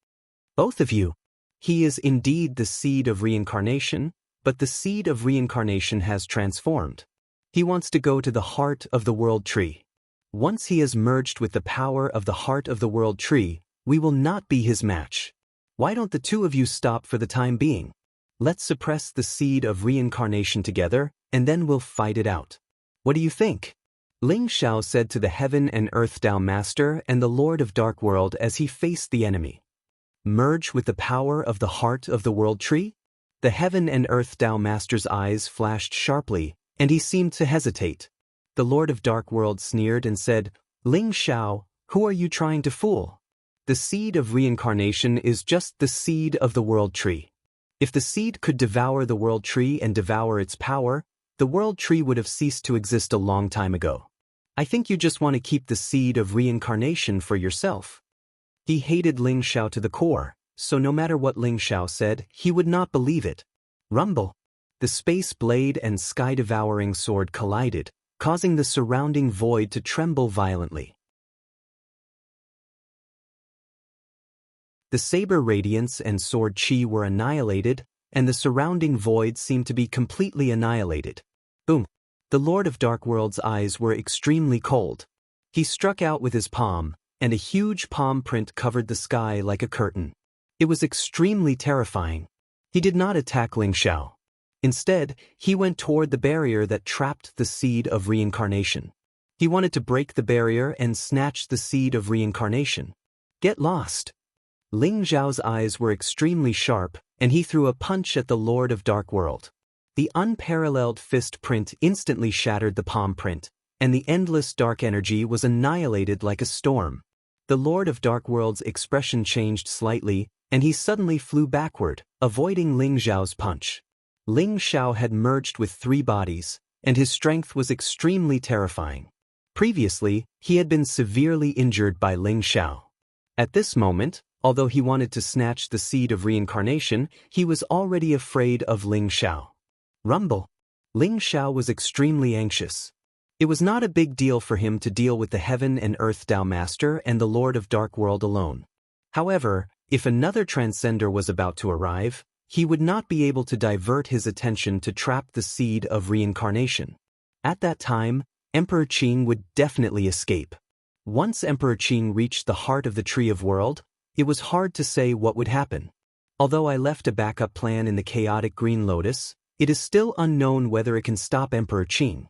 [SPEAKER 1] Both of you. He is indeed the seed of reincarnation, but the seed of reincarnation has transformed. He wants to go to the heart of the world tree. Once he has merged with the power of the heart of the world tree, we will not be his match. Why don't the two of you stop for the time being? Let's suppress the seed of reincarnation together, and then we'll fight it out. What do you think? Ling Xiao said to the Heaven and Earth Tao Master and the Lord of Dark World as he faced the enemy. Merge with the power of the heart of the World Tree? The Heaven and Earth Tao Master's eyes flashed sharply, and he seemed to hesitate. The Lord of Dark World sneered and said, Ling Xiao, who are you trying to fool? The seed of reincarnation is just the seed of the World Tree. If the seed could devour the World Tree and devour its power, the World Tree would have ceased to exist a long time ago. I think you just want to keep the seed of reincarnation for yourself. He hated Ling Xiao to the core, so no matter what Ling Xiao said, he would not believe it. Rumble. The space blade and sky-devouring sword collided, causing the surrounding void to tremble violently. The saber radiance and sword chi were annihilated, and the surrounding void seemed to be completely annihilated. Boom! The Lord of Dark World's eyes were extremely cold. He struck out with his palm, and a huge palm print covered the sky like a curtain. It was extremely terrifying. He did not attack Ling Xiao. Instead, he went toward the barrier that trapped the seed of reincarnation. He wanted to break the barrier and snatch the seed of reincarnation. Get lost! Ling Xiao's eyes were extremely sharp, and he threw a punch at the Lord of Dark World. The unparalleled fist print instantly shattered the palm print, and the endless dark energy was annihilated like a storm. The Lord of Dark World's expression changed slightly, and he suddenly flew backward, avoiding Ling Xiao's punch. Ling Xiao had merged with 3 bodies, and his strength was extremely terrifying. Previously, he had been severely injured by Ling Xiao. At this moment, although he wanted to snatch the seed of reincarnation, he was already afraid of Ling Xiao. Rumble. Ling Xiao was extremely anxious. It was not a big deal for him to deal with the Heaven and Earth Tao Master and the Lord of Dark World alone. However, if another transcender was about to arrive, he would not be able to divert his attention to trap the seed of reincarnation. At that time, Emperor Qing would definitely escape. Once Emperor Qing reached the heart of the Tree of World, it was hard to say what would happen. Although I left a backup plan in the chaotic Green Lotus, it is still unknown whether it can stop Emperor Qing.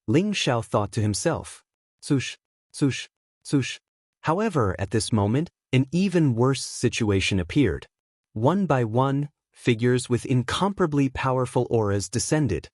[SPEAKER 1] Ling Xiao thought to himself. Swoosh, swoosh, swoosh. However, at this moment, an even worse situation appeared. One by one, figures with incomparably powerful auras descended.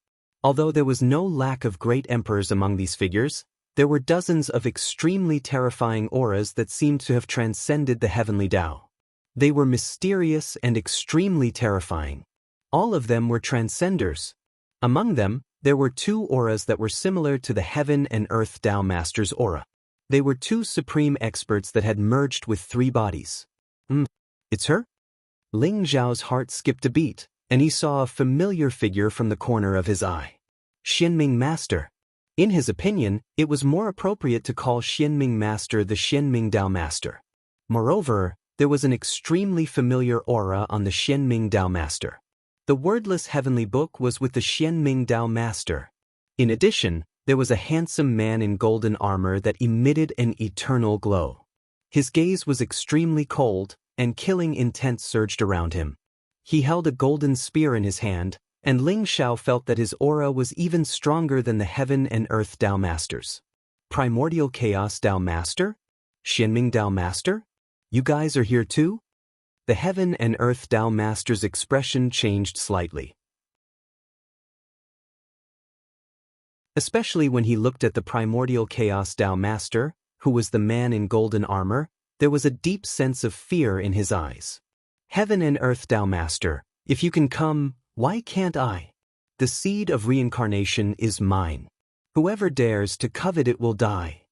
[SPEAKER 1] Although there was no lack of great emperors among these figures, there were dozens of extremely terrifying auras that seemed to have transcended the heavenly Tao. They were mysterious and extremely terrifying. All of them were transcenders. Among them, there were 2 auras that were similar to the Heaven and Earth Tao Master's aura. They were 2 supreme experts that had merged with 3 bodies. It's her? Ling Xiao's heart skipped a beat, and he saw a familiar figure from the corner of his eye. Xianming Master. In his opinion, it was more appropriate to call Xianming Master the Xianming Tao Master. Moreover, there was an extremely familiar aura on the Xianming Tao Master. The wordless heavenly book was with the Xianming Tao Master. In addition, there was a handsome man in golden armor that emitted an eternal glow. His gaze was extremely cold, and killing intent surged around him. He held a golden spear in his hand, and Ling Xiao felt that his aura was even stronger than the Heaven and Earth Tao Masters. Primordial Chaos Tao Master? Xianming Tao Master? You guys are here too? The Heaven and Earth Tao Master's expression changed slightly. Especially when he looked at the Primordial Chaos Tao Master, who was the man in golden armor, there was a deep sense of fear in his eyes. Heaven and Earth Tao Master, if you can come, why can't I? The seed of reincarnation is mine. Whoever dares to covet it will die.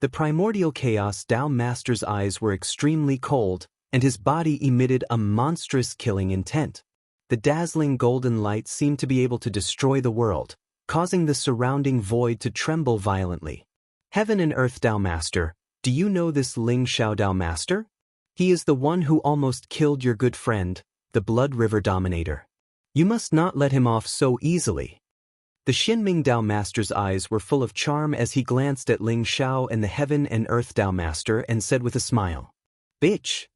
[SPEAKER 1] The Primordial Chaos Tao Master's eyes were extremely cold, and his body emitted a monstrous killing intent. The dazzling golden light seemed to be able to destroy the world, causing the surrounding void to tremble violently. Heaven and Earth Tao Master, do you know this Ling Xiao Tao Master? He is the one who almost killed your good friend, the Blood River Dominator. You must not let him off so easily. The Xianming Tao Master's eyes were full of charm as he glanced at Ling Xiao and the Heaven and Earth Tao Master and said with a smile, "Bitch!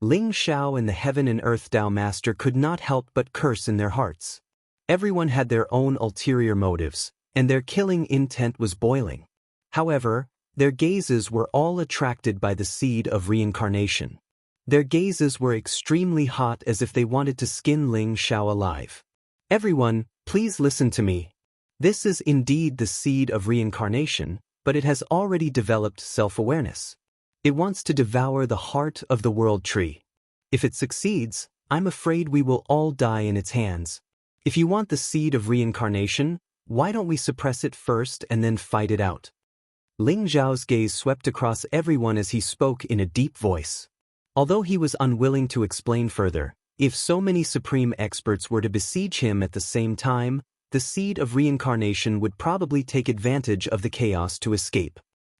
[SPEAKER 1] Ling Xiao and the Heaven and Earth Tao Master could not help but curse in their hearts. Everyone had their own ulterior motives, and their killing intent was boiling. However, their gazes were all attracted by the seed of reincarnation. Their gazes were extremely hot, as if they wanted to skin Ling Xiao alive. Everyone, please listen to me. This is indeed the seed of reincarnation, but it has already developed self-awareness. It wants to devour the heart of the world tree. If it succeeds, I'm afraid we will all die in its hands. If you want the seed of reincarnation, why don't we suppress it first and then fight it out? Ling Xiao's gaze swept across everyone as he spoke in a deep voice. Although he was unwilling to explain further, if so many supreme experts were to besiege him at the same time, the seed of reincarnation would probably take advantage of the chaos to escape.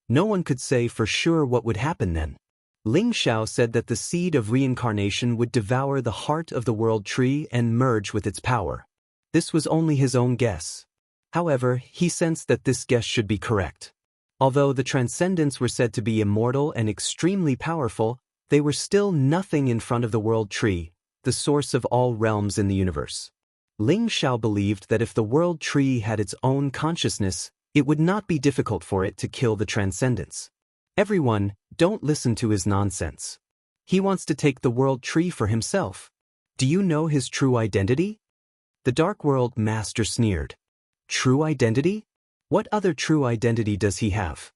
[SPEAKER 1] No one could say for sure what would happen then. Ling Xiao said that the seed of reincarnation would devour the heart of the world tree and merge with its power. This was only his own guess. However, he sensed that this guess should be correct. Although the Transcendents were said to be immortal and extremely powerful, they were still nothing in front of the world tree, the source of all realms in the universe. Ling Xiao believed that if the world tree had its own consciousness, it would not be difficult for it to kill the Transcendents. Everyone, don't listen to his nonsense. He wants to take the world tree for himself. Do you know his true identity? The Dark World Master sneered. True identity? What other true identity does he have?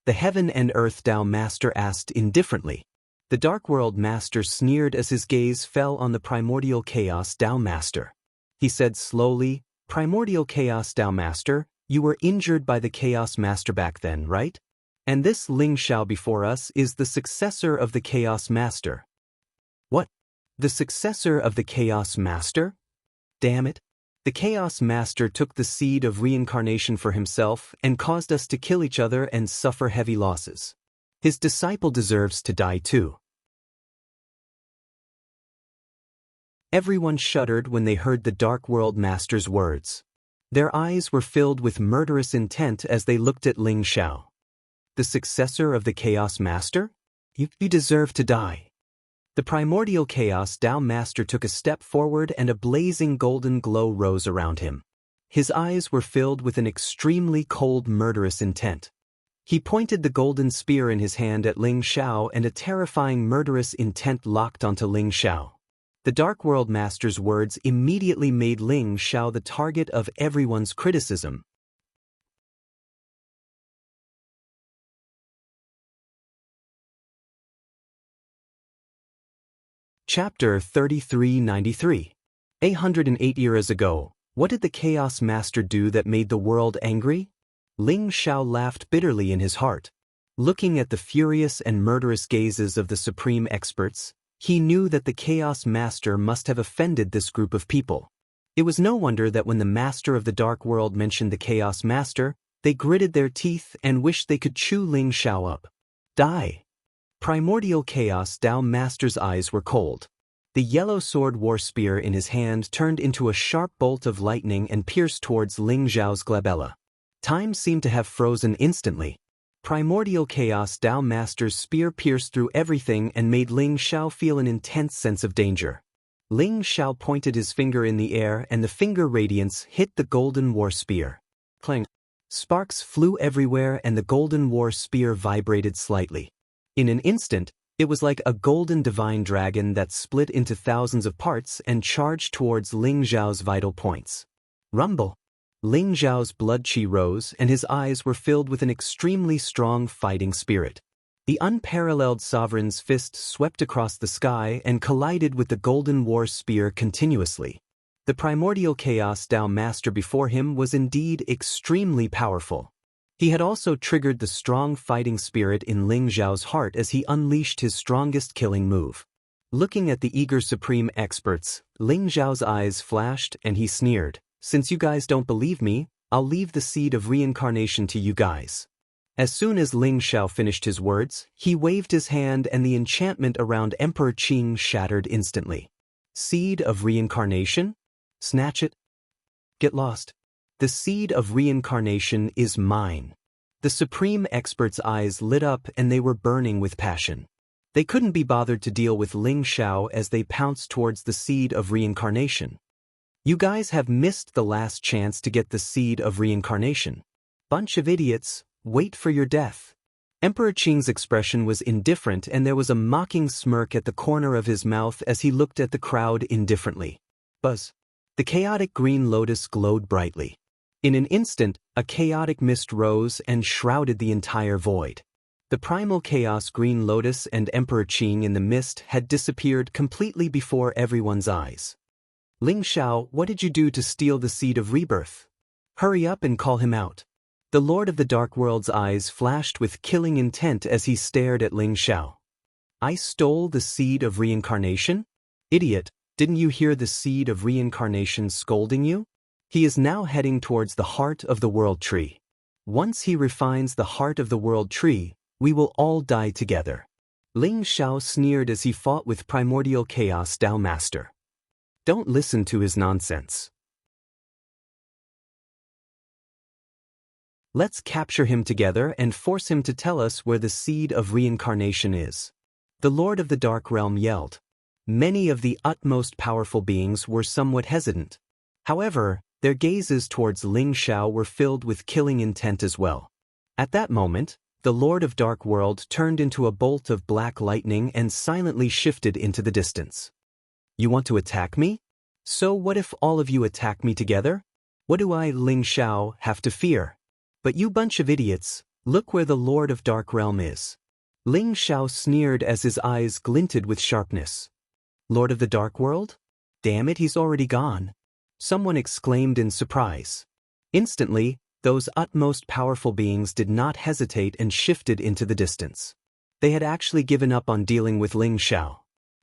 [SPEAKER 1] The Heaven and Earth Tao Master asked indifferently. The Dark World Master sneered as his gaze fell on the Primordial Chaos Tao Master. He said slowly, Primordial Chaos Tao Master, you were injured by the Chaos Master back then, right? And this Ling Xiao before us is the successor of the Chaos Master. What? The successor of the Chaos Master? Damn it. The Chaos Master took the seed of reincarnation for himself and caused us to kill each other and suffer heavy losses. His disciple deserves to die too. Everyone shuddered when they heard the Dark World Master's words. Their eyes were filled with murderous intent as they looked at Ling Xiao. The successor of the Chaos Master? You deserve to die. The Primordial Chaos Tao Master took a step forward and a blazing golden glow rose around him. His eyes were filled with an extremely cold, murderous intent. He pointed the golden spear in his hand at Ling Xiao, and a terrifying murderous intent locked onto Ling Xiao. The Dark World Master's words immediately made Ling Xiao the target of everyone's criticism. Chapter 3393. 808 years ago, what did the Chaos Master do that made the world angry? Ling Xiao laughed bitterly in his heart. Looking at the furious and murderous gazes of the supreme experts, he knew that the Chaos Master must have offended this group of people. It was no wonder that when the Master of the Dark World mentioned the Chaos Master, they gritted their teeth and wished they could chew Ling Xiao up. Die! Primordial Chaos Tao Master's eyes were cold. The yellow sword war spear in his hand turned into a sharp bolt of lightning and pierced towards Ling Xiao's glabella. Time seemed to have frozen instantly. Primordial Chaos Tao Master's spear pierced through everything and made Ling Xiao feel an intense sense of danger. Ling Xiao pointed his finger in the air, and the finger radiance hit the golden war spear. Clang! Sparks flew everywhere and the golden war spear vibrated slightly. In an instant, it was like a golden divine dragon that split into thousands of parts and charged towards Ling Xiao's vital points. Rumble! Ling Xiao's blood chi rose and his eyes were filled with an extremely strong fighting spirit. The unparalleled sovereign's fist swept across the sky and collided with the golden war spear continuously. The Primordial Chaos Tao Master before him was indeed extremely powerful. He had also triggered the strong fighting spirit in Ling Xiao's heart as he unleashed his strongest killing move. Looking at the eager supreme experts, Ling Xiao's eyes flashed and he sneered, "Since you guys don't believe me, I'll leave the seed of reincarnation to you guys." As soon as Ling Xiao finished his words, he waved his hand and the enchantment around Emperor Qing shattered instantly. Seed of reincarnation? Snatch it. Get lost. The seed of reincarnation is mine. The supreme expert's eyes lit up and they were burning with passion. They couldn't be bothered to deal with Ling Xiao as they pounced towards the seed of reincarnation. You guys have missed the last chance to get the seed of reincarnation. Bunch of idiots, wait for your death. Emperor Qing's expression was indifferent and there was a mocking smirk at the corner of his mouth as he looked at the crowd indifferently. Buzz. The chaotic green lotus glowed brightly. In an instant, a chaotic mist rose and shrouded the entire void. The primal chaos green lotus and Emperor Qing in the mist had disappeared completely before everyone's eyes. Ling Xiao, what did you do to steal the seed of rebirth? Hurry up and call him out. The Lord of the Dark World's eyes flashed with killing intent as he stared at Ling Xiao. I stole the seed of reincarnation? Idiot, didn't you hear the seed of reincarnation scolding you? He is now heading towards the heart of the world tree. Once he refines the heart of the world tree, we will all die together. Ling Xiao sneered as he fought with primordial chaos Tao Master. Don't listen to his nonsense. Let's capture him together and force him to tell us where the seed of reincarnation is. The Lord of the Dark Realm yelled. Many of the utmost powerful beings were somewhat hesitant. However, their gazes towards Ling Xiao were filled with killing intent as well. At that moment, the Lord of Dark World turned into a bolt of black lightning and silently shifted into the distance. You want to attack me? So what if all of you attack me together? What do I, Ling Xiao, have to fear? But you bunch of idiots, look where the Lord of Dark Realm is. Ling Xiao sneered as his eyes glinted with sharpness. Lord of the Dark World? Damn it, he's already gone. Someone exclaimed in surprise. Instantly, those utmost powerful beings did not hesitate and shifted into the distance. They had actually given up on dealing with Ling Xiao.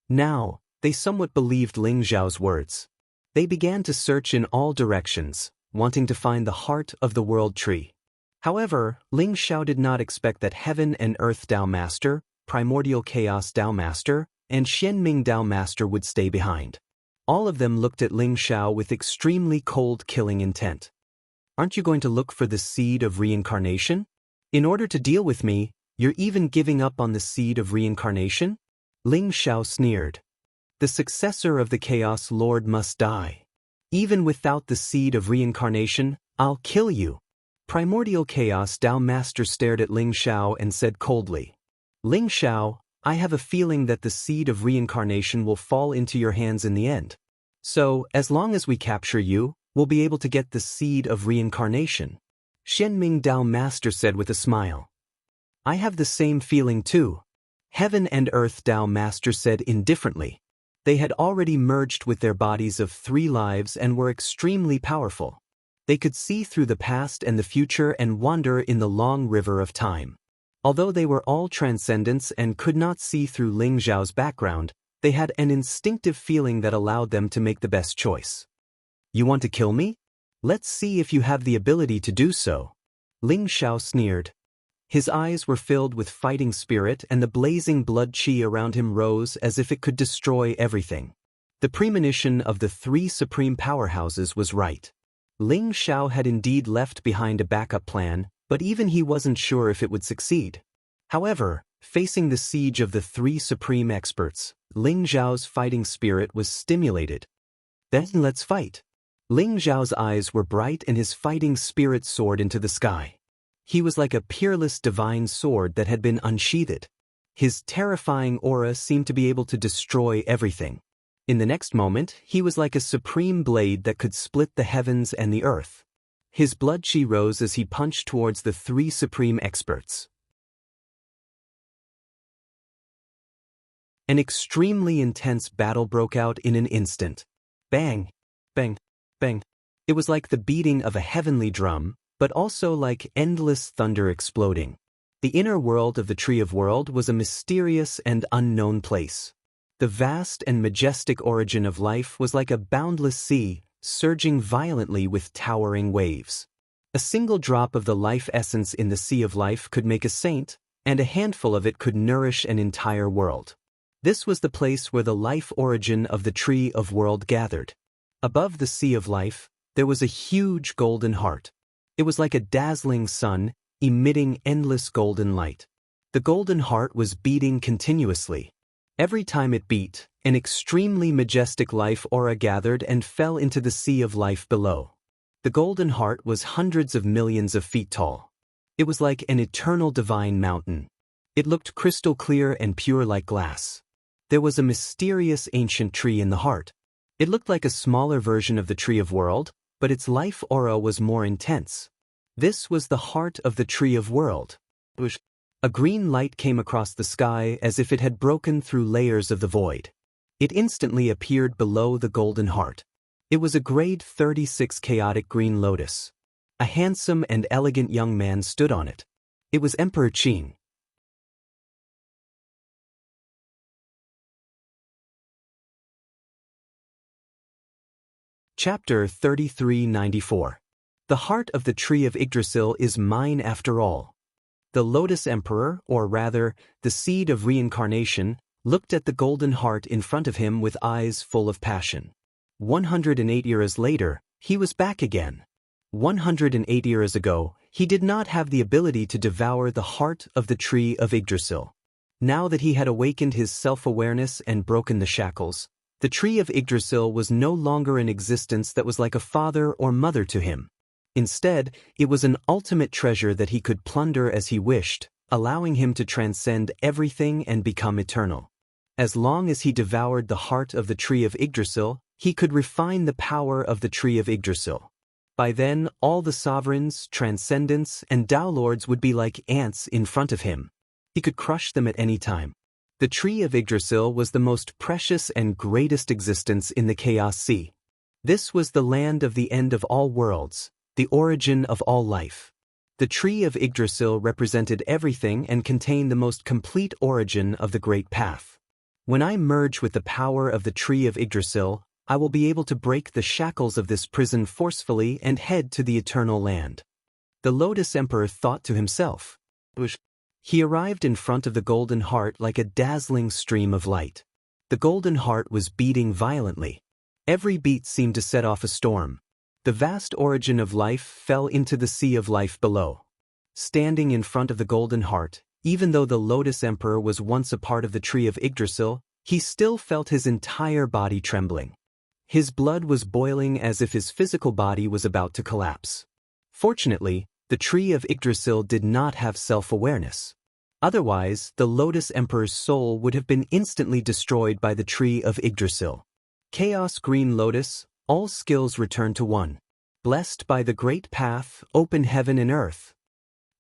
[SPEAKER 1] Now, they somewhat believed Ling Xiao's words. They began to search in all directions, wanting to find the heart of the world tree. However, Ling Xiao did not expect that Heaven and Earth Tao Master, Primordial Chaos Tao Master, and Xianming Tao Master would stay behind. All of them looked at Ling Xiao with extremely cold killing intent. Aren't you going to look for the seed of reincarnation? In order to deal with me, you're even giving up on the seed of reincarnation? Ling Xiao sneered. The successor of the Chaos Lord must die. Even without the seed of reincarnation, I'll kill you. Primordial Chaos Tao Master stared at Ling Xiao and said coldly. Ling Xiao, I have a feeling that the seed of reincarnation will fall into your hands in the end. So, as long as we capture you, we'll be able to get the seed of reincarnation. Xianming Tao Master said with a smile. I have the same feeling too. Heaven and Earth Tao Master said indifferently. They had already merged with their bodies of 3 lives and were extremely powerful. They could see through the past and the future and wander in the long river of time. Although they were all transcendents and could not see through Ling Xiao's background, they had an instinctive feeling that allowed them to make the best choice. You want to kill me? Let's see if you have the ability to do so. Ling Xiao sneered. His eyes were filled with fighting spirit and the blazing blood qi around him rose as if it could destroy everything. The premonition of the 3 supreme powerhouses was right. Ling Xiao had indeed left behind a backup plan, but even he wasn't sure if it would succeed. However, facing the siege of the 3 supreme experts, Ling Xiao's fighting spirit was stimulated. Then let's fight. Ling Xiao's eyes were bright and his fighting spirit soared into the sky. He was like a peerless divine sword that had been unsheathed. His terrifying aura seemed to be able to destroy everything. In the next moment, he was like a supreme blade that could split the heavens and the earth. His blood qi rose as he punched towards the 3 supreme experts. An extremely intense battle broke out in an instant. Bang, bang, bang. It was like the beating of a heavenly drum, but also like endless thunder exploding. The inner world of the Tree of World was a mysterious and unknown place. The vast and majestic origin of life was like a boundless sea, surging violently with towering waves. A single drop of the life essence in the sea of life could make a saint, and a handful of it could nourish an entire world. This was the place where the life origin of the Tree of World gathered. Above the sea of life, there was a huge golden heart. It was like a dazzling sun, emitting endless golden light. The golden heart was beating continuously. Every time it beat, an extremely majestic life aura gathered and fell into the sea of life below. The golden heart was hundreds of millions of feet tall. It was like an eternal divine mountain. It looked crystal clear and pure like glass. There was a mysterious ancient tree in the heart. It looked like a smaller version of the Tree of World, but its life aura was more intense. This was the heart of the Tree of World. A green light came across the sky as if it had broken through layers of the void. It instantly appeared below the golden heart. It was a grade 36 chaotic green lotus. A handsome and elegant young man stood on it. It was Emperor Qin. Chapter 3394. The heart of the tree of Yggdrasil is mine after all. The Lotus Emperor, or rather, the seed of reincarnation, looked at the golden heart in front of him with eyes full of passion. 108 years later, he was back again. 108 years ago, he did not have the ability to devour the heart of the tree of Yggdrasil. Now that he had awakened his self-awareness and broken the shackles, the tree of Yggdrasil was no longer an existence that was like a father or mother to him. Instead, it was an ultimate treasure that he could plunder as he wished, allowing him to transcend everything and become eternal. As long as he devoured the heart of the tree of Yggdrasil, he could refine the power of the tree of Yggdrasil. By then, all the sovereigns, transcendents, and Tao lords would be like ants in front of him. He could crush them at any time. The tree of Yggdrasil was the most precious and greatest existence in the Chaos Sea. This was the land of the end of all worlds, the origin of all life. The tree of Yggdrasil represented everything and contained the most complete origin of the Great Path. When I merge with the power of the tree of Yggdrasil, I will be able to break the shackles of this prison forcefully and head to the eternal land. The Lotus Emperor thought to himself. He arrived in front of the golden heart like a dazzling stream of light. The golden heart was beating violently. Every beat seemed to set off a storm. The vast origin of life fell into the sea of life below. Standing in front of the golden heart, even though the Lotus Emperor was once a part of the tree of Yggdrasil, he still felt his entire body trembling. His blood was boiling as if his physical body was about to collapse. Fortunately, the tree of Yggdrasil did not have self-awareness. Otherwise, the Lotus Emperor's soul would have been instantly destroyed by the tree of Yggdrasil. Chaos Green Lotus, all skills return to one. Blessed by the great path, open heaven and earth.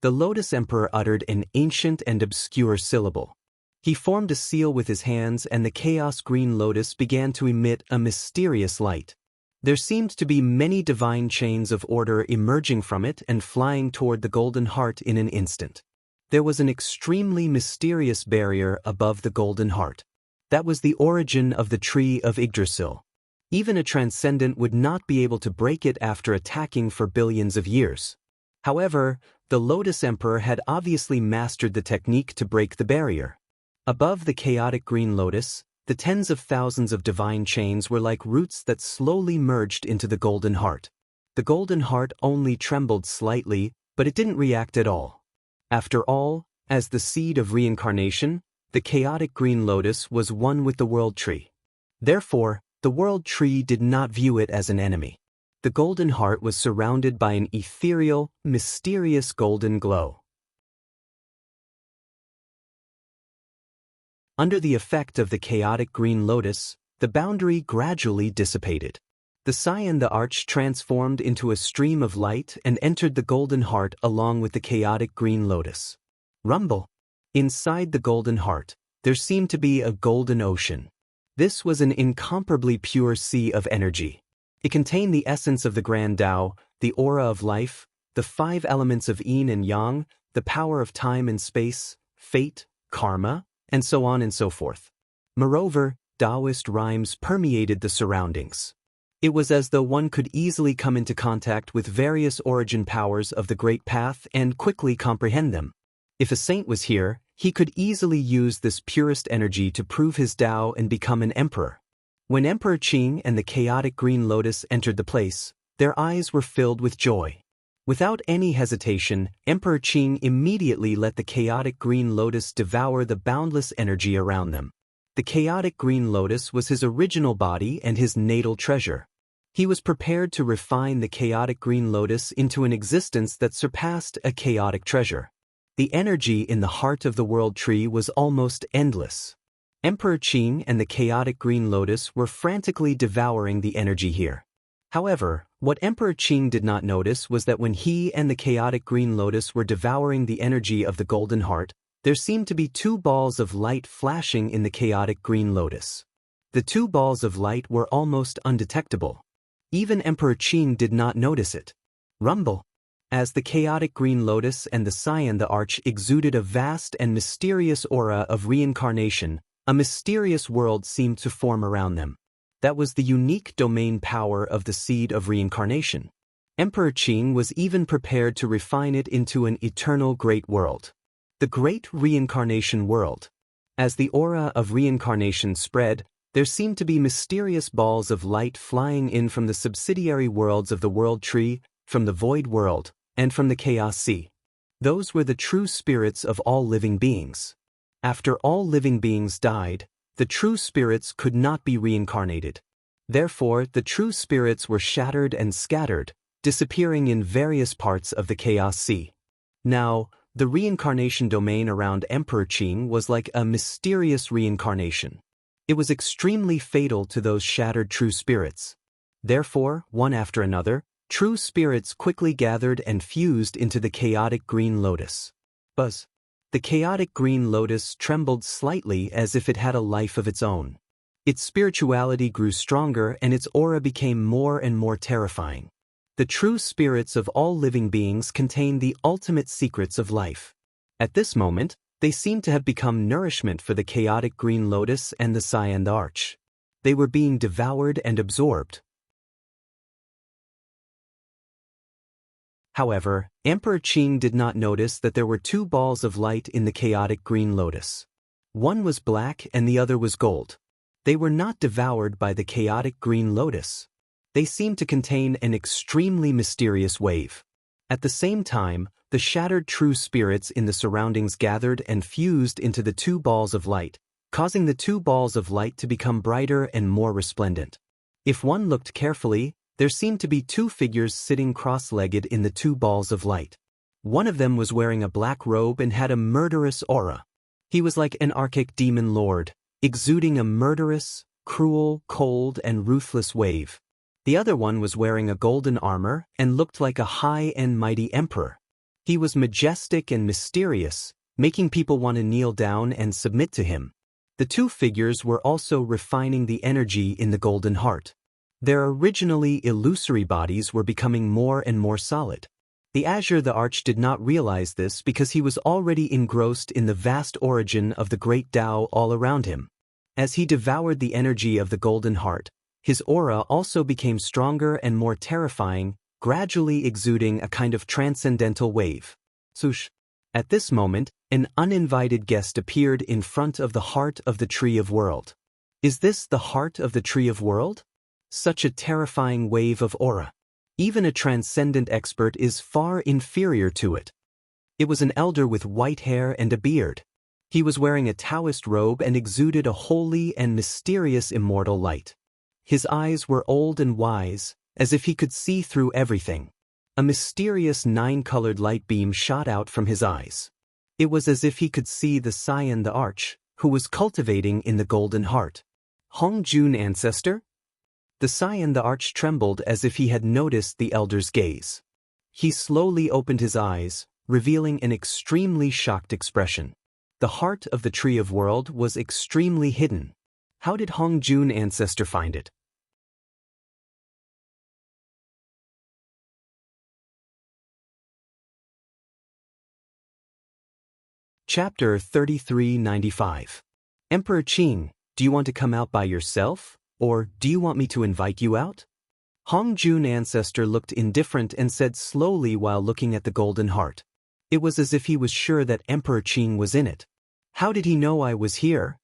[SPEAKER 1] The Lotus Emperor uttered an ancient and obscure syllable. He formed a seal with his hands and the Chaos Green Lotus began to emit a mysterious light. There seemed to be many divine chains of order emerging from it and flying toward the golden heart in an instant. There was an extremely mysterious barrier above the golden heart. That was the origin of the tree of Yggdrasil. Even a transcendent would not be able to break it after attacking for billions of years. However, the Lotus Emperor had obviously mastered the technique to break the barrier. Above the chaotic green lotus, the tens of thousands of divine chains were like roots that slowly merged into the golden heart. The golden heart only trembled slightly, but it didn't react at all. After all, as the seed of reincarnation, the chaotic green lotus was one with the world tree. Therefore, the world tree did not view it as an enemy. The golden heart was surrounded by an ethereal, mysterious golden glow. Under the effect of the chaotic green lotus, the boundary gradually dissipated. The Cyan the Arch transformed into a stream of light and entered the golden heart along with the chaotic green lotus. Rumble. Inside the golden heart, there seemed to be a golden ocean. This was an incomparably pure sea of energy. It contained the essence of the Grand Tao, the aura of life, the 5 elements of yin and yang, the power of time and space, fate, karma, and so on and so forth. Moreover, Taoist rhymes permeated the surroundings. It was as though one could easily come into contact with various origin powers of the Great Path and quickly comprehend them. If a saint was here, he could easily use this purest energy to prove his Tao and become an emperor. When Emperor Qing and the chaotic green lotus entered the place, their eyes were filled with joy. Without any hesitation, Emperor Qing immediately let the chaotic green lotus devour the boundless energy around them. The chaotic green lotus was his original body and his natal treasure. He was prepared to refine the chaotic green lotus into an existence that surpassed a chaotic treasure. The energy in the heart of the world tree was almost endless. Emperor Qing and the chaotic green lotus were frantically devouring the energy here. However, what Emperor Qing did not notice was that when he and the chaotic green lotus were devouring the energy of the golden heart, there seemed to be two balls of light flashing in the chaotic green lotus. The two balls of light were almost undetectable. Even Emperor Qing did not notice it. Rumble. As the chaotic green lotus and the cyan the arch exuded a vast and mysterious aura of reincarnation, a mysterious world seemed to form around them. That was the unique domain power of the seed of reincarnation. Emperor Qing was even prepared to refine it into an eternal great world. The great reincarnation world. As the aura of reincarnation spread, there seemed to be mysterious balls of light flying in from the subsidiary worlds of the world tree, from the void world, and from the chaos sea. Those were the true spirits of all living beings. After all living beings died, the true spirits could not be reincarnated. Therefore, the true spirits were shattered and scattered, disappearing in various parts of the chaos sea. Now, the reincarnation domain around Emperor Qing was like a mysterious reincarnation. It was extremely fatal to those shattered true spirits. Therefore, one after another, true spirits quickly gathered and fused into the chaotic green lotus. Buzz. The chaotic green lotus trembled slightly as if it had a life of its own. Its spirituality grew stronger and its aura became more and more terrifying. The true spirits of all living beings contain the ultimate secrets of life. At this moment, they seemed to have become nourishment for the chaotic green lotus and the cyan the arch. They were being devoured and absorbed. However, Emperor Qing did not notice that there were two balls of light in the chaotic green lotus. One was black and the other was gold. They were not devoured by the chaotic green lotus. They seemed to contain an extremely mysterious wave. At the same time, the shattered true spirits in the surroundings gathered and fused into the two balls of light, causing the two balls of light to become brighter and more resplendent. If one looked carefully, there seemed to be two figures sitting cross-legged in the two balls of light. One of them was wearing a black robe and had a murderous aura. He was like an archaic demon lord, exuding a murderous, cruel, cold, and ruthless wave. The other one was wearing a golden armor and looked like a high and mighty emperor. He was majestic and mysterious, making people want to kneel down and submit to him. The two figures were also refining the energy in the golden heart. Their originally illusory bodies were becoming more and more solid. The Azure the Arch did not realize this because he was already engrossed in the vast origin of the great Tao all around him. As he devoured the energy of the golden heart, his aura also became stronger and more terrifying, gradually exuding a kind of transcendental wave. Swoosh. At this moment, an uninvited guest appeared in front of the heart of the Tree of World. Is this the heart of the Tree of World? Such a terrifying wave of aura. Even a transcendent expert is far inferior to it. It was an elder with white hair and a beard. He was wearing a Taoist robe and exuded a holy and mysterious immortal light. His eyes were old and wise, as if he could see through everything. A mysterious nine-colored light beam shot out from his eyes. It was as if he could see the cyan the arch, who was cultivating in the golden heart. Hongjun ancestor? The cyan the arch trembled as if he had noticed the elder's gaze. He slowly opened his eyes, revealing an extremely shocked expression. The heart of the Tree of World was extremely hidden. How did Hongjun ancestor find it? Chapter 3395. Emperor Qing, do you want to come out by yourself, or do you want me to invite you out? Hongjun ancestor looked indifferent and said slowly while looking at the golden heart. It was as if he was sure that Emperor Qing was in it. How did he know I was here?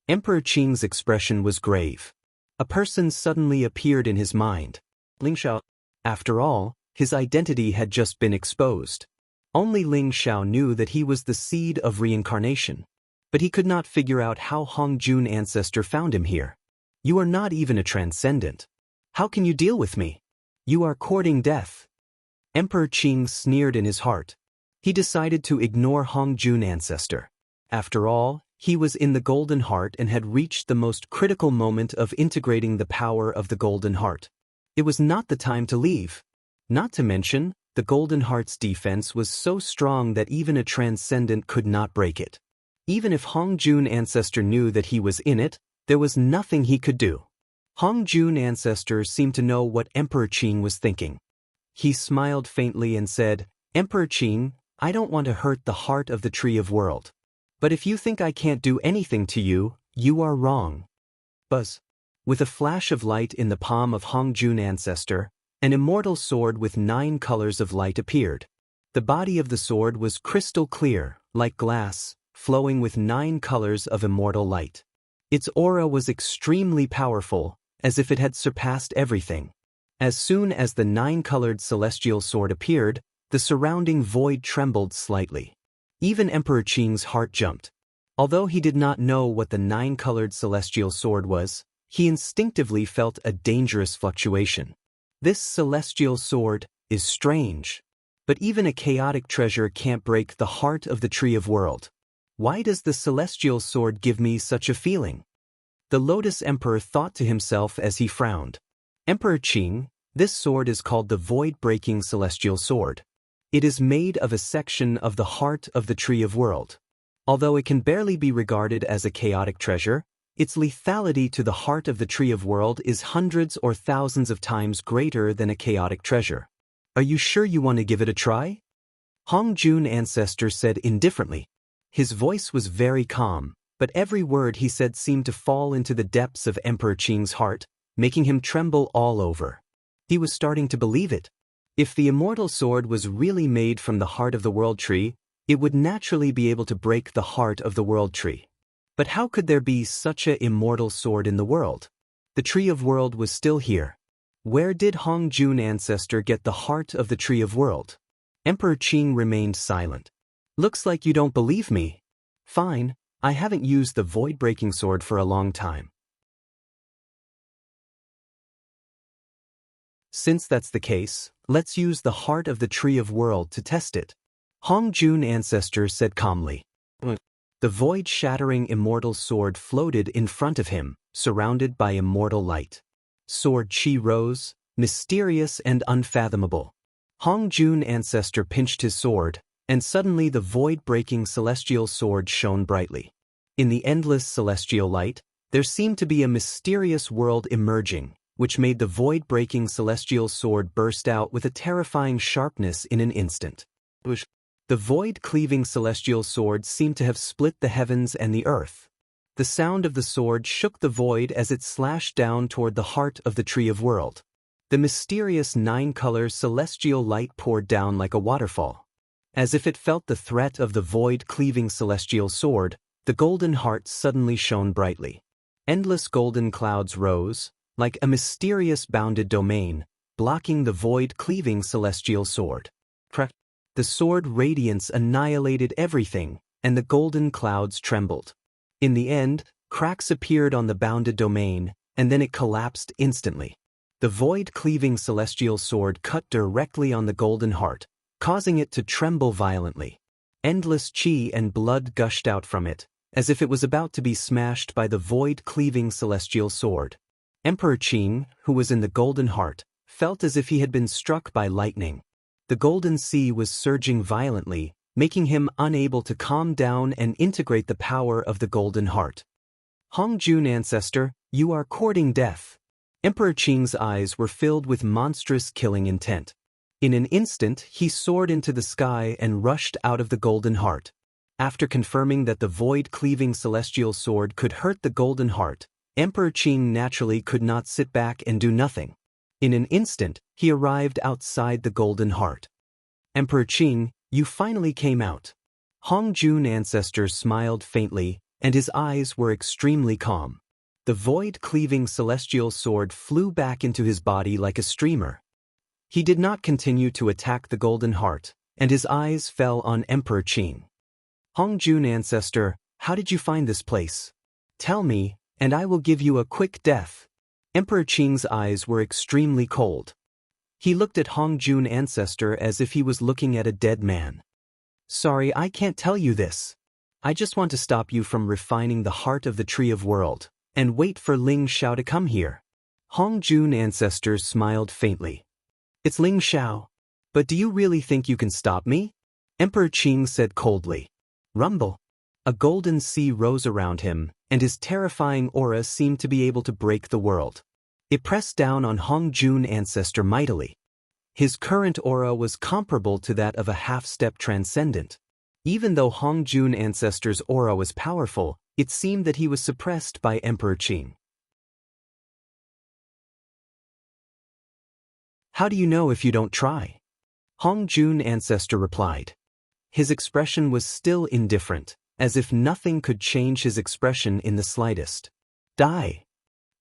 [SPEAKER 1] Emperor Qing's expression was grave. A person suddenly appeared in his mind. Lingshao. After all, his identity had just been exposed. Only Ling Xiao knew that he was the seed of reincarnation. But he could not figure out how Hongjun ancestor found him here. You are not even a transcendent. How can you deal with me? You are courting death. Emperor Qing sneered in his heart. He decided to ignore Hongjun ancestor. After all, he was in the Golden Heart and had reached the most critical moment of integrating the power of the Golden Heart. It was not the time to leave. Not to mention, the Golden Heart's defense was so strong that even a transcendent could not break it. Even if Hongjun ancestor knew that he was in it, there was nothing he could do. Hongjun ancestor seemed to know what Emperor Qing was thinking. He smiled faintly and said, Emperor Qing, I don't want to hurt the heart of the Tree of World. But if you think I can't do anything to you, you are wrong. Buzz. With a flash of light in the palm of Hongjun ancestor, an immortal sword with 9 colors of light appeared. The body of the sword was crystal clear, like glass, flowing with 9 colors of immortal light. Its aura was extremely powerful, as if it had surpassed everything. As soon as the 9-colored celestial sword appeared, the surrounding void trembled slightly. Even Emperor Qing's heart jumped. Although he did not know what the 9-colored celestial sword was, he instinctively felt a dangerous fluctuation. This celestial sword is strange. But even a chaotic treasure can't break the heart of the Tree of World. Why does the celestial sword give me such a feeling? The Lotus Emperor thought to himself as he frowned. Emperor Qing, this sword is called the Void-Breaking Celestial Sword. It is made of a section of the heart of the Tree of World. Although it can barely be regarded as a chaotic treasure, its lethality to the heart of the Tree of World is hundreds or thousands of times greater than a chaotic treasure. Are you sure you want to give it a try? Hongjun ancestor said indifferently. His voice was very calm, but every word he said seemed to fall into the depths of Emperor Qing's heart, making him tremble all over. He was starting to believe it. If the immortal sword was really made from the heart of the World Tree, it would naturally be able to break the heart of the World Tree. But how could there be such an immortal sword in the world? The Tree of World was still here. Where did Hongjun ancestor get the heart of the Tree of World? Emperor Qing remained silent. Looks like you don't believe me. Fine, I haven't used the void-breaking sword for a long time. Since that's the case, let's use the heart of the Tree of World to test it. Hongjun ancestor said calmly. The void-shattering immortal sword floated in front of him, surrounded by immortal light. Sword chi rose, mysterious and unfathomable. Hongjun ancestor pinched his sword, and suddenly the void-breaking celestial sword shone brightly. In the endless celestial light, there seemed to be a mysterious world emerging, which made the void-breaking celestial sword burst out with a terrifying sharpness in an instant. The void-cleaving celestial sword seemed to have split the heavens and the earth. The sound of the sword shook the void as it slashed down toward the heart of the Tree of World. The mysterious 9-color celestial light poured down like a waterfall. As if it felt the threat of the void-cleaving celestial sword, the golden heart suddenly shone brightly. Endless golden clouds rose, like a mysterious bounded domain, blocking the void-cleaving celestial sword. The sword radiance annihilated everything, and the golden clouds trembled. In the end, cracks appeared on the bounded domain, and then it collapsed instantly. The void-cleaving celestial sword cut directly on the golden heart, causing it to tremble violently. Endless chi and blood gushed out from it, as if it was about to be smashed by the void-cleaving celestial sword. Emperor Qing, who was in the golden heart, felt as if he had been struck by lightning. The golden sea was surging violently, making him unable to calm down and integrate the power of the golden heart. Hongjun ancestor, you are courting death. Emperor Qing's eyes were filled with monstrous killing intent. In an instant, he soared into the sky and rushed out of the golden heart. After confirming that the void-cleaving celestial sword could hurt the golden heart, Emperor Qing naturally could not sit back and do nothing. In an instant, he arrived outside the golden heart. Emperor Qing, you finally came out. Hongjun ancestor smiled faintly, and his eyes were extremely calm. The void-cleaving celestial sword flew back into his body like a streamer. He did not continue to attack the Golden Heart, and his eyes fell on Emperor Qing. Hongjun ancestor, how did you find this place? Tell me, and I will give you a quick death. Emperor Qing's eyes were extremely cold. He looked at Hongjun ancestor as if he was looking at a dead man. Sorry, I can't tell you this. I just want to stop you from refining the heart of the Tree of World, and wait for Ling Xiao to come here. Hongjun ancestor smiled faintly. It's Ling Xiao. But do you really think you can stop me? Emperor Qing said coldly. Rumble. A golden sea rose around him, and his terrifying aura seemed to be able to break the world. It pressed down on Hongjun ancestor mightily. His current aura was comparable to that of a half-step transcendent. Even though Hongjun ancestor's aura was powerful, it seemed that he was suppressed by Emperor Qing. How do you know if you don't try? Hongjun ancestor replied. His expression was still indifferent, as if nothing could change his expression in the slightest. Die.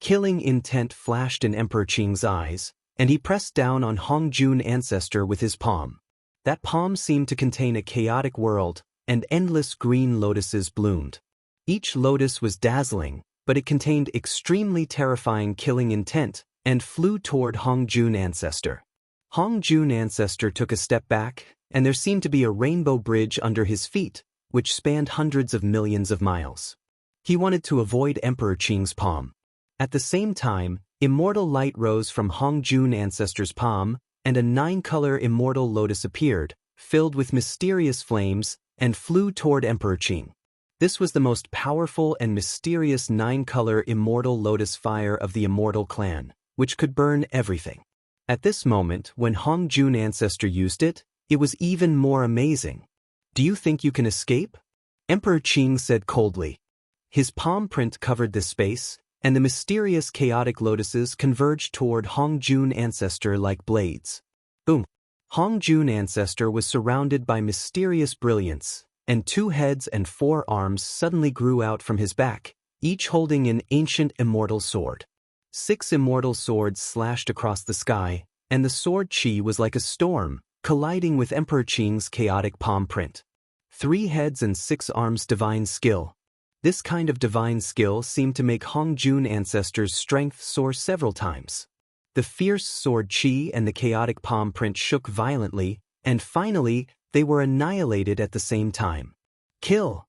[SPEAKER 1] Killing intent flashed in Emperor Qing's eyes, and he pressed down on Hongjun ancestor with his palm. That palm seemed to contain a chaotic world, and endless green lotuses bloomed. Each lotus was dazzling, but it contained extremely terrifying killing intent, and flew toward Hongjun ancestor. Hongjun ancestor took a step back, and there seemed to be a rainbow bridge under his feet, which spanned hundreds of millions of miles. He wanted to avoid Emperor Qing's palm. At the same time, immortal light rose from Hongjun ancestor's palm, and a 9-color immortal lotus appeared, filled with mysterious flames, and flew toward Emperor Qing. This was the most powerful and mysterious 9-color immortal lotus fire of the immortal clan, which could burn everything. At this moment, when Hongjun ancestor used it, it was even more amazing. Do you think you can escape? Emperor Qing said coldly. His palm print covered this space, and the mysterious chaotic lotuses converged toward Hongjun ancestor like blades. Boom! Hongjun ancestor was surrounded by mysterious brilliance, and 2 heads and 4 arms suddenly grew out from his back, each holding an ancient immortal sword. 6 immortal swords slashed across the sky, and the sword chi was like a storm, colliding with Emperor Qing's chaotic palm print. 3 heads and 6 arms divine skill. This kind of divine skill seemed to make Hongjun ancestor's strength soar several times. The fierce sword chi and the chaotic palm print shook violently, and finally, they were annihilated at the same time. Kill!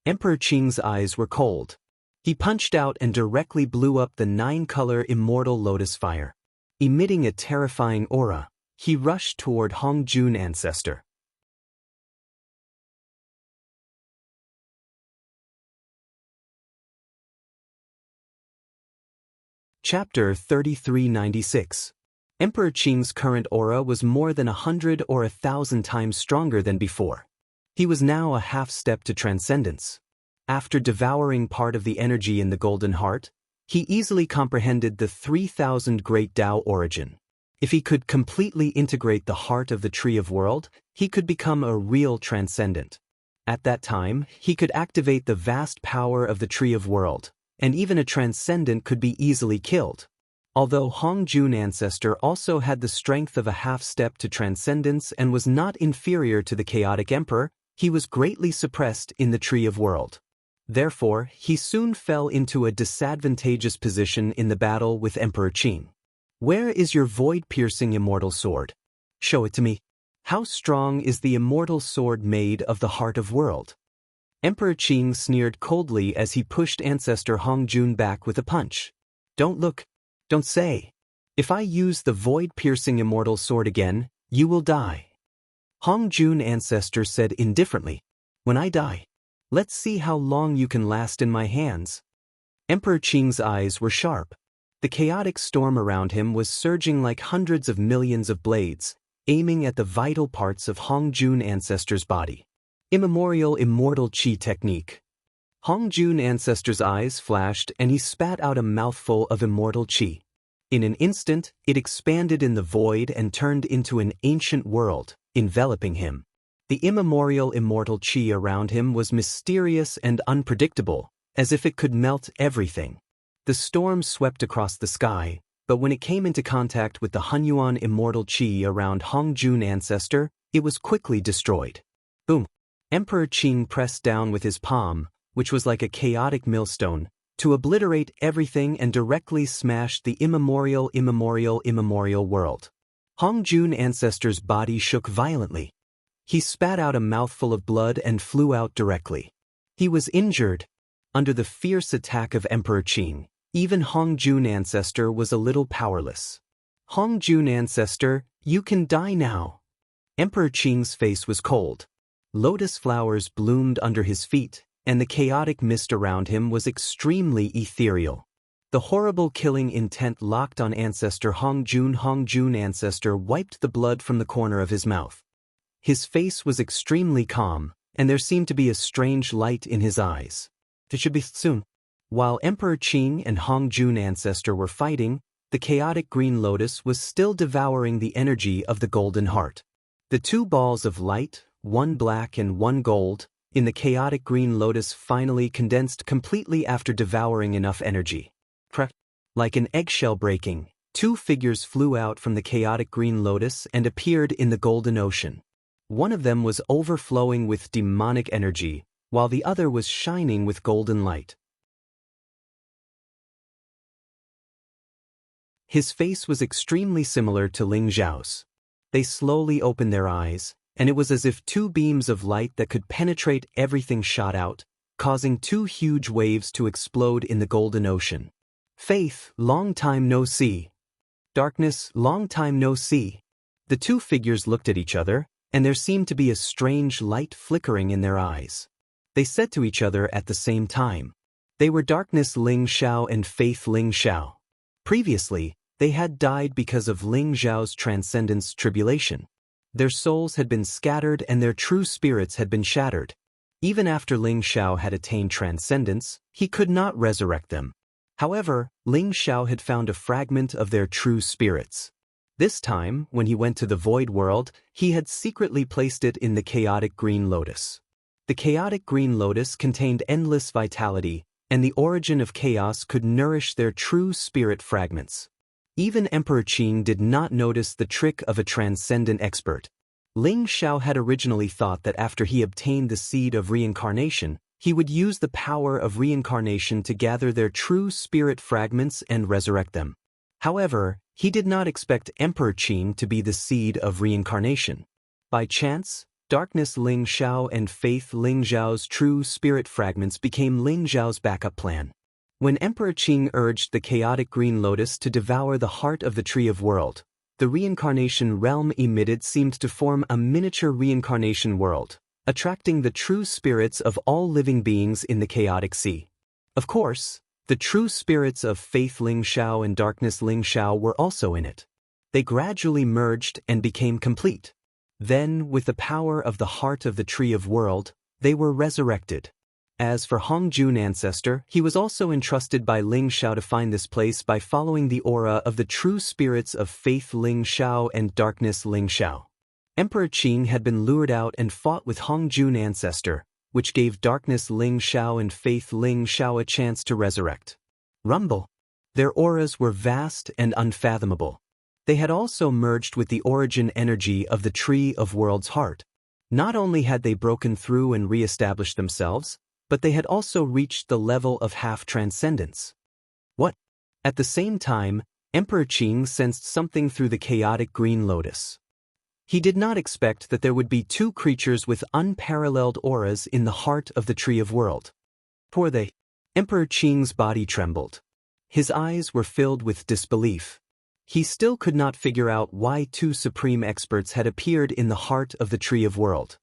[SPEAKER 1] Emperor Qing's eyes were cold. He punched out and directly blew up the 9-color immortal lotus fire. Emitting a terrifying aura, he rushed toward Hongjun ancestor. Chapter 3396. Emperor Qing's current aura was more than 100 or 1,000 times stronger than before. He was now a half-step to transcendence. After devouring part of the energy in the Golden Heart, he easily comprehended the 3,000 Great Tao origin. If he could completely integrate the heart of the Tree of World, he could become a real transcendent. At that time, he could activate the vast power of the Tree of World, and even a transcendent could be easily killed. Although Hongjun ancestor also had the strength of a half-step to transcendence and was not inferior to the chaotic emperor, he was greatly suppressed in the Tree of World. Therefore, he soon fell into a disadvantageous position in the battle with Emperor Qing. Where is your void-piercing immortal sword? Show it to me. How strong is the immortal sword made of the heart of world? Emperor Qing sneered coldly as he pushed ancestor Hongjun back with a punch. Don't look. Don't say. If I use the void-piercing immortal sword again, you will die. Hongjun ancestor said indifferently. When I die, let's see how long you can last in my hands. Emperor Qing's eyes were sharp. The chaotic storm around him was surging like hundreds of millions of blades, aiming at the vital parts of Hongjun ancestor's body. Immemorial immortal chi technique. Hongjun ancestor's eyes flashed and he spat out a mouthful of immortal chi. In an instant, it expanded in the void and turned into an ancient world, enveloping him. The immemorial immortal chi around him was mysterious and unpredictable, as if it could melt everything. The storm swept across the sky, But when it came into contact with the Hunyuan immortal qi around Hongjun ancestor, it was quickly destroyed. Boom! Emperor Qing pressed down with his palm, which was like a chaotic millstone, to obliterate everything and directly smashed the immemorial world. Hongjun ancestor's body shook violently. He spat out a mouthful of blood and flew out directly. He was injured. Under the fierce attack of Emperor Qing, even Hongjun ancestor was a little powerless. Hongjun ancestor, you can die now. Emperor Qing's face was cold. Lotus flowers bloomed under his feet, and the chaotic mist around him was extremely ethereal. The horrible killing intent locked on ancestor Hongjun. Hongjun ancestor wiped the blood from the corner of his mouth. His face was extremely calm, and there seemed to be a strange light in his eyes. It should be soon. While Emperor Qing and Hongjun ancestor were fighting, the chaotic green lotus was still devouring the energy of the golden heart. The two balls of light, one black and one gold, in the chaotic green lotus finally condensed completely after devouring enough energy. Like an eggshell breaking, two figures flew out from the chaotic green lotus and appeared in the golden ocean. One of them was overflowing with demonic energy, while the other was shining with golden light. His face was extremely similar to Ling Zhao's. They slowly opened their eyes, and it was as if two beams of light that could penetrate everything shot out, causing two huge waves to explode in the golden ocean. Faith, long time no see. Darkness, long time no see. The two figures looked at each other, and there seemed to be a strange light flickering in their eyes. They said to each other at the same time. They were Darkness Ling Xiao and Faith Ling Xiao. Previously, they had died because of Ling Zhao's transcendence tribulation. Their souls had been scattered and their true spirits had been shattered. Even after Ling Xiao had attained transcendence, he could not resurrect them. However, Ling Xiao had found a fragment of their true spirits. This time, when he went to the void world, he had secretly placed it in the chaotic green lotus. The chaotic green lotus contained endless vitality, and the origin of chaos could nourish their true spirit fragments. Even Emperor Qing did not notice the trick of a transcendent expert. Ling Xiao had originally thought that after he obtained the seed of reincarnation, he would use the power of reincarnation to gather their true spirit fragments and resurrect them. However, he did not expect Emperor Qing to be the seed of reincarnation. By chance, Darkness Ling Xiao and Faith Ling Zhao's true spirit fragments became Ling Zhao's backup plan. When Emperor Qing urged the chaotic green lotus to devour the heart of the Tree of World, the reincarnation realm emitted seemed to form a miniature reincarnation world, attracting the true spirits of all living beings in the chaotic sea. Of course, the true spirits of Faith Ling Xiao and Darkness Ling Xiao were also in it. They gradually merged and became complete. Then, with the power of the heart of the Tree of World, they were resurrected. As for Hongjun ancestor, he was also entrusted by Ling Xiao to find this place by following the aura of the true spirits of Faith Ling Xiao and Darkness Ling Xiao. Emperor Qing had been lured out and fought with Hongjun ancestor, which gave Darkness Ling Xiao and Faith Ling Xiao a chance to resurrect. Rumble. Their auras were vast and unfathomable. They had also merged with the origin energy of the Tree of World's heart. Not only had they broken through and re-established themselves, but they had also reached the level of half-transcendence. What? At the same time, Emperor Qing sensed something through the chaotic green lotus. He did not expect that there would be two creatures with unparalleled auras in the heart of the Tree of World. Poor they. Emperor Qing's body trembled. His eyes were filled with disbelief. He still could not figure out why two supreme experts had appeared in the heart of the Tree of World.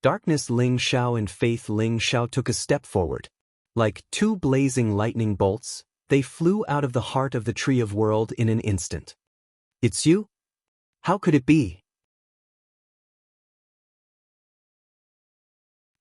[SPEAKER 1] Darkness Ling Xiao and Faith Ling Xiao took a step forward. Like two blazing lightning bolts, they flew out of the heart of the Tree of World in an instant. It's you? How could it be?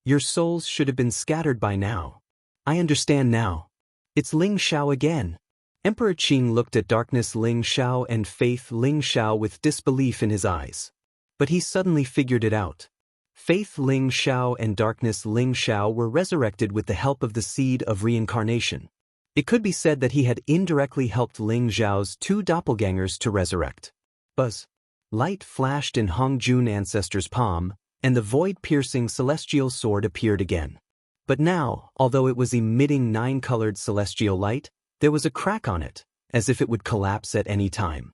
[SPEAKER 1] Your souls should have been scattered by now. I understand now. It's Ling Xiao again. Emperor Qing looked at Darkness Ling Xiao and Faith Ling Xiao with disbelief in his eyes. But he suddenly figured it out. Faith Ling Xiao and Darkness Ling Xiao were resurrected with the help of the seed of reincarnation. It could be said that he had indirectly helped Ling Xiao's two doppelgangers to resurrect. Buzz. Light flashed in Hong Jun Ancestor's palm, and the void-piercing celestial sword appeared again. But now, although it was emitting 9-colored celestial light, there was a crack on it, as if it would collapse at any time.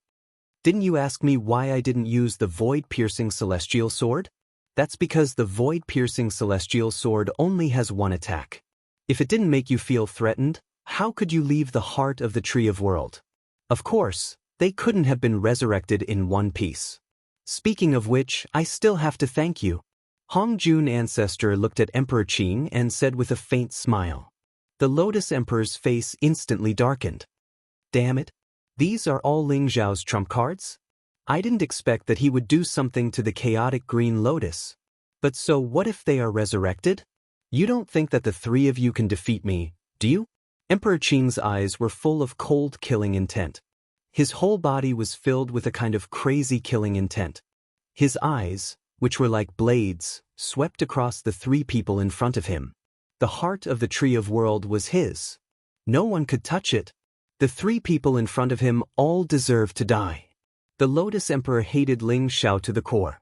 [SPEAKER 1] Didn't you ask me why I didn't use the void-piercing celestial sword? That's because the void-piercing celestial sword only has one attack. If it didn't make you feel threatened, how could you leave the heart of the Tree of World? Of course, they couldn't have been resurrected in one piece. Speaking of which, I still have to thank you. Hong Jun Ancestor looked at Emperor Qing and said with a faint smile. The Lotus Emperor's face instantly darkened. Damn it. These are all Ling Xiao's trump cards? I didn't expect that he would do something to the chaotic green lotus. But so what if they are resurrected? You don't think that the three of you can defeat me, do you? Emperor Qing's eyes were full of cold killing intent. His whole body was filled with a kind of crazy killing intent. His eyes, which were like blades, swept across the three people in front of him. The heart of the Tree of World was his. No one could touch it. The three people in front of him all deserved to die. The Lotus Emperor hated Ling Xiao to the core.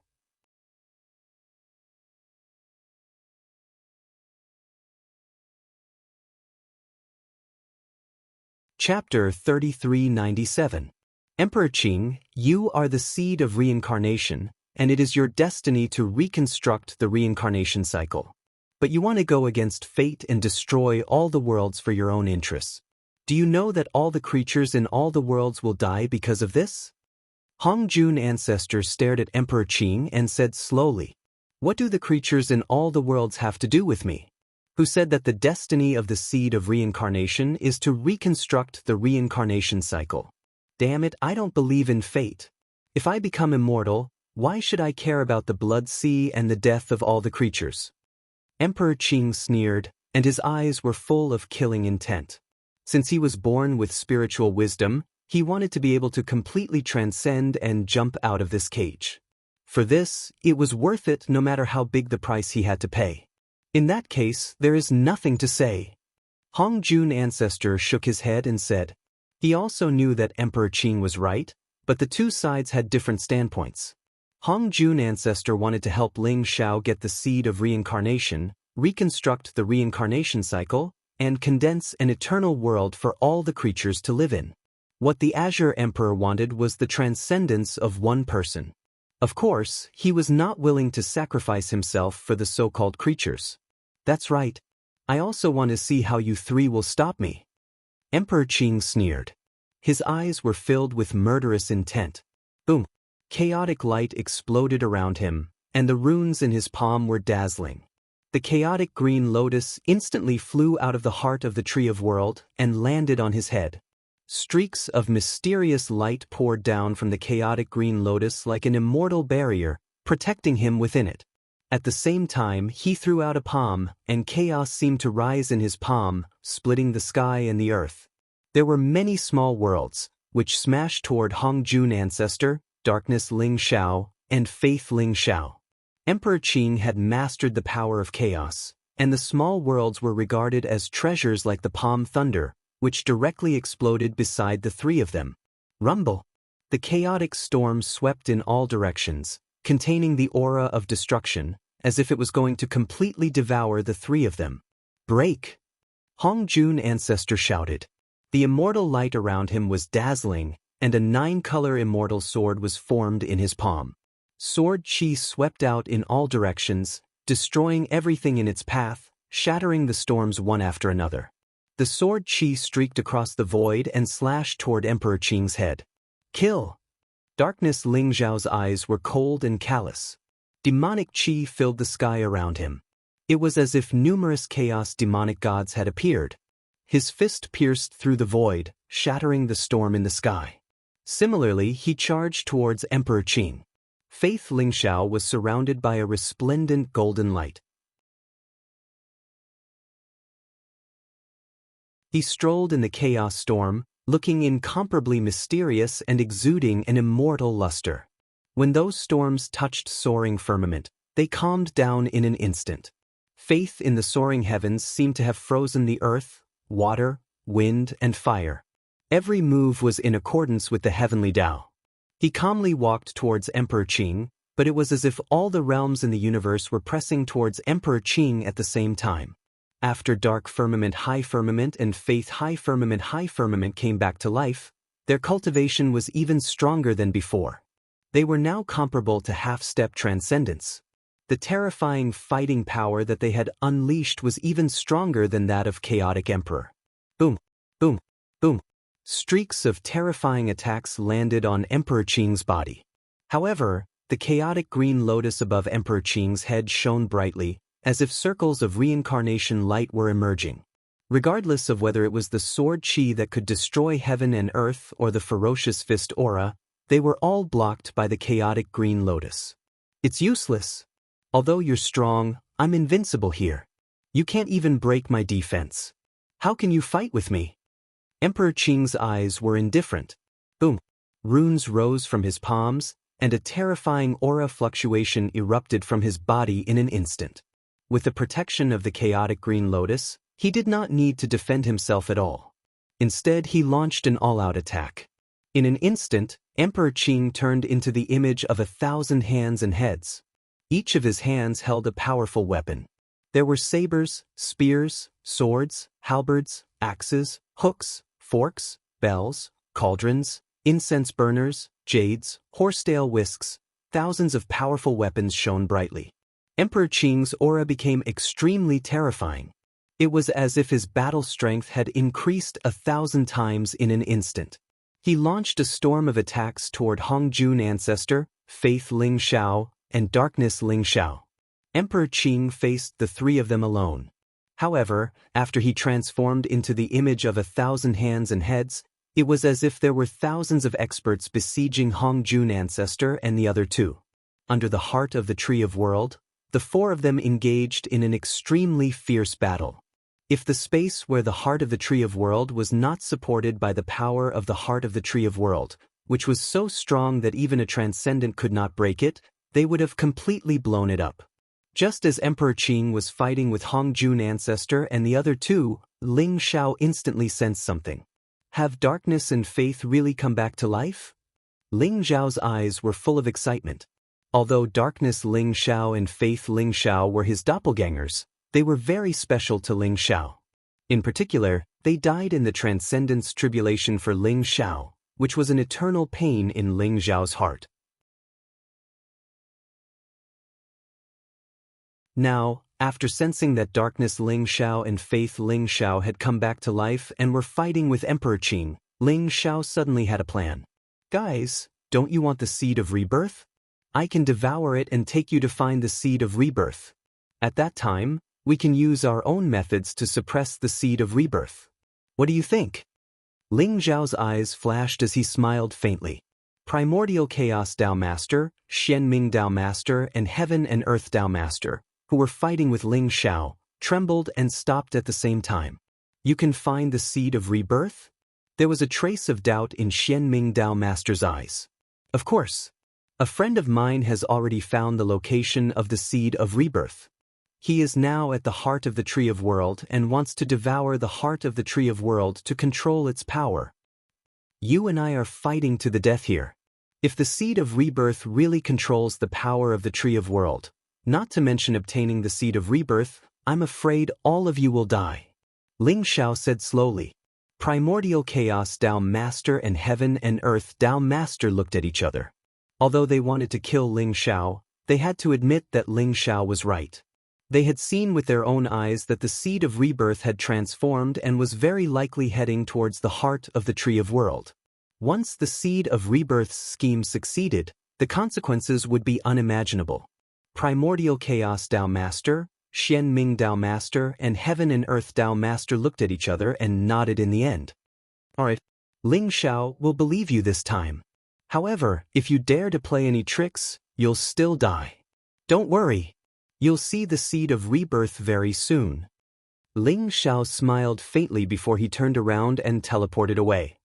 [SPEAKER 1] Chapter 3397. Emperor Qing, you are the seed of reincarnation, and it is your destiny to reconstruct the reincarnation cycle. But you want to go against fate and destroy all the worlds for your own interests. Do you know that all the creatures in all the worlds will die because of this? Hong Jun Ancestor stared at Emperor Qing and said slowly, what do the creatures in all the worlds have to do with me? Who said that the destiny of the seed of reincarnation is to reconstruct the reincarnation cycle? Damn it, I don't believe in fate. If I become immortal, why should I care about the blood sea and the death of all the creatures? Emperor Qing sneered, and his eyes were full of killing intent. Since he was born with spiritual wisdom, he wanted to be able to completely transcend and jump out of this cage. For this, it was worth it no matter how big the price he had to pay. In that case, there is nothing to say. Hong Jun Ancestor shook his head and said. He also knew that Emperor Qing was right, but the two sides had different standpoints. Hong Jun Ancestor wanted to help Ling Xiao get the seed of reincarnation, reconstruct the reincarnation cycle, and condense an eternal world for all the creatures to live in. What the Azure Emperor wanted was the transcendence of one person. Of course, he was not willing to sacrifice himself for the so-called creatures. That's right. I also want to see how you three will stop me. Emperor Qing sneered. His eyes were filled with murderous intent. Boom. Chaotic light exploded around him, and the runes in his palm were dazzling. The chaotic green lotus instantly flew out of the heart of the Tree of World and landed on his head. Streaks of mysterious light poured down from the chaotic green lotus like an immortal barrier, protecting him within it. At the same time, he threw out a palm, and chaos seemed to rise in his palm, splitting the sky and the earth. There were many small worlds, which smashed toward Hong Jun Ancestor, Darkness Ling Xiao, and Faith Ling Xiao. Emperor Qing had mastered the power of chaos, and the small worlds were regarded as treasures like the Palm Thunder, which directly exploded beside the three of them. Rumble! The chaotic storm swept in all directions, containing the aura of destruction, as if it was going to completely devour the three of them. Break! Hong Jun Ancestor shouted. The immortal light around him was dazzling, and a 9-color immortal sword was formed in his palm. Sword chi swept out in all directions, destroying everything in its path, shattering the storms one after another. The sword chi streaked across the void and slashed toward Emperor Qing's head. Kill! Darkness Ling Xiao's eyes were cold and callous. Demonic chi filled the sky around him. It was as if numerous chaos demonic gods had appeared. His fist pierced through the void, shattering the storm in the sky. Similarly, he charged towards Emperor Qing. Faith Ling Xiao was surrounded by a resplendent golden light. He strolled in the chaos storm, looking incomparably mysterious and exuding an immortal luster. When those storms touched soaring firmament, they calmed down in an instant. Faith in the soaring heavens seemed to have frozen the earth, water, wind, and fire. Every move was in accordance with the heavenly Tao. He calmly walked towards Emperor Qing, but it was as if all the realms in the universe were pressing towards Emperor Qing at the same time. After dark firmament, high firmament, and faith, high firmament came back to life, their cultivation was even stronger than before. They were now comparable to half-step transcendence. The terrifying fighting power that they had unleashed was even stronger than that of chaotic emperor. Boom, boom, boom. Streaks of terrifying attacks landed on Emperor Qing's body. However, the chaotic green lotus above Emperor Qing's head shone brightly, as if circles of reincarnation light were emerging. Regardless of whether it was the sword qi that could destroy heaven and earth or the ferocious fist aura, they were all blocked by the chaotic green lotus. It's useless. Although you're strong, I'm invincible here. You can't even break my defense. How can you fight with me? Emperor Qing's eyes were indifferent. Boom. Runes rose from his palms, and a terrifying aura fluctuation erupted from his body in an instant. With the protection of the chaotic green lotus, he did not need to defend himself at all. Instead, he launched an all-out attack. In an instant, Emperor Qing turned into the image of 1,000 hands and heads. Each of his hands held a powerful weapon. There were sabers, spears, swords, halberds, axes, hooks, forks, bells, cauldrons, incense burners, jades, horsetail whisks. Thousands of powerful weapons shone brightly. Emperor Qing's aura became extremely terrifying. It was as if his battle strength had increased 1,000 times in an instant. He launched a storm of attacks toward Hongjun Ancestor, Faith Ling Xiao, and Darkness Ling Xiao. Emperor Qing faced the three of them alone. However, after he transformed into the image of 1,000 hands and heads, it was as if there were thousands of experts besieging Hongjun Ancestor and the other two. Under the heart of the Tree of World, the four of them engaged in an extremely fierce battle. If the space where the heart of the Tree of World was not supported by the power of the heart of the Tree of World, which was so strong that even a transcendent could not break it, they would have completely blown it up. Just as Emperor Qing was fighting with Hongjun Ancestor and the other two, Ling Xiao instantly sensed something. Have darkness and faith really come back to life? Ling Xiao's eyes were full of excitement. Although Darkness Ling Xiao and Faith Ling Xiao were his doppelgangers, they were very special to Ling Xiao. In particular, they died in the Transcendence Tribulation for Ling Xiao, which was an eternal pain in Ling Xiao's heart. Now, after sensing that Darkness Ling Xiao and Faith Ling Xiao had come back to life and were fighting with Emperor Qing, Ling Xiao suddenly had a plan. Guys, don't you want the seed of rebirth? I can devour it and take you to find the seed of rebirth. At that time, we can use our own methods to suppress the seed of rebirth. What do you think? Ling Xiao's eyes flashed as he smiled faintly. Primordial Chaos Tao Master, Xianming Tao Master, and Heaven and Earth Tao Master, who were fighting with Ling Xiao, trembled and stopped at the same time. You can find the seed of rebirth? There was a trace of doubt in Xianming Tao Master's eyes. Of course. A friend of mine has already found the location of the seed of rebirth. He is now at the heart of the Tree of World and wants to devour the heart of the Tree of World to control its power. You and I are fighting to the death here. If the seed of rebirth really controls the power of the Tree of World, not to mention obtaining the seed of rebirth, I'm afraid all of you will die. Ling Xiao said slowly. Primordial Chaos Tao Master and Heaven and Earth Tao Master looked at each other. Although they wanted to kill Ling Xiao, they had to admit that Ling Xiao was right. They had seen with their own eyes that the seed of rebirth had transformed and was very likely heading towards the heart of the Tree of World. Once the seed of rebirth's scheme succeeded, the consequences would be unimaginable. Primordial Chaos Tao Master, Xianming Tao Master, and Heaven and Earth Tao Master looked at each other and nodded in the end. Alright, Ling Xiao will believe you this time. However, if you dare to play any tricks, you'll still die. Don't worry. You'll see the seed of rebirth very soon. Ling Xiao smiled faintly before he turned around and teleported away.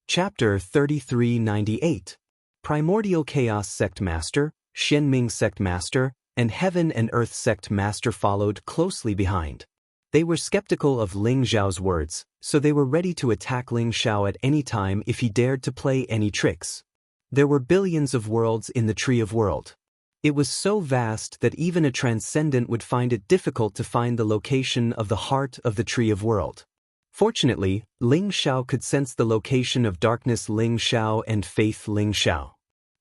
[SPEAKER 1] Chapter 3398. Primordial Chaos Sect Master, Xianming Sect Master, and Heaven and Earth sect master followed closely behind. They were skeptical of Ling Xiao's words, so they were ready to attack Ling Xiao at any time if he dared to play any tricks. There were billions of worlds in the Tree of World. It was so vast that even a transcendent would find it difficult to find the location of the heart of the Tree of World. Fortunately, Ling Xiao could sense the location of Darkness Ling Xiao and Faith Ling Xiao.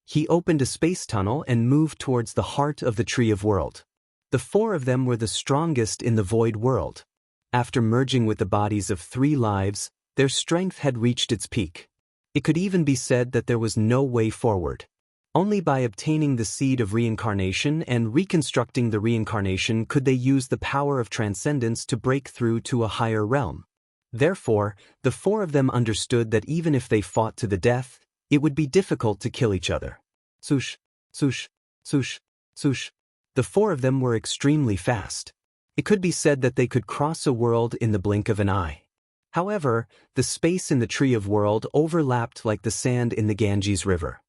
[SPEAKER 1] He opened a space tunnel and moved towards the heart of the Tree of World. The four of them were the strongest in the Void World. After merging with the bodies of 3 lives, their strength had reached its peak. It could even be said that there was no way forward. Only by obtaining the seed of reincarnation and reconstructing the reincarnation could they use the power of transcendence to break through to a higher realm. Therefore, the 4 of them understood that even if they fought to the death, it would be difficult to kill each other. Swoosh, swoosh, swoosh, swoosh. The 4 of them were extremely fast. It could be said that they could cross a world in the blink of an eye. However, the space in the Tree of World overlapped like the sand in the Ganges River.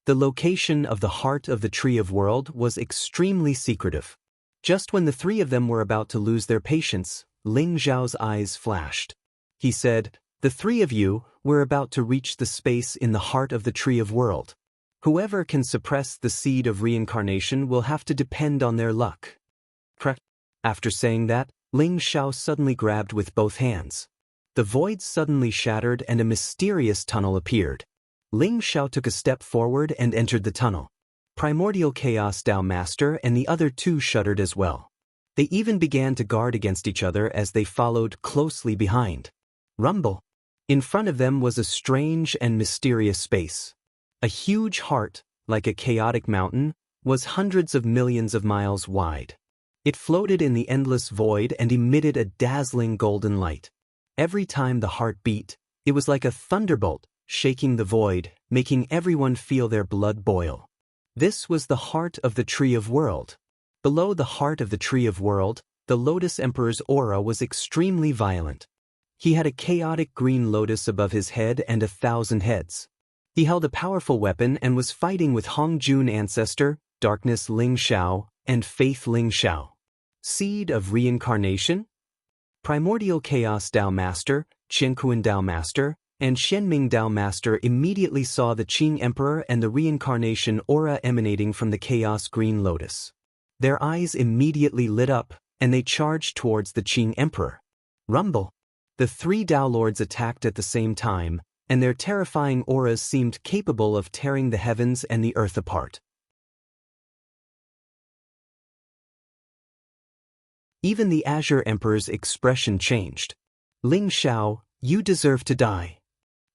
[SPEAKER 1] The location of the heart of the Tree of World was extremely secretive. Just when the 3 of them were about to lose their patience, Ling Xiao's eyes flashed. He said, "The 3 of you, we're about to reach the space in the heart of the Tree of World. Whoever can suppress the seed of reincarnation will have to depend on their luck." After saying that, Ling Xiao suddenly grabbed with both hands. The void suddenly shattered and a mysterious tunnel appeared. Ling Xiao took a step forward and entered the tunnel. Primordial Chaos Dao Master and the other 2 shuddered as well. They even began to guard against each other as they followed closely behind. Rumble. In front of them was a strange and mysterious space. A huge heart, like a chaotic mountain, was hundreds of millions of miles wide. It floated in the endless void and emitted a dazzling golden light. Every time the heart beat, it was like a thunderbolt, shaking the void, making everyone feel their blood boil. This was the heart of the Tree of World. Below the heart of the Tree of World, the Lotus Emperor's aura was extremely violent. He had a chaotic green lotus above his head and 1,000 heads. He held a powerful weapon and was fighting with Hongjun ancestor, Darkness Ling Xiao, and Faith Ling Xiao. Seed of Reincarnation? Primordial Chaos Dao Master, Qianquan Dao Master, and Shenming Dao Master immediately saw the Qing Emperor and the reincarnation aura emanating from the Chaos Green Lotus. Their eyes immediately lit up, and they charged towards the Qing Emperor. Rumble. The 3 Dao Lords attacked at the same time, and their terrifying auras seemed capable of tearing the heavens and the earth apart. Even the Azure Emperor's expression changed. "Ling Xiao, you deserve to die."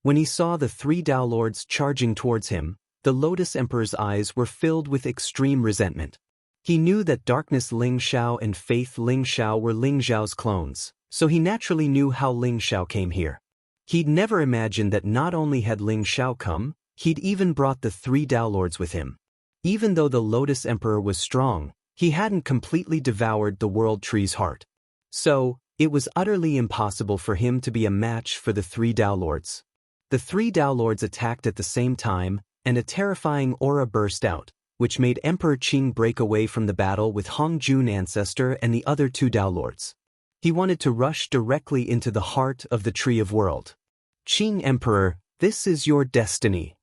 [SPEAKER 1] When he saw the 3 Dao Lords charging towards him, the Lotus Emperor's eyes were filled with extreme resentment. He knew that Darkness Ling Xiao and Faith Ling Xiao were Ling Xiao's clones, so he naturally knew how Ling Xiao came here. He'd never imagined that not only had Ling Xiao come, he'd even brought the 3 Dao Lords with him. Even though the Lotus Emperor was strong, he hadn't completely devoured the World Tree's heart. So, it was utterly impossible for him to be a match for the 3 Dao Lords. The 3 Dao Lords attacked at the same time, and a terrifying aura burst out, which made Emperor Qing break away from the battle with Hongjun ancestor and the other 2 Dao Lords. He wanted to rush directly into the heart of the Tree of World. "Qing Emperor, this is your destiny."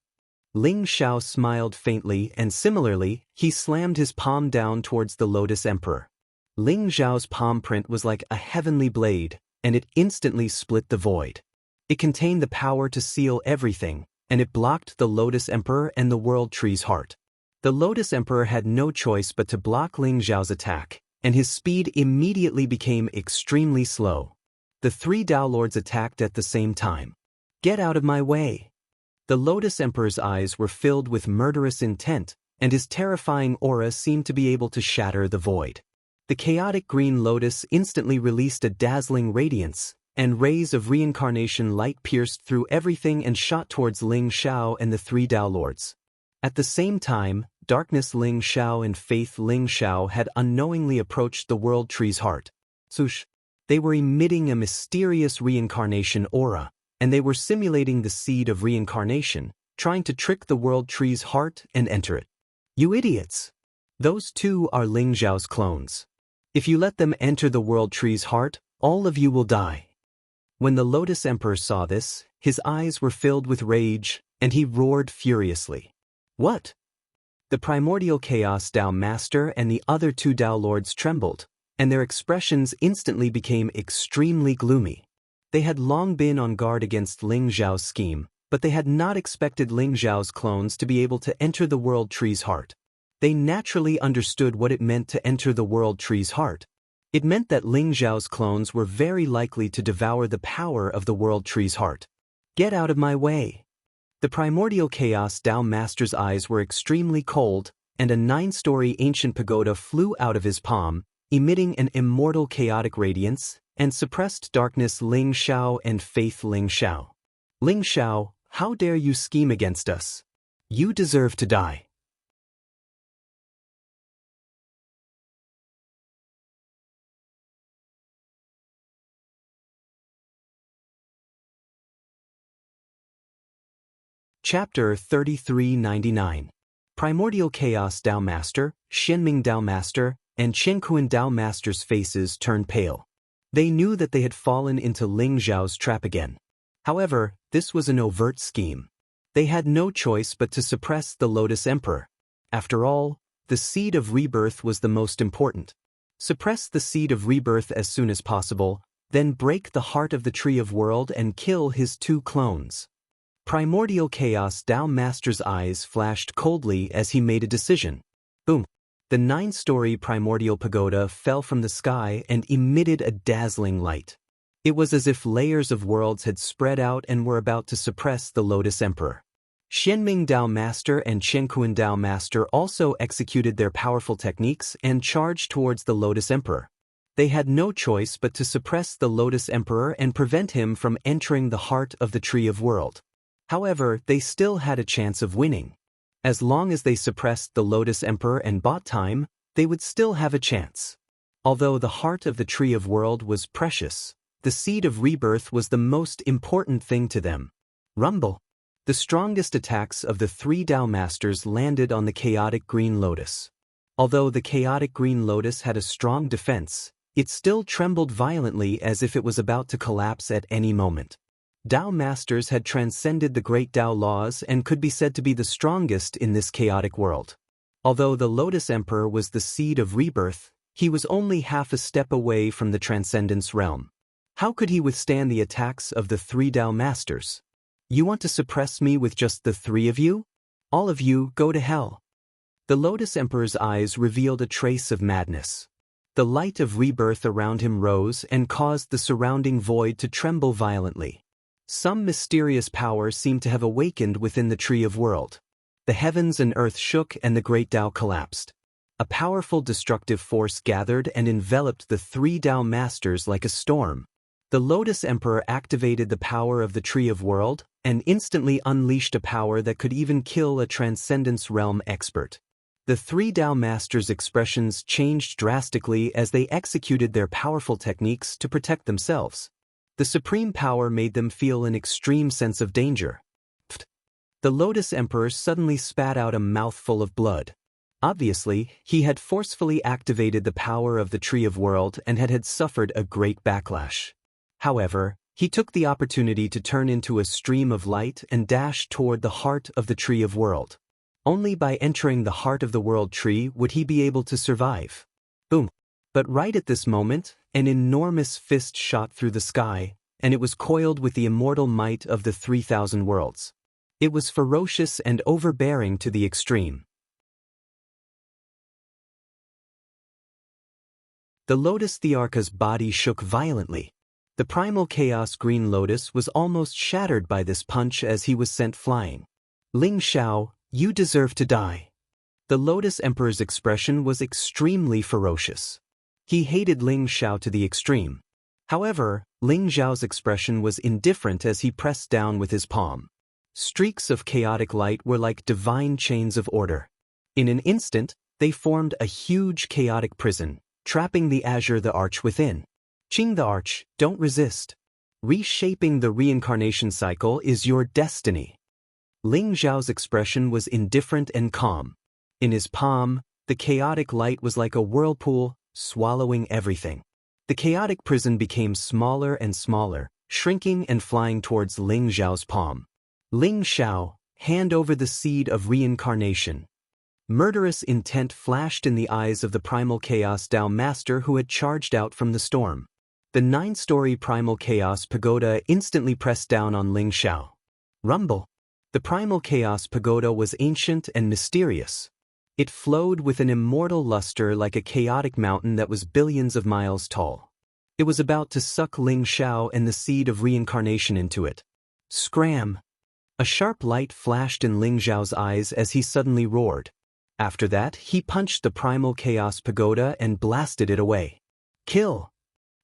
[SPEAKER 1] Ling Xiao smiled faintly and similarly, he slammed his palm down towards the Lotus Emperor. Ling Xiao's palm print was like a heavenly blade, and it instantly split the void. It contained the power to seal everything, and it blocked the Lotus Emperor and the World Tree's heart. The Lotus Emperor had no choice but to block Ling Xiao's attack, and his speed immediately became extremely slow. The 3 Dao Lords attacked at the same time. "Get out of my way!" The Lotus Emperor's eyes were filled with murderous intent, and his terrifying aura seemed to be able to shatter the void. The chaotic green lotus instantly released a dazzling radiance, and rays of reincarnation light pierced through everything and shot towards Ling Xiao and the 3 Dao Lords. At the same time, Darkness Ling Xiao and Faith Ling Xiao had unknowingly approached the World Tree's heart. Swoosh! They were emitting a mysterious reincarnation aura, and they were simulating the seed of reincarnation, trying to trick the World Tree's heart and enter it. "You idiots!" Those two are Ling Zhao's clones. If you let them enter the World Tree's heart, all of you will die. When the Lotus Emperor saw this, his eyes were filled with rage, and he roared furiously. What? The primordial Chaos Dao Master and the other two Dao Lords trembled, and their expressions instantly became extremely gloomy. They had long been on guard against Ling Zhao's scheme, but they had not expected Ling Zhao's clones to be able to enter the World Tree's heart. They naturally understood what it meant to enter the World Tree's heart. It meant that Ling Zhao's clones were very likely to devour the power of the World Tree's heart. Get out of my way! The primordial Chaos Dao Master's eyes were extremely cold, and a 9-story ancient pagoda flew out of his palm, emitting an immortal chaotic radiance, and suppressed darkness Ling Xiao and faith Ling Xiao. Ling Xiao, how dare you scheme against us? You deserve to die. Chapter 3399. Primordial Chaos Dao Master, Shenming Dao Master, and Chenkuan Dao Master's faces turned pale. They knew that they had fallen into Ling Zhao's trap again. However, this was an overt scheme. They had no choice but to suppress the Lotus Emperor. After all, the seed of rebirth was the most important. Suppress the seed of rebirth as soon as possible, then break the heart of the Tree of World and kill his two clones. Primordial Chaos Dao Master's eyes flashed coldly as he made a decision. Boom! The 9-story primordial pagoda fell from the sky and emitted a dazzling light. It was as if layers of worlds had spread out and were about to suppress the Lotus Emperor. Shenming Dao Master and Chenkuan Dao Master also executed their powerful techniques and charged towards the Lotus Emperor. They had no choice but to suppress the Lotus Emperor and prevent him from entering the heart of the Tree of World. However, they still had a chance of winning. As long as they suppressed the Lotus Emperor and bought time, they would still have a chance. Although the heart of the Tree of World was precious, the seed of rebirth was the most important thing to them. Rumble! The strongest attacks of the 3 Dao Masters landed on the chaotic Green Lotus. Although the chaotic Green Lotus had a strong defense, it still trembled violently as if it was about to collapse at any moment. Dao Masters had transcended the great Dao laws and could be said to be the strongest in this chaotic world. Although the Lotus Emperor was the seed of rebirth, he was only half a step away from the Transcendence realm. How could he withstand the attacks of the 3 Dao Masters? You want to suppress me with just the 3 of you? All of you go to hell. The Lotus Emperor's eyes revealed a trace of madness. The light of rebirth around him rose and caused the surrounding void to tremble violently. Some mysterious power seemed to have awakened within the Tree of World. The heavens and earth shook and the great Dao collapsed. A powerful destructive force gathered and enveloped the 3 Dao Masters like a storm. The Lotus Emperor activated the power of the Tree of World and instantly unleashed a power that could even kill a Transcendence Realm expert. The 3 Dao Masters' expressions changed drastically as they executed their powerful techniques to protect themselves. The supreme power made them feel an extreme sense of danger. The Lotus Emperor suddenly spat out a mouthful of blood. Obviously, he had forcefully activated the power of the Tree of World and had suffered a great backlash. However, he took the opportunity to turn into a stream of light and dash toward the heart of the Tree of World. Only by entering the heart of the World Tree would he be able to survive. Boom! But right at this moment, an enormous fist shot through the sky, and it was coiled with the immortal might of the 3,000 worlds. It was ferocious and overbearing to the extreme. The Lotus Thearka's body shook violently. The primal chaos Green Lotus was almost shattered by this punch as he was sent flying. Ling Xiao, you deserve to die. The Lotus Emperor's expression was extremely ferocious. He hated Ling Xiao to the extreme. However, Ling Xiao's expression was indifferent as he pressed down with his palm. Streaks of chaotic light were like divine chains of order. In an instant, they formed a huge chaotic prison, trapping the azure the arch within. Qing the arch, don't resist. Reshaping the reincarnation cycle is your destiny. Ling Xiao's expression was indifferent and calm. In his palm, The chaotic light was like a whirlpool, swallowing everything. The chaotic prison became smaller and smaller, shrinking and flying towards Ling Xiao's palm. Ling Xiao, hand over the seed of reincarnation. Murderous intent flashed in the eyes of the primal chaos Dao master who had charged out from the storm. The 9-story primal chaos pagoda instantly pressed down on Ling Xiao. Rumble. The primal chaos pagoda was ancient and mysterious. It flowed with an immortal luster like a chaotic mountain that was billions of miles tall. It was about to suck Ling Xiao and the seed of reincarnation into it. Scram! A sharp light flashed in Ling Xiao's eyes as he suddenly roared. After that, he punched the primal chaos pagoda and blasted it away. Kill!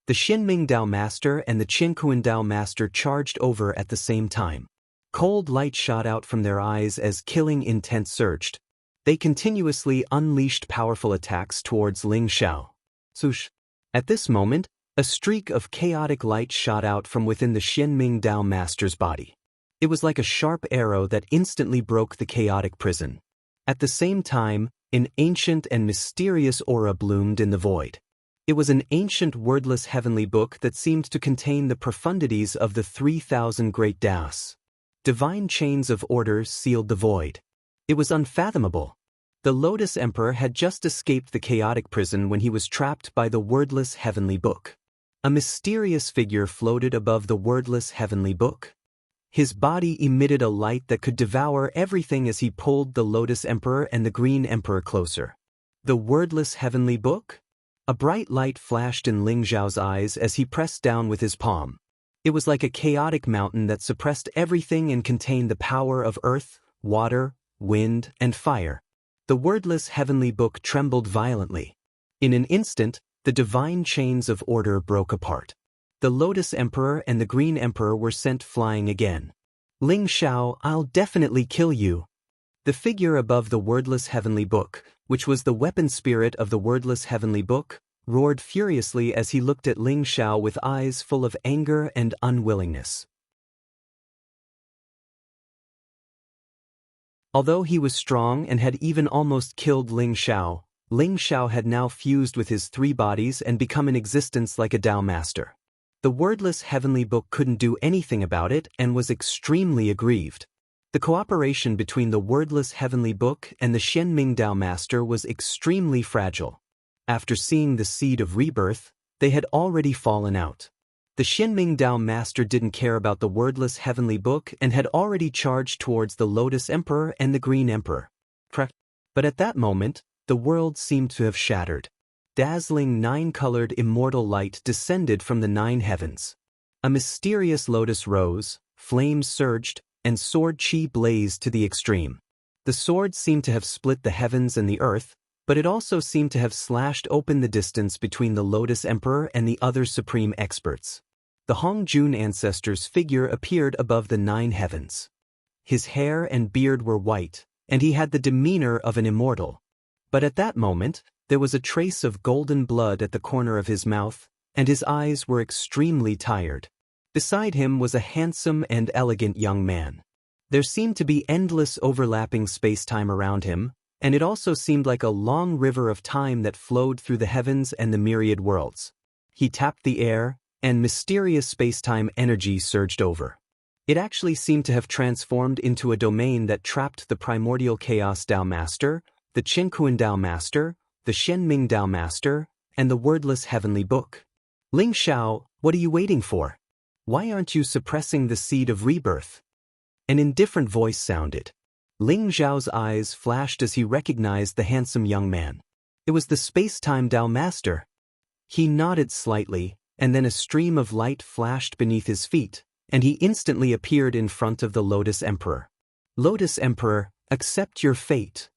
[SPEAKER 1] The Xinming Dao master and the Qinkuan Dao master charged over at the same time. Cold light shot out from their eyes as killing intent surged. They continuously unleashed powerful attacks towards Ling Xiao. Swoosh! At this moment, a streak of chaotic light shot out from within the Xinming Dao master's body. It was like a sharp arrow that instantly broke the chaotic prison. At the same time, an ancient and mysterious aura bloomed in the void. It was an ancient wordless heavenly book that seemed to contain the profundities of the 3,000 great Daos. Divine chains of order sealed the void. It was unfathomable. The Lotus Emperor had just escaped the chaotic prison when he was trapped by the wordless heavenly book. A mysterious figure floated above the wordless heavenly book. His body emitted a light that could devour everything as he pulled the Lotus Emperor and the Green Emperor closer. The wordless heavenly book? A bright light flashed in Ling Xiao's eyes as he pressed down with his palm. It was like a chaotic mountain that suppressed everything and contained the power of earth, water, wind, and fire. The wordless heavenly book trembled violently. In an instant, the divine chains of order broke apart. The Lotus Emperor and the Green Emperor were sent flying again. Ling Xiao, I'll definitely kill you. The figure above the wordless heavenly book, which was the weapon spirit of the wordless heavenly book, roared furiously as he looked at Ling Xiao with eyes full of anger and unwillingness. Although he was strong and had even almost killed Ling Xiao had now fused with his 3 bodies and become in existence like a Dao master. The wordless heavenly book couldn't do anything about it and was extremely aggrieved. The cooperation between the wordless heavenly book and the Xinming Dao master was extremely fragile. After seeing the seed of rebirth, they had already fallen out. The Xinming Dao master didn't care about the wordless heavenly book and had already charged towards the Lotus Emperor and the Green Emperor. But at that moment, the world seemed to have shattered. Dazzling 9-colored immortal light descended from the 9 heavens. A mysterious lotus rose, flames surged, and sword chi blazed to the extreme. The sword seemed to have split the heavens and the earth, but it also seemed to have slashed open the distance between the Lotus Emperor and the other supreme experts. The Hongjun ancestor's figure appeared above the 9 heavens. His hair and beard were white, and he had the demeanor of an immortal. But at that moment, there was a trace of golden blood at the corner of his mouth, and his eyes were extremely tired. Beside him was a handsome and elegant young man. There seemed to be endless overlapping space-time around him, and it also seemed like a long river of time that flowed through the heavens and the myriad worlds. He tapped the air, and mysterious space-time energy surged over. It actually seemed to have transformed into a domain that trapped the primordial chaos Dao master, the Qinkuan Dao master, the Xinming Dao master, and the wordless heavenly book. Ling Xiao, what are you waiting for? Why aren't you suppressing the seed of rebirth? An indifferent voice sounded. Ling Xiao's eyes flashed as he recognized the handsome young man. It was the space-time Dao master. He nodded slightly, and then a stream of light flashed beneath his feet, and he instantly appeared in front of the Lotus Emperor. Lotus Emperor, accept your fate.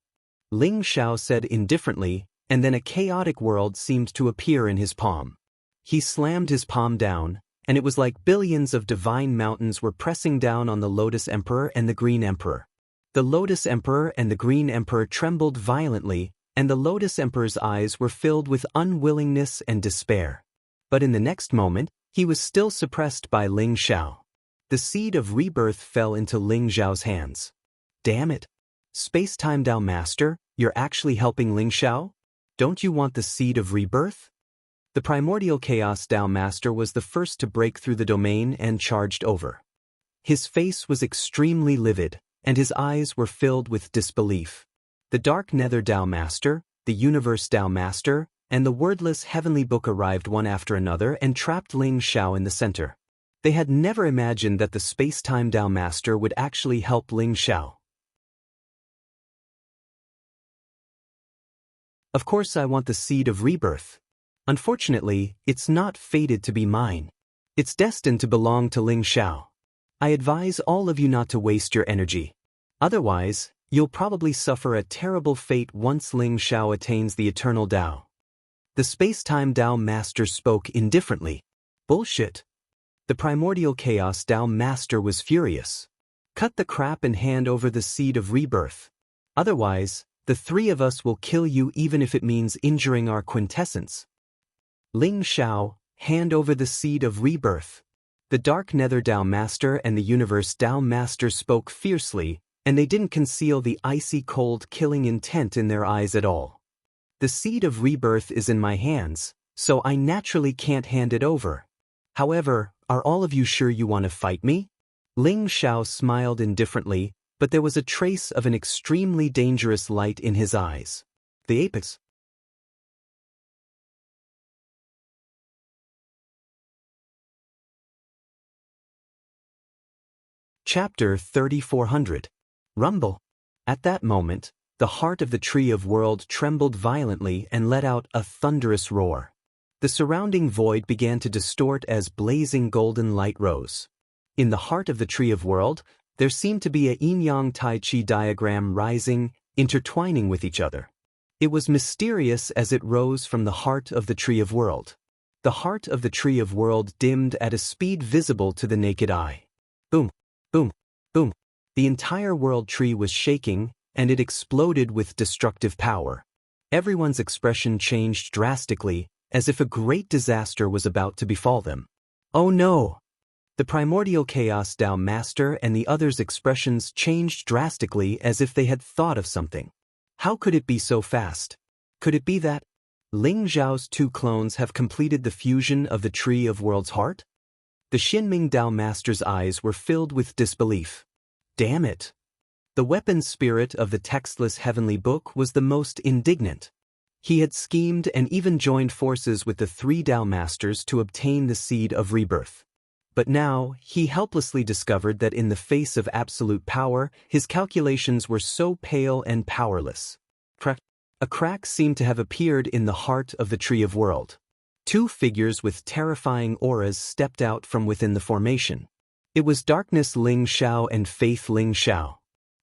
[SPEAKER 1] Ling Xiao said indifferently, and then a chaotic world seemed to appear in his palm. He slammed his palm down, and it was like billions of divine mountains were pressing down on the Lotus Emperor and the Green Emperor. The Lotus Emperor and the Green Emperor trembled violently, and the Lotus Emperor's eyes were filled with unwillingness and despair. But in the next moment, he was still suppressed by Ling Xiao. The seed of rebirth fell into Ling Xiao's hands. Damn it! Space-time Dao Master, you're actually helping Ling Xiao? Don't you want the seed of rebirth? The primordial chaos Tao Master was the first to break through the domain and charged over. His face was extremely livid, and his eyes were filled with disbelief. The Dark Nether Tao Master, the Universe Tao Master, and the wordless Heavenly Book arrived one after another and trapped Ling Xiao in the center. They had never imagined that the space-time Tao Master would actually help Ling Xiao. Of course I want the seed of rebirth. Unfortunately, it's not fated to be mine. It's destined to belong to Ling Xiao. I advise all of you not to waste your energy. Otherwise, you'll probably suffer a terrible fate once Ling Xiao attains the eternal Tao. The space-time Tao Master spoke indifferently. Bullshit. The primordial chaos Tao Master was furious. Cut the crap and hand over the seed of rebirth. Otherwise, the three of us will kill you even if it means injuring our quintessence. Ling Xiao, hand over the seed of rebirth. The Dark Nether Tao Master and the Universe Tao Master spoke fiercely, and they didn't conceal the icy cold killing intent in their eyes at all. The seed of rebirth is in my hands, so I naturally can't hand it over. However, are all of you sure you want to fight me? Ling Xiao smiled indifferently, but there was a trace of an extremely dangerous light in his eyes. The apex. Chapter 3400. Rumble. At that moment, the heart of the Tree of World trembled violently and let out a thunderous roar. The surrounding void began to distort as blazing golden light rose. In the heart of the Tree of World, there seemed to be a yin-yang Tai Chi diagram rising, intertwining with each other. It was mysterious as it rose from the heart of the Tree of World. The heart of the Tree of World dimmed at a speed visible to the naked eye. Boom, boom, boom. The entire world tree was shaking, and it exploded with destructive power. Everyone's expression changed drastically, as if a great disaster was about to befall them. Oh no! The primordial chaos Tao Master and the others' expressions changed drastically as if they had thought of something. How could it be so fast? Could it be that Ling Xiao's two clones have completed the fusion of the Tree of World's heart? The Xinming Tao Master's eyes were filled with disbelief. Damn it! The weapon spirit of the textless Heavenly Book was the most indignant. He had schemed and even joined forces with the three Tao Masters to obtain the seed of rebirth. But now, he helplessly discovered that in the face of absolute power, his calculations were so pale and powerless. A crack seemed to have appeared in the heart of the Tree of World. Two figures with terrifying auras stepped out from within the formation. It was Darkness Ling Xiao and Faith Ling Xiao.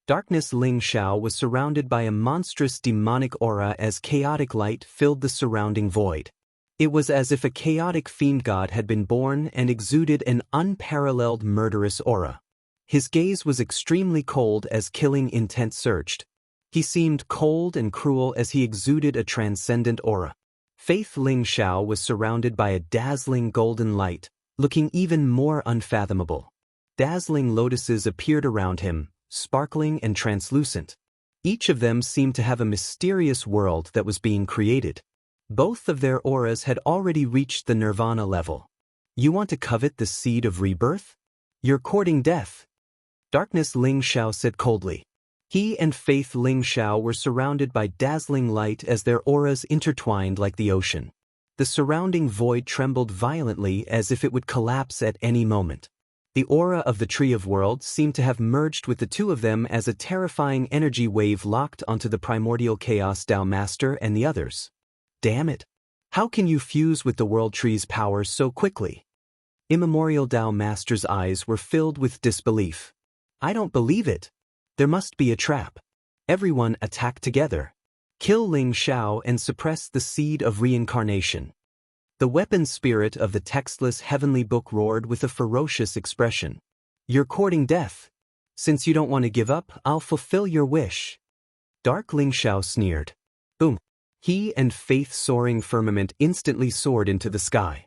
[SPEAKER 1] Darkness Ling Xiao was surrounded by a monstrous demonic aura as chaotic light filled the surrounding void. It was as if a chaotic fiend god had been born and exuded an unparalleled murderous aura. His gaze was extremely cold as killing intent surged. He seemed cold and cruel as he exuded a transcendent aura. Faith Ling Xiao was surrounded by a dazzling golden light, looking even more unfathomable. Dazzling lotuses appeared around him, sparkling and translucent. Each of them seemed to have a mysterious world that was being created. Both of their auras had already reached the nirvana level. You want to covet the seed of rebirth? You're courting death. Darkness Ling Xiao said coldly. He and Faith Ling Xiao were surrounded by dazzling light as their auras intertwined like the ocean. The surrounding void trembled violently as if it would collapse at any moment. The aura of the Tree of Worlds seemed to have merged with the two of them as a terrifying energy wave locked onto the primordial chaos Tao Master and the others. Damn it! How can you fuse with the World Tree's power so quickly? Immemorial Tao Master's eyes were filled with disbelief. I don't believe it. There must be a trap. Everyone attack together. Kill Ling Xiao and suppress the seed of reincarnation. The weapon spirit of the textless Heavenly Book roared with a ferocious expression. You're courting death. Since you don't want to give up, I'll fulfill your wish. Dark Ling Xiao sneered. Boom. He and Faith soaring firmament instantly soared into the sky.